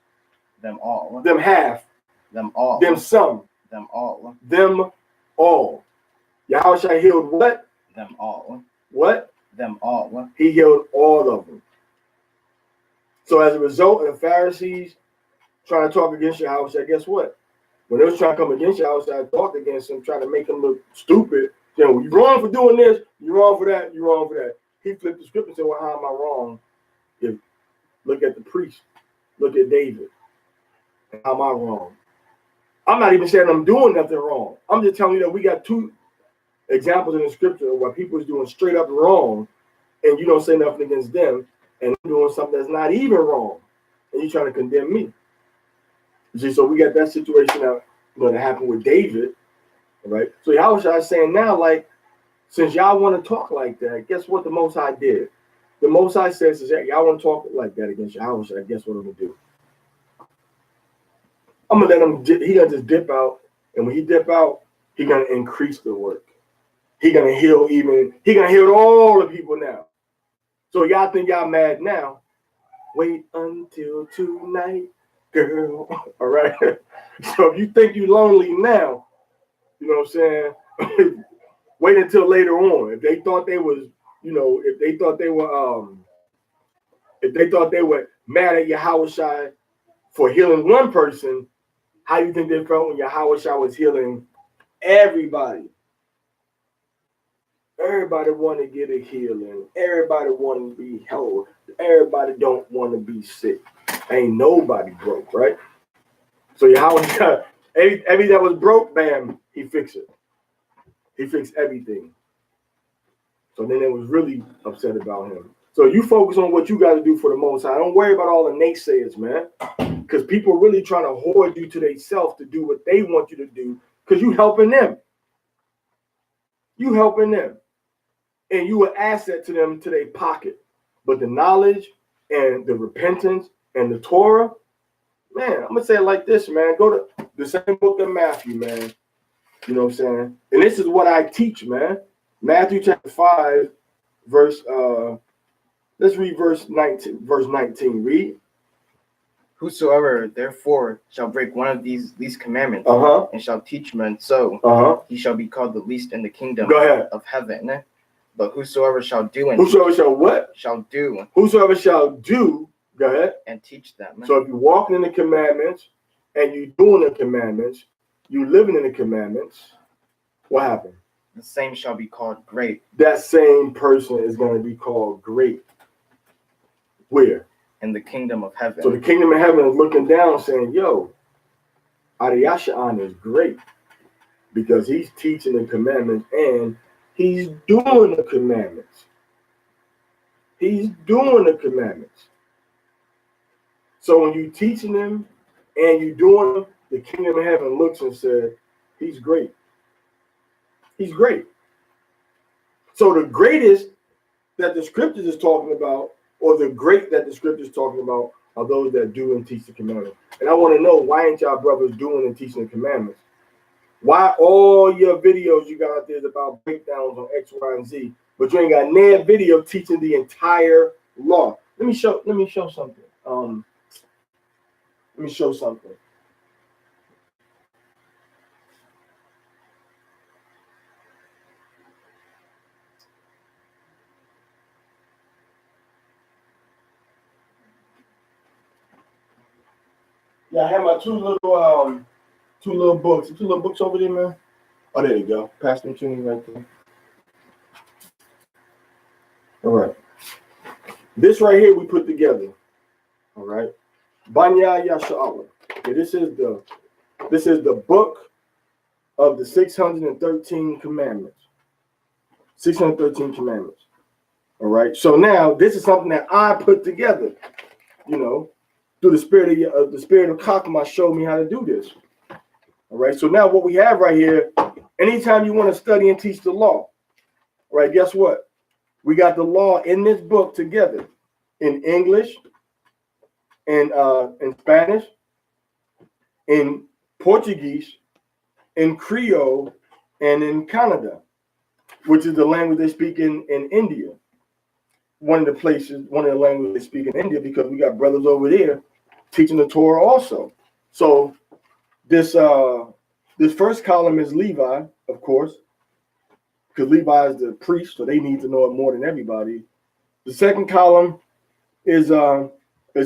Them all. Them half. Them all. Them some. Them all. Them all. Yahweh healed what? Them all. What? Them all. He healed all of them. So as a result of the Pharisees trying to talk against Yahweh, guess what? When they was trying to come against Yahweh, I talked against him, trying to make him look stupid. Saying, well, you're wrong for doing this, you're wrong for that, you're wrong for that. He flipped the script and said, well, how am I wrong? Look at the priest. Look at David. How am I wrong? I'm not even saying I'm doing nothing wrong. I'm just telling you that we got two examples in the scripture where people is doing straight up wrong, and you don't say nothing against them, and I'm doing something that's not even wrong, and you're trying to condemn me. You see, so we got that situation that happened with David, right? So Yahweh is saying now, like, since y'all want to talk like that, guess what the Most High did? The Most High says, y'all want to talk like that against Yahweh, guess what I'm going to do? I'm going to let him, he going to just dip out, and when he dip out, he going to increase the work. He going to heal all the people now. So y'all think y'all mad now? Wait until tonight, girl. All right. So if you think you lonely now, you know what I'm saying? Wait until later on. If they thought they was, if they thought they were mad at Yahweh for healing one person, how do you think they felt when Yahweh was healing everybody? Everybody want to get a healing. Everybody want to be whole. Everybody don't want to be sick. Ain't nobody broke, right? So Yahweh, every that was broke, bam, he fixed it. He fixed everything. So then they was really upset about him. So you focus on what you got to do for the Most High. Don't worry about all the naysayers, man. Because people are really trying to hoard you to themselves to do what they want you to do because you helping them. You helping them. And you an asset to them, to their pocket. But the knowledge and the repentance and the Torah, man, I'm going to say it like this, man. Go to the same book of Matthew, man. You know what I'm saying? And this is what I teach, man. Matthew chapter 5, let's read verse 19. Read. Whosoever therefore shall break one of these commandments Uh-huh. and shall teach men so, Uh-huh. he shall be called the least in the kingdom Go ahead. of heaven. But whosoever shall do and Whosoever shall what? shall do Whosoever shall do, go ahead. and teach them. So if you're walking in the commandments and you doing the commandments, you living in the commandments, what happened? The same shall be called great. That same person is going to be called great. Where? In the kingdom of heaven. So the kingdom of heaven is looking down saying, yo, Adiyashan is great because he's teaching the commandments and he's doing the commandments. He's doing the commandments. So when you're teaching them and you're doing them, the kingdom of heaven looks and says, he's great. He's great. So the greatest that the scriptures is talking about, or the great that the scriptures is talking about, are those that do and teach the commandments. And I want to know, why ain't y'all brothers doing and teaching the commandments? Why all your videos you got out there is about breakdowns on X, Y, and Z, but you ain't got no video teaching the entire law? Let me show something. Let me show something. Yeah, I have my two little books. Two little books over there, man. Oh, there you go. Pass them to me right there. All right. This right here we put together. All right. Banya Yasha'Allah. Okay, this is the book of the 613 commandments. 613 commandments. All right. So now this is something that I put together, through the spirit of Kakma showed me how to do this. All right. So now what we have right here, anytime you want to study and teach the law, right? Guess what? We got the law in this book together in English, in Spanish, in Portuguese, in Creole, and in Canada, which is the language they speak in India. One of the languages they speak in India, because we got brothers over there teaching the Torah also. So this first column is Levi, of course, because Levi is the priest, so they need to know it more than everybody. The second column is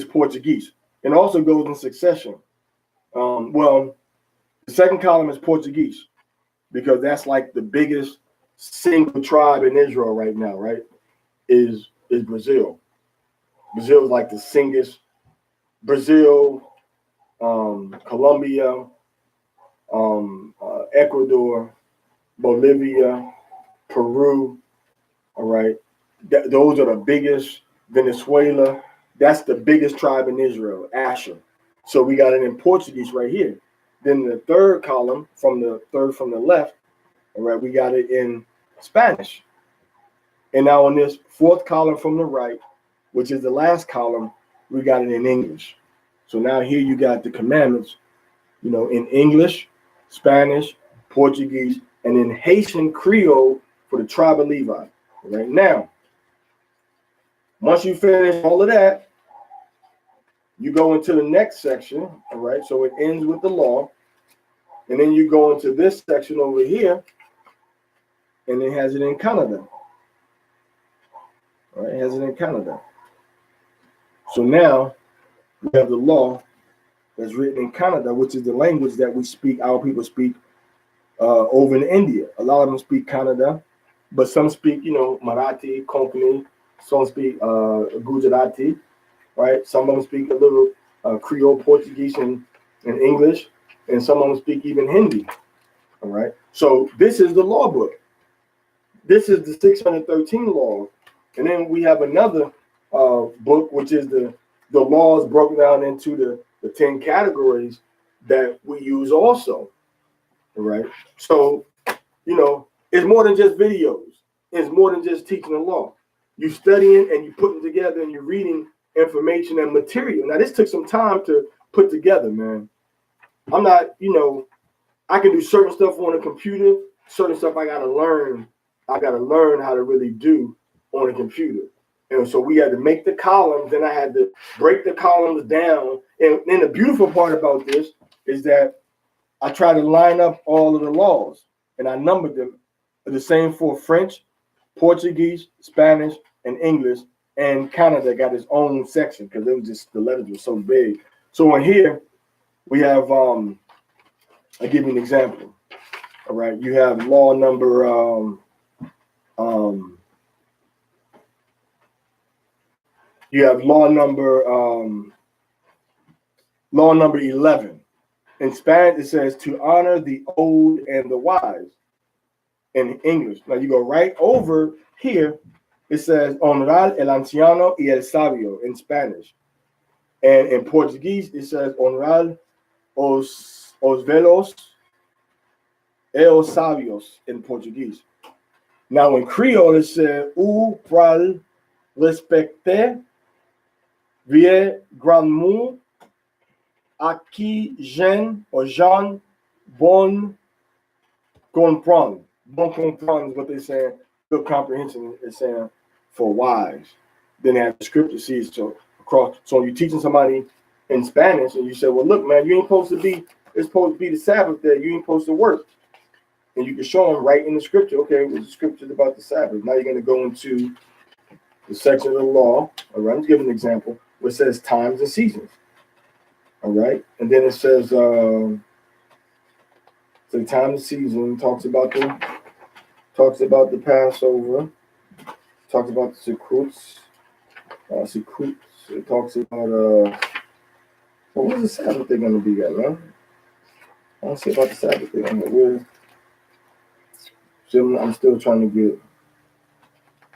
Portuguese, and also goes in succession. The second column is Portuguese, because that's like the biggest single tribe in Israel right now, right? Is Brazil. Brazil is like the singest. Brazil, Colombia, Ecuador, Bolivia, Peru. All right, those are the biggest. Venezuela, that's the biggest tribe in Israel, Asher. So we got it in Portuguese right here. Then the third column from the left, all right, we got it in Spanish. And now on this fourth column from the right, which is the last column, we got it in English. So now here you got the commandments, in English, Spanish, Portuguese, and in Haitian Creole for the tribe of Levi. Right now, once you finish all of that, you go into the next section, all right? So it ends with the law. And then you go into this section over here, and it has it in Canada. All right, it has it in Canada. So now we have the law that's written in Canada, which is the language that we speak, our people speak over in India. A lot of them speak Kannada, but some speak, Marathi, Konkani, some speak Gujarati, right? Some of them speak a little Creole, Portuguese, and English, and some of them speak even Hindi, all right? So this is the law book. This is the 613 laws. And then we have another book, which is the laws broken down into the 10 categories that we use also, all right? So, it's more than just videos. It's more than just teaching the law. You studying and you putting together and you're reading information and material. Now, this took some time to put together, man. I'm not, I can do certain stuff on a computer, certain stuff I got to learn. I got to learn how to really do on a computer. And so we had to make the columns, then I had to break the columns down. And then the beautiful part about this is that I try to line up all of the laws, and I numbered them the same for French, Portuguese, Spanish, and English. And Canada got its own section because it was just the letters were so big. So in here we have I'll give you an example. All right, you have law number you have law number 11. In Spanish, it says to honor the old and the wise. In English, now you go right over here. It says honrar el anciano y el sabio in Spanish, and in Portuguese it says honrar os velos e os sabios in Portuguese. Now in Creole it says u pral respecter vie grand mou aqui jeune or Jean bon comprendre. Bon comprendre is what they're saying. Good comprehension is saying for wise. Then they have the scripture sees so across. So you're teaching somebody in Spanish and you say, well, look, man, you ain't supposed to be, it's supposed to be the Sabbath day. You ain't supposed to work. And you can show them right in the scripture. Okay, well, the scripture is about the Sabbath. Now you're going to go into the section of the law. All right, I'm giving an example where it says times and seasons. All right, and then it says, the time and season talks about the Passover, talks about the Sukkot. It talks about what was the Sabbath thing going to be at, man? I don't see about the Sabbath thing. I'm still trying to get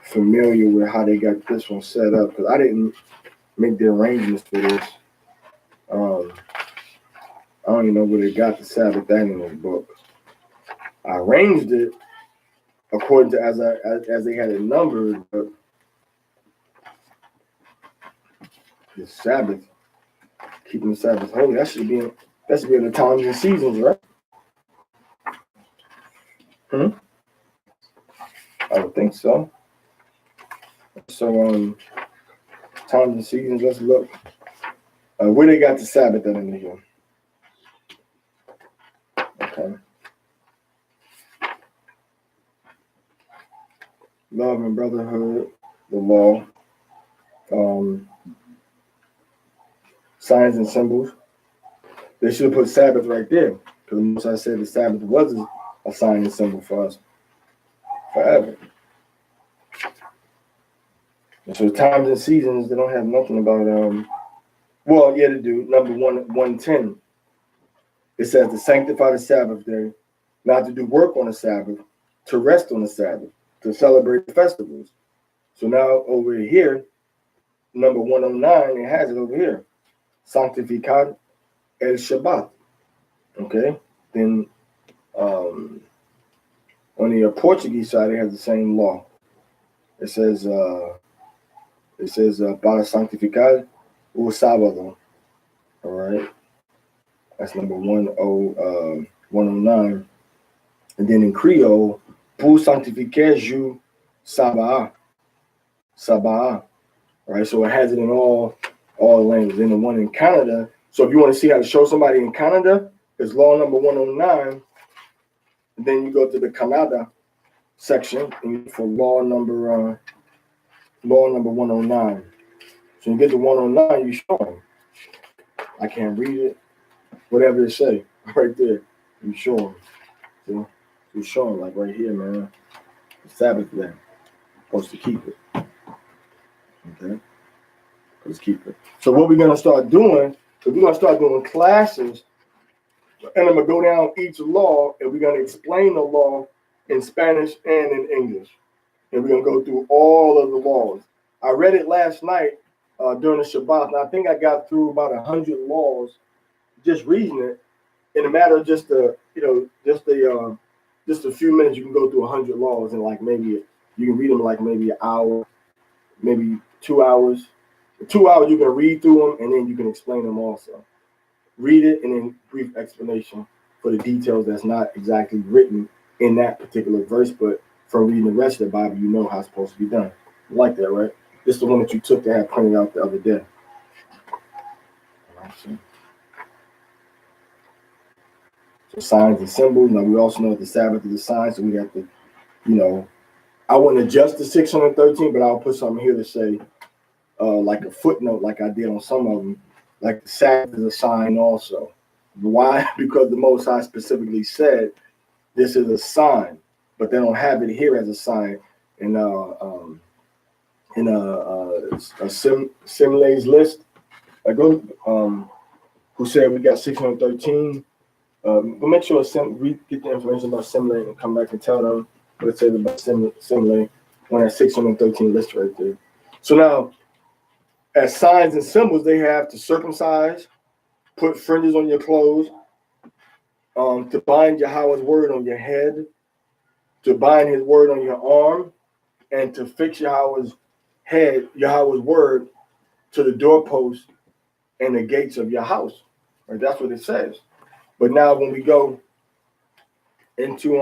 familiar with how they got this one set up because I didn't make the arrangements for this. I don't even know where they got the Sabbath at in this book. I arranged it according to as they had it numbered, but the Sabbath, keeping the Sabbath holy, that should be in the times and seasons, right? I would think so. So times and seasons, let's look. Where they got the Sabbath at in here? Okay. Love and brotherhood, the law, signs and symbols. They should have put Sabbath right there because most I said the Sabbath was a sign and symbol for us forever. And so times and seasons, they don't have nothing about well, yeah, they do. Number 110. It says to sanctify the Sabbath day, not to do work on the Sabbath, to rest on the Sabbath, to celebrate the festivals. So now over here, number 109, it has it over here. Sanctificar el Shabath. Okay. Then on the Portuguese side, it has the same law. It says para santificar o sábado. All right. That's number 109. And then in Creole, pour sanctifier ju Sabbath. Sabbath. All right. So it has it in all languages. And the one in Canada. So if you want to see how to show somebody in Canada, it's law number 109. And then you go to the Canada section and you look for law number 109. So you get to 109, you show them. I can't read it. Whatever they say, right there, you show them. So you show them like right here, man. The Sabbath day, supposed to keep it. Okay, let's keep it. So what we're gonna start doing? So we're gonna start doing classes, and I'm gonna go down each law, and we're gonna explain the law in Spanish and in English, and we're gonna go through all of the laws. I read it last night during the Shabath, and I think I got through about 100 laws just reading it in a matter of just a few minutes. You can go through 100 laws and like maybe you can read them like maybe an hour, maybe 2 hours. In 2 hours you can read through them and then you can explain them also. Read it and then brief explanation for the details that's not exactly written in that particular verse, but from reading the rest of the Bible, you know how it's supposed to be done. You like that, right? This is the one that you took to have printed out the other day. So signs and symbols. Now we also know that the Sabbath is a sign, so we have to, I wouldn't adjust the 613, but I'll put something here to say, like a footnote, like I did on some of them, like the Sabbath is a sign also. Why? Because the Most High specifically said this is a sign, but they don't have it here as a sign in Simile's list. I go, who said we got 613. We'll make sure we get the information about Simile and come back and tell them what it says about Simile on that 613 list right there. So now, as signs and symbols, they have to circumcise, put fringes on your clothes, to bind Yahweh's word on your head, to bind his word on your arm, and to fix Yahweh's word to the doorpost and the gates of your house. Right? That's what it says. But now when we go into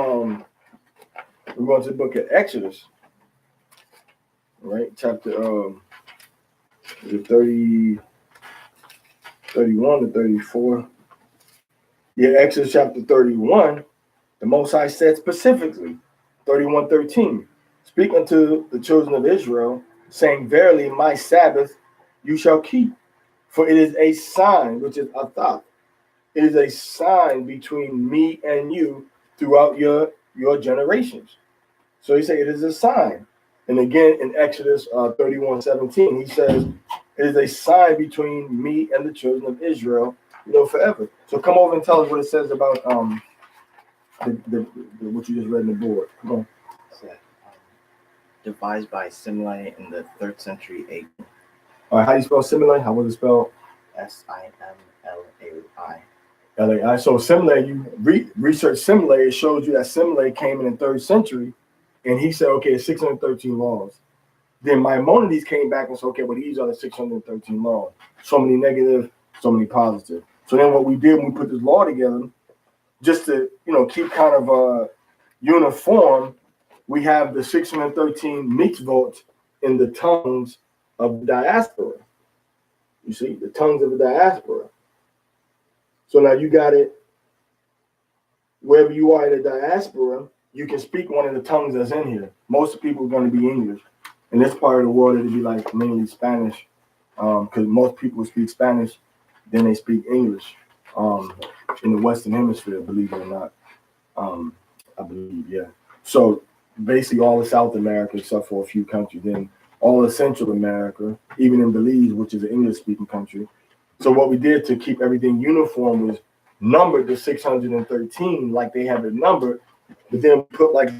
we're going to the book of Exodus, right? Chapter 30, 31 to 34. Yeah, Exodus chapter 31, the Most High said specifically, 31:13, speak unto the children of Israel, saying, verily my Sabbath you shall keep, for it is a sign, which is a thought. It is a sign between me and you throughout your generations. So he said it is a sign. And again in Exodus 31:17, he says it is a sign between me and the children of Israel, forever. So come over and tell us what it says about what you just read in the board. Come on. Devised by Simile in the 3rd century AD. All right, how do you spell Simile? How was it spelled? Simlai. L-A-I. So Simile, you research Simile, it shows you that Simile came in the 3rd century, and he said, okay, 613 laws. Then Maimonides came back and said, okay, well, these are the 613 laws. So many negative, so many positive. So then what we did when we put this law together, just to, keep kind of uniform, we have the 613 mitzvot in the tongues of the diaspora. You see, the tongues of the diaspora. So now you got it, wherever you are in the diaspora, you can speak one of the tongues that's in here. Most people are going to be English. In this part of the world, it'll be like mainly Spanish, because most people speak Spanish, then they speak English in the Western Hemisphere, believe it or not. I believe, yeah. So basically all of South America, except for a few countries, then all of Central America, even in Belize, which is an English-speaking country. So what we did to keep everything uniform was numbered to 613 like they have it numbered, but then put like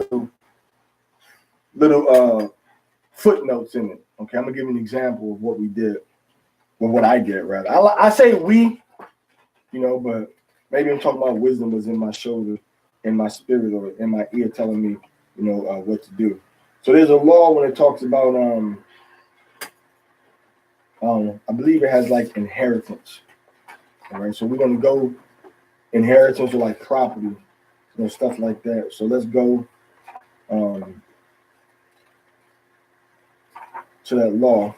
little footnotes in it. Okay, I'm gonna give you an example of what we did, or what I did rather. I say we, but maybe I'm talking about wisdom was in my shoulder, in my spirit, or in my ear telling me, what to do. So there's a law when it talks about I believe it has like inheritance. All right, so we're gonna go inheritance or like property, stuff like that. So let's go to that law.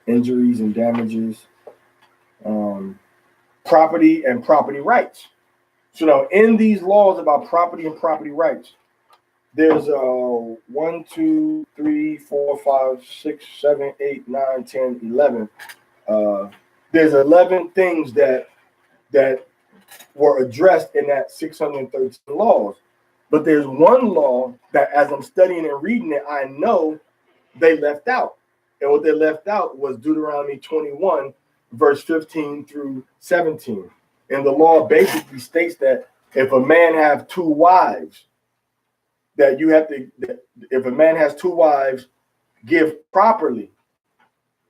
Injuries and damages, property and property rights. So now in these laws about property and property rights, there's 1, 2, 3, 4, 5, 6, 7, 8, 9, 10, 11. There's 11 things that were addressed in that 613 laws. But there's one law that as I'm studying and reading it, I know they left out. And what they left out was Deuteronomy 21, verse 15 through 17. And the law basically states that if a man have 2 wives, that you have to, if a man has 2 wives, give properly,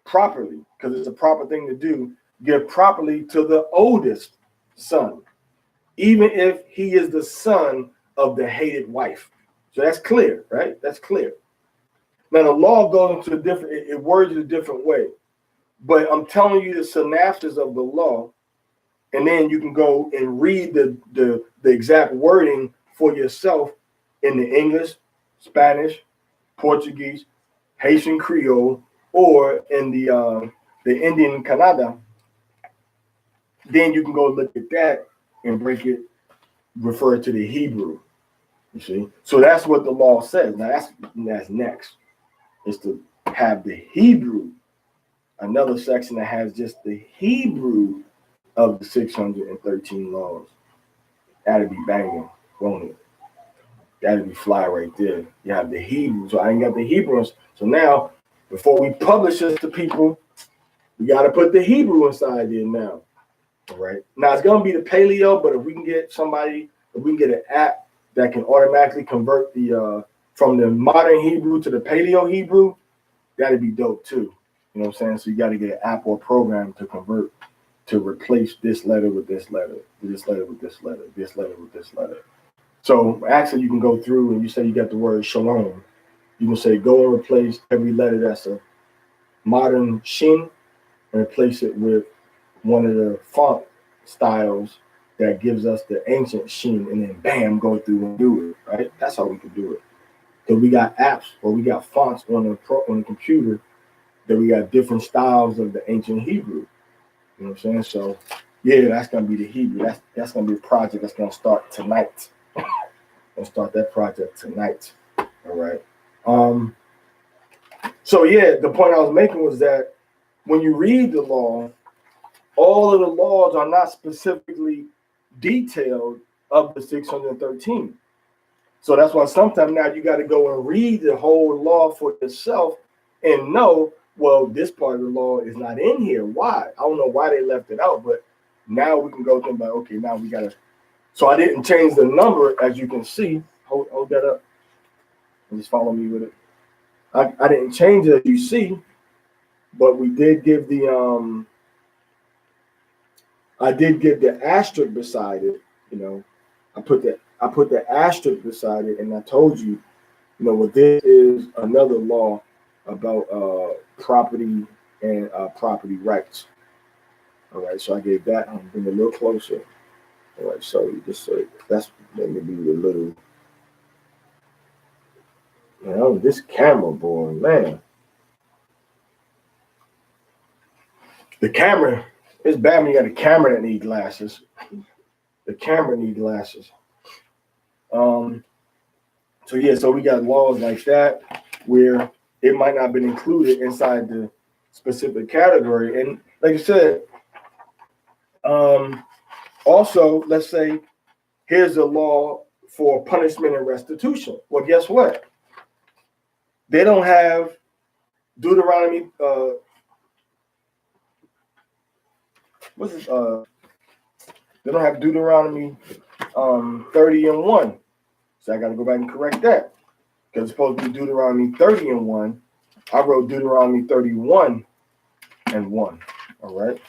because it's a proper thing to do, give properly to the oldest son, even if he is the son of the hated wife. So that's clear, right? That's clear. Now the law goes into it words it a different way, but I'm telling you the synopsis of the law, and then you can go and read the exact wording for yourself in the English, Spanish, Portuguese, Haitian Creole, or in the Indian Kannada, then you can go look at that and break it, refer it to the Hebrew. You see, so that's what the law says. Now that's next, is to have the Hebrew, another section that has just the Hebrew of the 613 laws. That'd be banging, won't it? That'd be fly right there. You have the Hebrew. So I ain't got the Hebrews. So now, before we publish this to people, we got to put the Hebrew inside there now. All right. Now it's gonna be the Paleo, but if we can get somebody, if we can get an app that can automatically convert the from the modern Hebrew to the Paleo Hebrew, that'd be dope too. You know what I'm saying? So you got to get an app or program to convert, to replace this letter with this letter, this letter with this letter, this letter with this letter. So actually, you can go through and you say you got the word shalom. You can say go and replace every letter that's a modern shin and replace it with one of the font styles that gives us the ancient shin, and then bam, go through and do it. Right? That's how we can do it. Because we got apps or we got fonts on the computer that we got different styles of the ancient Hebrew. You know what I'm saying? So yeah, that's gonna be the Hebrew. That's gonna be a project that's gonna start tonight. Gonna start that project tonight. All right. So yeah, the point I was making was that when you read the law, all of the laws are not specifically detailed of the 613. So that's why sometimes now you got to go and read the whole law for yourself and know, well, this part of the law is not in here. Why? I don't know why they left it out, but now we can go think about, okay, now we got to. So I didn't change the number, as you can see. Hold that up and just follow me with it. I didn't change it, as you see, but we did give the I did give the asterisk beside it. You know, I put the asterisk beside it, and I told you, you know, what this is another law about property and property rights. All right, so I gave that. I'm bring it a little closer. All right, so you just say that's maybe a little. Man, this camera, boy, man. The camera is bad when you got a camera that needs glasses. The camera needs glasses. So yeah, so we got laws like that where it might not have been included inside the specific category. And like I said, also, let's say here's a law for punishment and restitution. Well, guess what? They don't have Deuteronomy. What's this? They don't have Deuteronomy 30 and 1. So I got to go back and correct that. Because it's supposed to be Deuteronomy 30 and 1. I wrote Deuteronomy 31 and 1. All right.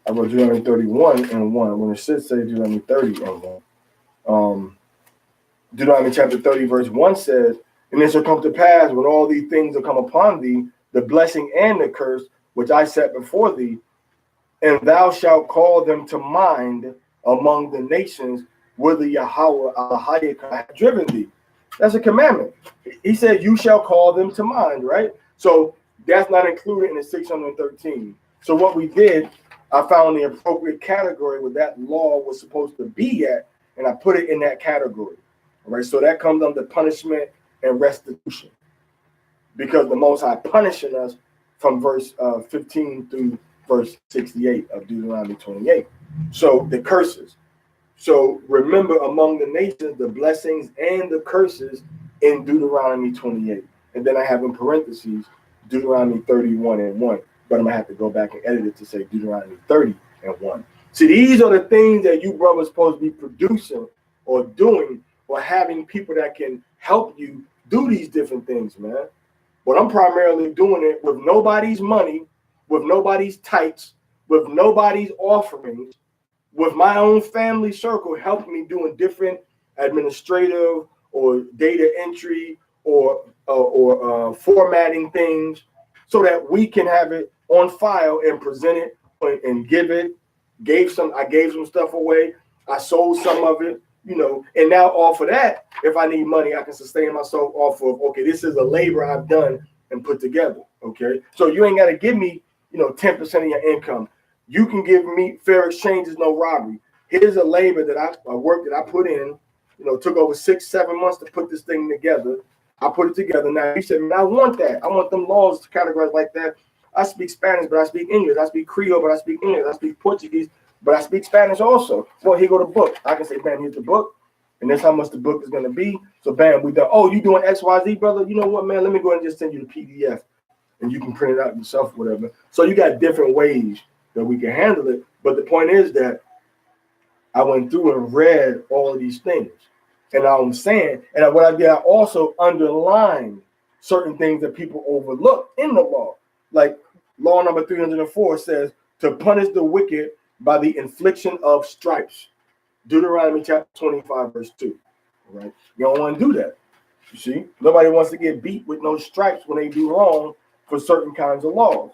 I wrote Deuteronomy 31 and 1. When it should say Deuteronomy 30 and 1. Deuteronomy chapter 30, verse 1 says, and it shall come to pass when all these things will come upon thee, the blessing and the curse, which I set before thee, and thou shalt call them to mind among the nations whither Yahweh Elohim hath driven thee. That's a commandment. He said, you shall call them to mind, right? So that's not included in the 613. So what we did, I found the appropriate category where that law was supposed to be at, and I put it in that category. All right, so that comes under punishment and restitution, because the Most High punishing us from verse 15 through verse 68 of Deuteronomy 28. So the curses. So remember among the nations, the blessings and the curses in Deuteronomy 28. And then I have in parentheses, Deuteronomy 31 and 1. But I'm going to have to go back and edit it to say Deuteronomy 30 and 1. See, these are the things that you brothers supposed to be producing or doing, or having people that can help you do these different things, man. But I'm primarily doing it with nobody's money, with nobody's tights, with nobody's offerings, with my own family circle helping me doing different administrative or data entry or formatting things, so that we can have it on file and present it and give it. I gave some stuff away. I sold some of it. And now off of that, if I need money, I can sustain myself off of, okay, this is a labor I've done and put together. Okay. So you ain't got to give me, 10% of your income. You can give me fair exchange is no robbery. Here's a labor that a work that I put in, took over 6-7 months to put this thing together. I put it together. Now you said, man, I want that. I want them laws to categorize like that. I speak Spanish, but I speak English. I speak Creole, but I speak English. I speak Portuguese, but I speak Spanish also. Well, here go the book. I can say, bam, here's the book. And that's how much the book is going to be. So, bam, we done. Oh, you doing XYZ, brother? You know what, man? Let me go ahead and just send you the PDF. And you can print it out yourself, whatever. So you got different ways that we can handle it. But the point is that I went through and read all of these things. And I'm saying, and what I did, I also underlined certain things that people overlook in the law. Like law number 304 says to punish the wicked by the infliction of stripes. Deuteronomy chapter 25, verse 2. All right? You don't want to do that. You see, nobody wants to get beat with no stripes when they do wrong for certain kinds of laws.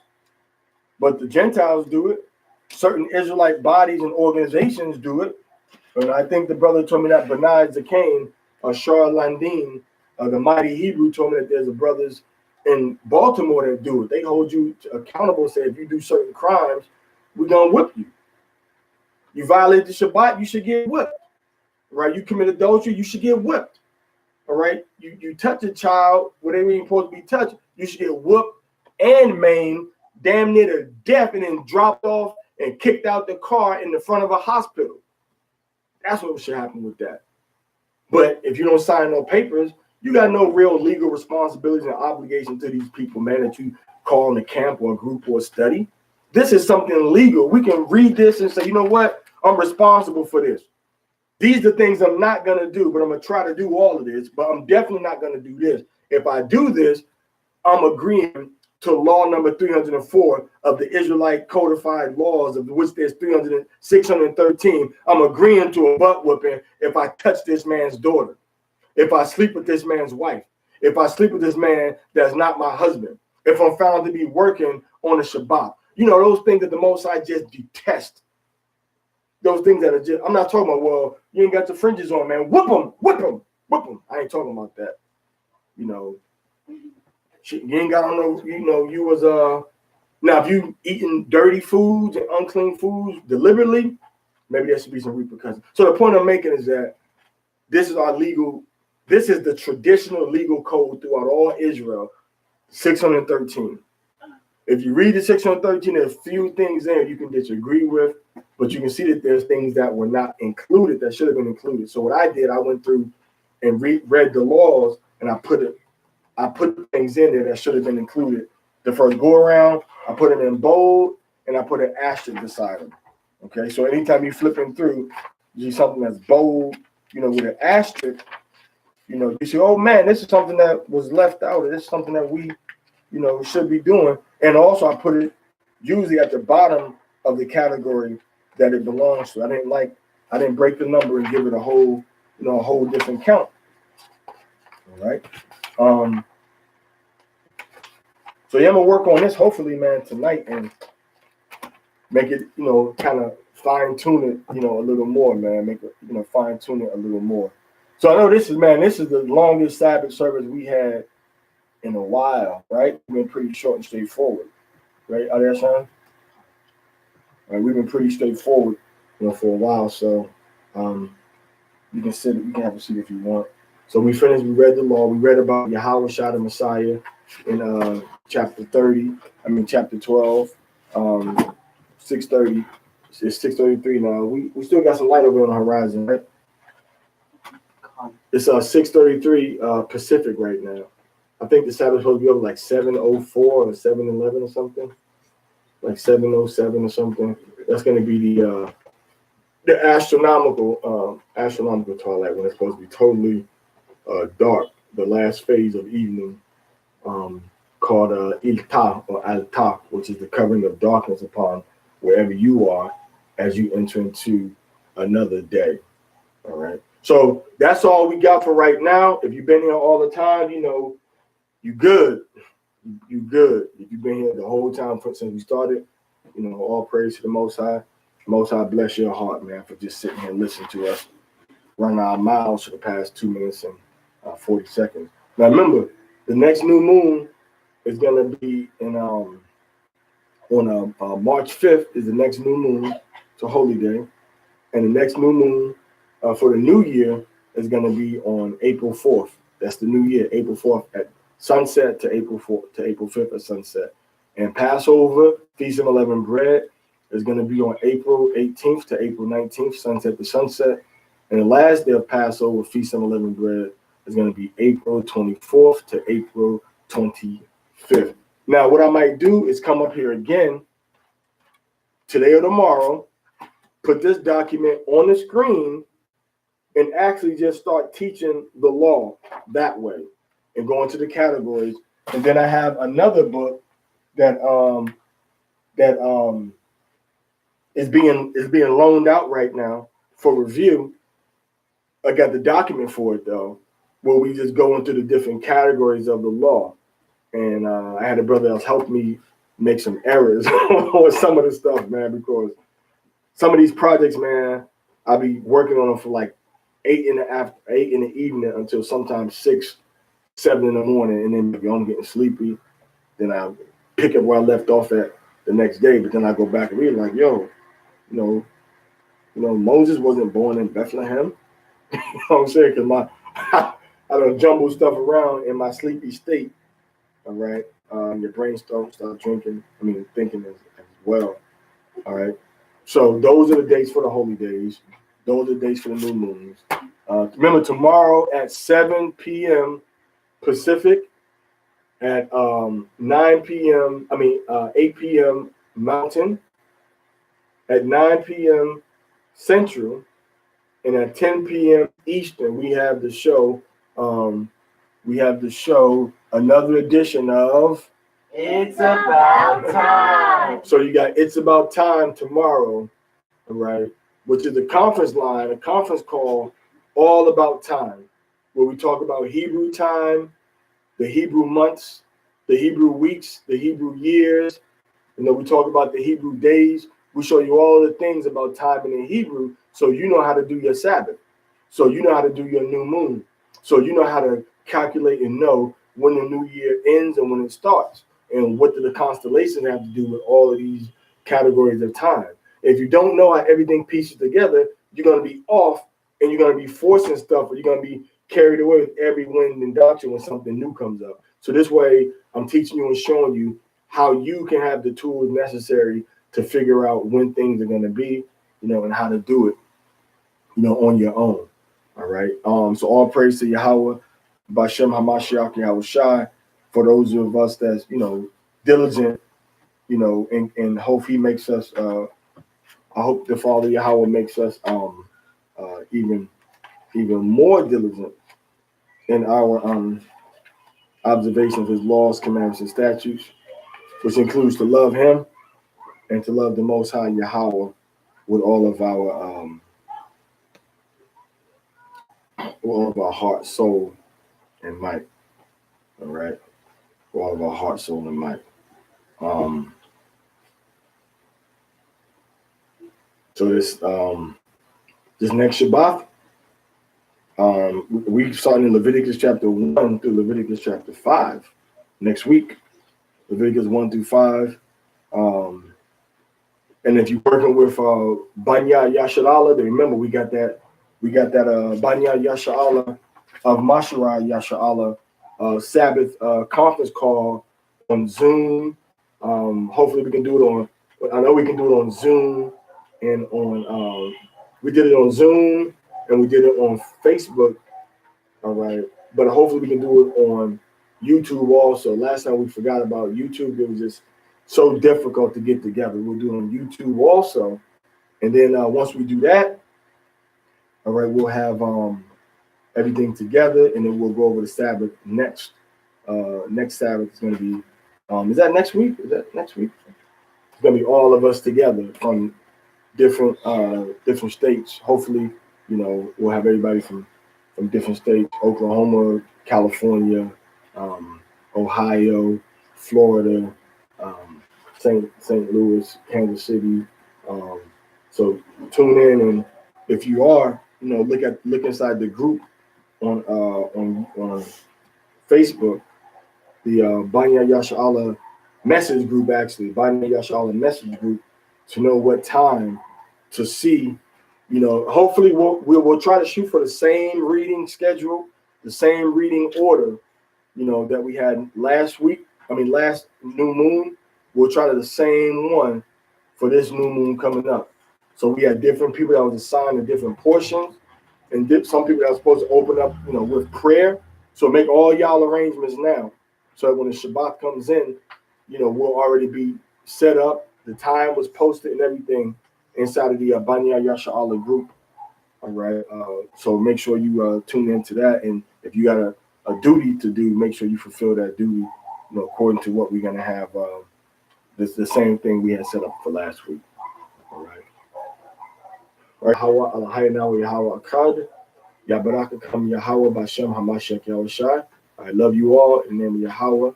But the Gentiles do it. Certain Israelite bodies and organizations do it. And I think the brother told me that Benai Zakane, Shar Landine, the mighty Hebrew, told me that there's brothers in Baltimore that do it. They hold you accountable, say if you do certain crimes, we're going to whip you. You violate the Shabbat, you should get whipped. Right? You commit adultery, you should get whipped. All right? You touch a child where they ain't supposed to be touched, you should get whooped and maimed, damn near to death, and then dropped off and kicked out the car in the front of a hospital. That's what should happen with that. But if you don't sign no papers, you got no real legal responsibilities and obligation to these people, man, that you call in a camp or a group or a study. This is something legal. We can read this and say, you know what? I'm responsible for this. These are things I'm not going to do, but I'm going to try to do all of this. But I'm definitely not going to do this. If I do this, I'm agreeing to law number 304 of the Israelite codified laws, of which there's 613. I'm agreeing to a butt whooping if I touch this man's daughter, if I sleep with this man's wife, if I sleep with this man that's not my husband, if I'm found to be working on a Shabbat. Those things that the Most High just detest. Those things that are just, I'm not talking about, well, you ain't got the fringes on, man. Whoop them, whip them, whip them. I ain't talking about that. You ain't got on no, you was, now if you eating dirty foods and unclean foods deliberately, maybe there should be some repercussions. So the point I'm making is that this is the traditional legal code throughout all Israel, 613. If you read the 613, there's a few things there you can disagree with, but you can see that there's things that were not included that should have been included. So what I did, I went through and read the laws, and I put things in there that should have been included. The first go around, I put it in bold, and I put an asterisk beside them. Okay, so anytime you're flipping through, you see something that's bold, with an asterisk, you say, oh man, this is something that was left out, or this is something that we, should be doing. And also I put it usually at the bottom of the category that it belongs to. I didn't break the number and give it a whole different count. All right. So yeah, I'm gonna work on this hopefully, man, tonight and make it, kind of fine tune it, a little more, man. Make it, fine tune it a little more. So I know this is the longest Sabbath service we had in a while, right? We've been pretty short and straightforward, right? Are there, son? Right, we've been pretty straightforward, for a while. So you can sit, you can have a seat if you want. So we finished, we read the law, we read about Yahweh Shah the Messiah in chapter 12, 6:30. It's 6:33 now. We still got some light over on the horizon, right? It's 6:33 Pacific right now. I think the Sabbath supposed to be over like 7:04 or 7:11 or something, like 7:07 or something. That's going to be the astronomical twilight when it's supposed to be totally dark. The last phase of evening, called Ilta or Alta, which is the covering of darkness upon wherever you are as you enter into another day. All right. So that's all we got for right now. If you've been here all the time, you good. You good. If you've been here the whole time since we started, all praise to the Most High. Most High bless your heart, man, for just sitting here and listening to us run our miles for the past 2 minutes and 40 seconds. Now remember, the next new moon is gonna be in on March 5th is the next new moon. It's a holy day, and the next new moon for the new year is gonna be on April 4th. That's the new year, April 4th at sunset to April 4th to April 5th at sunset. And Passover, Feast of Unleavened Bread, is going to be on April 18th to April 19th, sunset to sunset. And the last day of Passover, Feast of Unleavened Bread, is going to be April 24th to April 25th. Now, what I might do is come up here again today or tomorrow, put this document on the screen, and actually just start teaching the law that way and go into the categories. And then I have another book that is being loaned out right now for review. I got the document for it though, where we just go into the different categories of the law. And I had a brother else help me make some errors on some of the stuff, man, because some of these projects, man, I'll be working on them for like 8 in the evening until sometimes 6, 7 in the morning, and then I'm getting sleepy. Then I pick up where I left off at the next day, but then I go back and read like, yo, you know, Moses wasn't born in Bethlehem. You know what I'm saying? Because I don't jumble stuff around in my sleepy state. All right, your brain starts thinking as well. All right, so those are the dates for the holy days. Those are the dates for the new moons. Remember, tomorrow at 7 p.m. Pacific, at 8 p.m. Mountain, at 9 p.m. Central, and at 10 p.m. Eastern, we have the show. Another edition of It's About Time. So you got It's About Time tomorrow, all right, which is a conference call all about time, where we talk about Hebrew time, the Hebrew months, the Hebrew weeks, the Hebrew years. You know, we talk about the Hebrew days. We show you all the things about time in Hebrew, so you know how to do your Sabbath. So you know how to do your new moon. So you know how to calculate and know when the new year ends and when it starts. And what do the constellations have to do with all of these categories of time? If you don't know how everything pieces together, you're going to be off and you're going to be forcing stuff, or you're going to be carried away with every wind and doctrine when something new comes up. So this way, I'm teaching you and showing you how you can have the tools necessary to figure out when things are going to be, you know, and how to do it, you know, on your own. All right. So all praise to Yahweh, Bashem Hamashiach Yahweh Shai, for those of us that's, you know, diligent, you know, and hope he makes us, I hope the Father Yahweh makes us even more diligent in our observation of his laws, commandments, and statutes, which includes to love him and to love the Most High Yahweh with all of our heart, soul, and might. All right, with all of our heart, soul, and might. So this next Shabath, we starting in Leviticus chapter 1 through Leviticus chapter 5 next week. Leviticus 1 through 5. And if you're working with Banya Yasharallah, then remember we got that Banya Yasharallah of Mashara Yasharallah Sabbath conference call on Zoom. Hopefully we can do it on. I know we can do it on Zoom and on. We did it on Zoom and we did it on Facebook. All right, but hopefully we can do it on YouTube also. Last time we forgot about YouTube. It was just so difficult to get together. We'll do it on YouTube also. And then once we do that, all right, we'll have everything together, and then we'll go over the Sabbath next. Next Sabbath is going to be, is that next week? It's going to be all of us together from different states. Hopefully, you know, we'll have everybody from different states: Oklahoma, California, Ohio, Florida, St. Louis, Kansas City. So tune in, and if you are look inside the group on Facebook, the Banya Yasha'Allah message group, actually, Banya Yasha'Allah message group, to know what time to see. Hopefully we'll try to shoot for the same reading schedule, the same reading order, that we had last new moon. We'll try to the same one for this new moon coming up. So we had different people that was assigned to different portions, and some people that are supposed to open up, with prayer. So make all y'all arrangements now, so that when the Shabbat comes in, we'll already be set up. The time was posted and everything inside of the Banya Yasha'Allah group. All right. So make sure you tune into that, and if you got a duty to do, make sure you fulfill that duty, according to what we're gonna have. This the same thing we had set up for last week. All right. All right. Hawa al-Hayna wa Yahwa Akkad. Yabarakakam Yahweh Bashem Hamashiach Yahushai. I love you all in the name of Yahweh.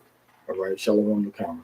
All right. Shalom Lakam.